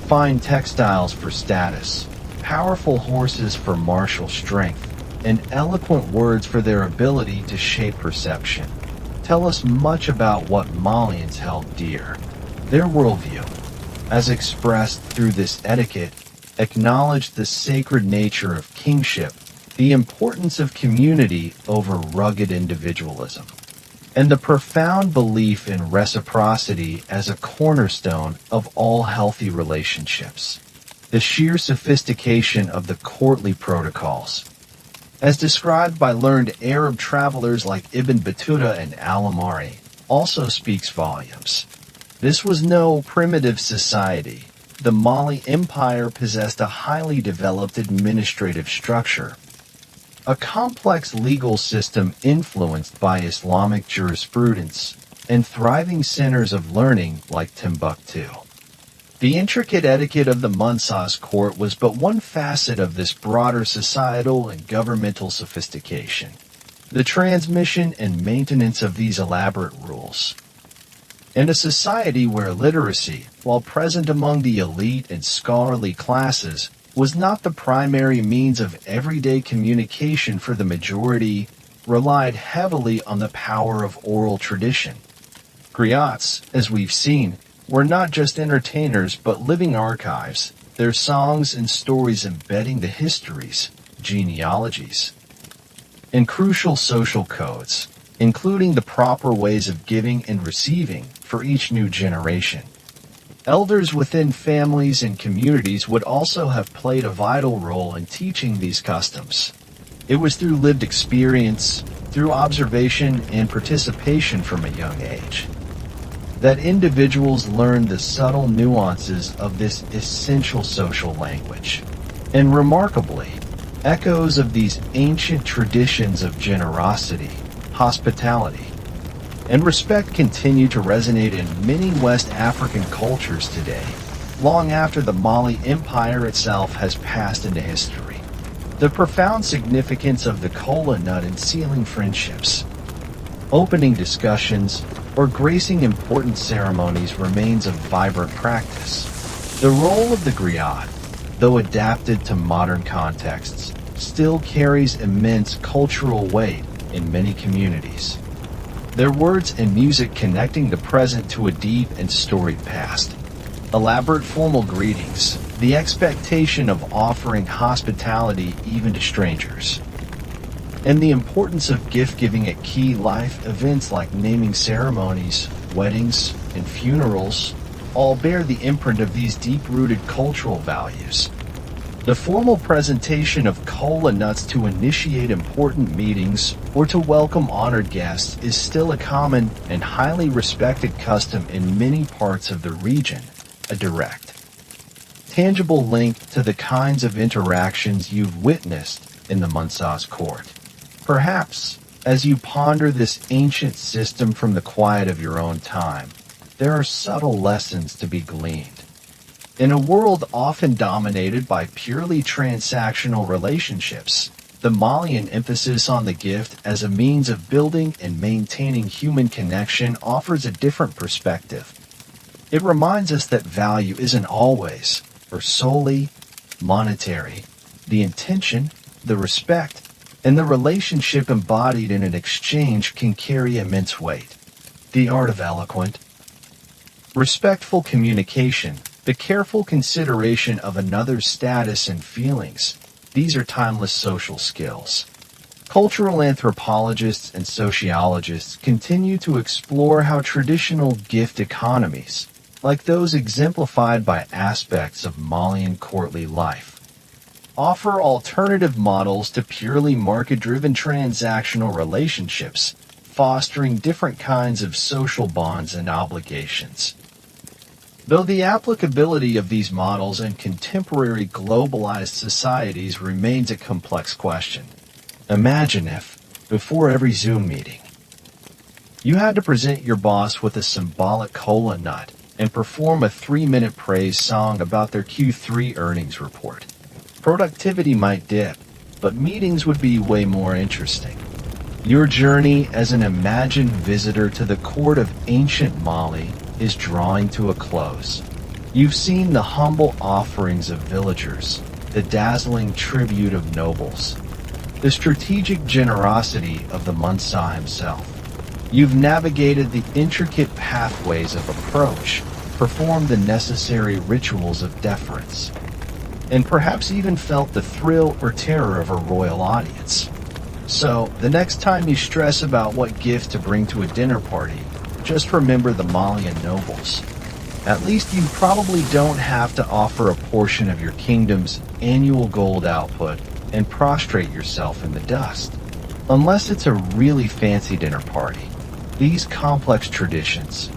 fine textiles for status, powerful horses for martial strength, and eloquent words for their ability to shape perception, tell us much about what Malians held dear. Their worldview, as expressed through this etiquette, acknowledged the sacred nature of kingship, the importance of community over rugged individualism, and the profound belief in reciprocity as a cornerstone of all healthy relationships. The sheer sophistication of the courtly protocols, as described by learned Arab travelers like Ibn Battuta and al-Amari, also speaks volumes. This was no primitive society. The Mali Empire possessed a highly developed administrative structure, a complex legal system influenced by Islamic jurisprudence, and thriving centers of learning like Timbuktu. The intricate etiquette of the Munsaz court was but one facet of this broader societal and governmental sophistication. The transmission and maintenance of these elaborate rules. In a society where literacy, while present among the elite and scholarly classes, was not the primary means of everyday communication for the majority, relied heavily on the power of oral tradition. Griots, as we've seen, were not just entertainers but living archives, their songs and stories embedding the histories, genealogies, and crucial social codes, including the proper ways of giving and receiving for each new generation. Elders within families and communities would also have played a vital role in teaching these customs. It was through lived experience, through observation and participation from a young age, that individuals learned the subtle nuances of this essential social language. And remarkably, echoes of these ancient traditions of generosity, hospitality, and respect continue to resonate in many West African cultures today, long after the Mali Empire itself has passed into history. The profound significance of the kola nut in sealing friendships, opening discussions, or gracing important ceremonies remains a vibrant practice. The role of the griot, though adapted to modern contexts, still carries immense cultural weight in many communities. Their words and music connecting the present to a deep and storied past. Elaborate formal greetings, the expectation of offering hospitality even to strangers, and the importance of gift-giving at key life events like naming ceremonies, weddings, and funerals all bear the imprint of these deep-rooted cultural values. The formal presentation of kola nuts to initiate important meetings or to welcome honored guests is still a common and highly respected custom in many parts of the region, a direct, tangible link to the kinds of interactions you've witnessed in the Munsaz court. Perhaps, as you ponder this ancient system from the quiet of your own time, there are subtle lessons to be gleaned. In a world often dominated by purely transactional relationships, the Malian emphasis on the gift as a means of building and maintaining human connection offers a different perspective. It reminds us that value isn't always, or solely, monetary. The intention, the respect, and the relationship embodied in an exchange can carry immense weight. The art of eloquent, respectful communication, the careful consideration of another's status and feelings, these are timeless social skills. Cultural anthropologists and sociologists continue to explore how traditional gift economies, like those exemplified by aspects of Malian courtly life, offer alternative models to purely market-driven transactional relationships, fostering different kinds of social bonds and obligations. Though the applicability of these models in contemporary globalized societies remains a complex question. Imagine if, before every Zoom meeting, you had to present your boss with a symbolic kola nut and perform a 3-minute praise song about their Q3 earnings report. Productivity might dip, but meetings would be way more interesting. Your journey as an imagined visitor to the court of ancient Mali is drawing to a close. You've seen the humble offerings of villagers, the dazzling tribute of nobles, the strategic generosity of the Munsa himself. You've navigated the intricate pathways of approach, performed the necessary rituals of deference, and perhaps even felt the thrill or terror of a royal audience. So, the next time you stress about what gift to bring to a dinner party, just remember the Malian nobles. At least you probably don't have to offer a portion of your kingdom's annual gold output and prostrate yourself in the dust. Unless it's a really fancy dinner party, these complex traditions,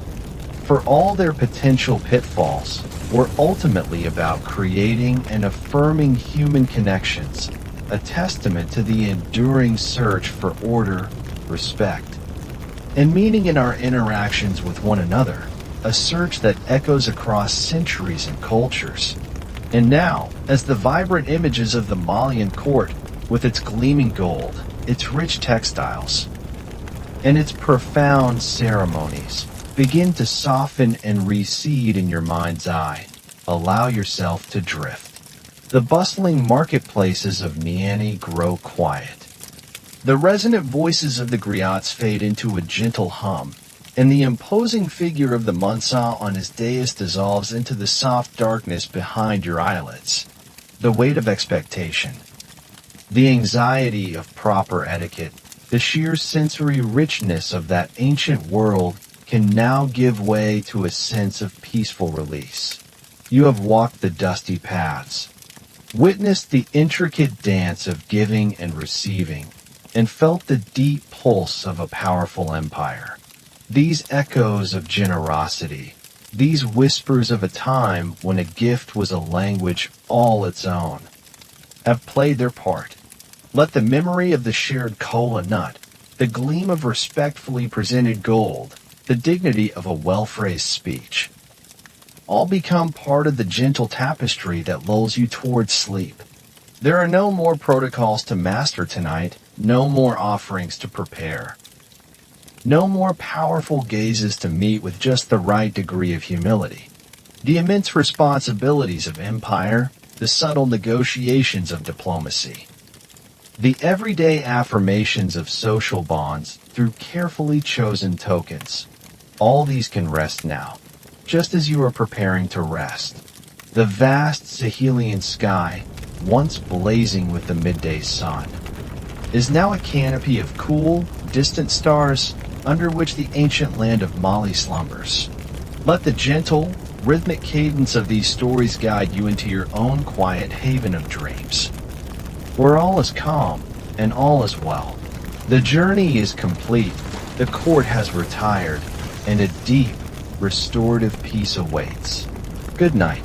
for all their potential pitfalls, were ultimately about creating and affirming human connections, a testament to the enduring search for order, respect, and meaning in our interactions with one another, a search that echoes across centuries and cultures. And now, as the vibrant images of the Malian court, with its gleaming gold, its rich textiles, and its profound ceremonies, begin to soften and recede in your mind's eye, allow yourself to drift. The bustling marketplaces of Niani grow quiet. The resonant voices of the griots fade into a gentle hum, and the imposing figure of the Munsah on his dais dissolves into the soft darkness behind your eyelids. The weight of expectation, the anxiety of proper etiquette, the sheer sensory richness of that ancient world can now give way to a sense of peaceful release. You have walked the dusty paths, witnessed the intricate dance of giving and receiving, and felt the deep pulse of a powerful empire. These echoes of generosity, these whispers of a time when a gift was a language all its own, have played their part. Let the memory of the shared kola nut, the gleam of respectfully presented gold, the dignity of a well-phrased speech, all become part of the gentle tapestry that lulls you towards sleep. There are no more protocols to master tonight, no more offerings to prepare, no more powerful gazes to meet with just the right degree of humility. The immense responsibilities of empire, the subtle negotiations of diplomacy, the everyday affirmations of social bonds through carefully chosen tokens, all these can rest now, just as you are preparing to rest. The vast Sahelian sky, once blazing with the midday sun, is now a canopy of cool, distant stars under which the ancient land of Mali slumbers. Let the gentle, rhythmic cadence of these stories guide you into your own quiet haven of dreams, where all is calm and all is well. The journey is complete, the court has retired, and a deep, restorative peace awaits. Good night.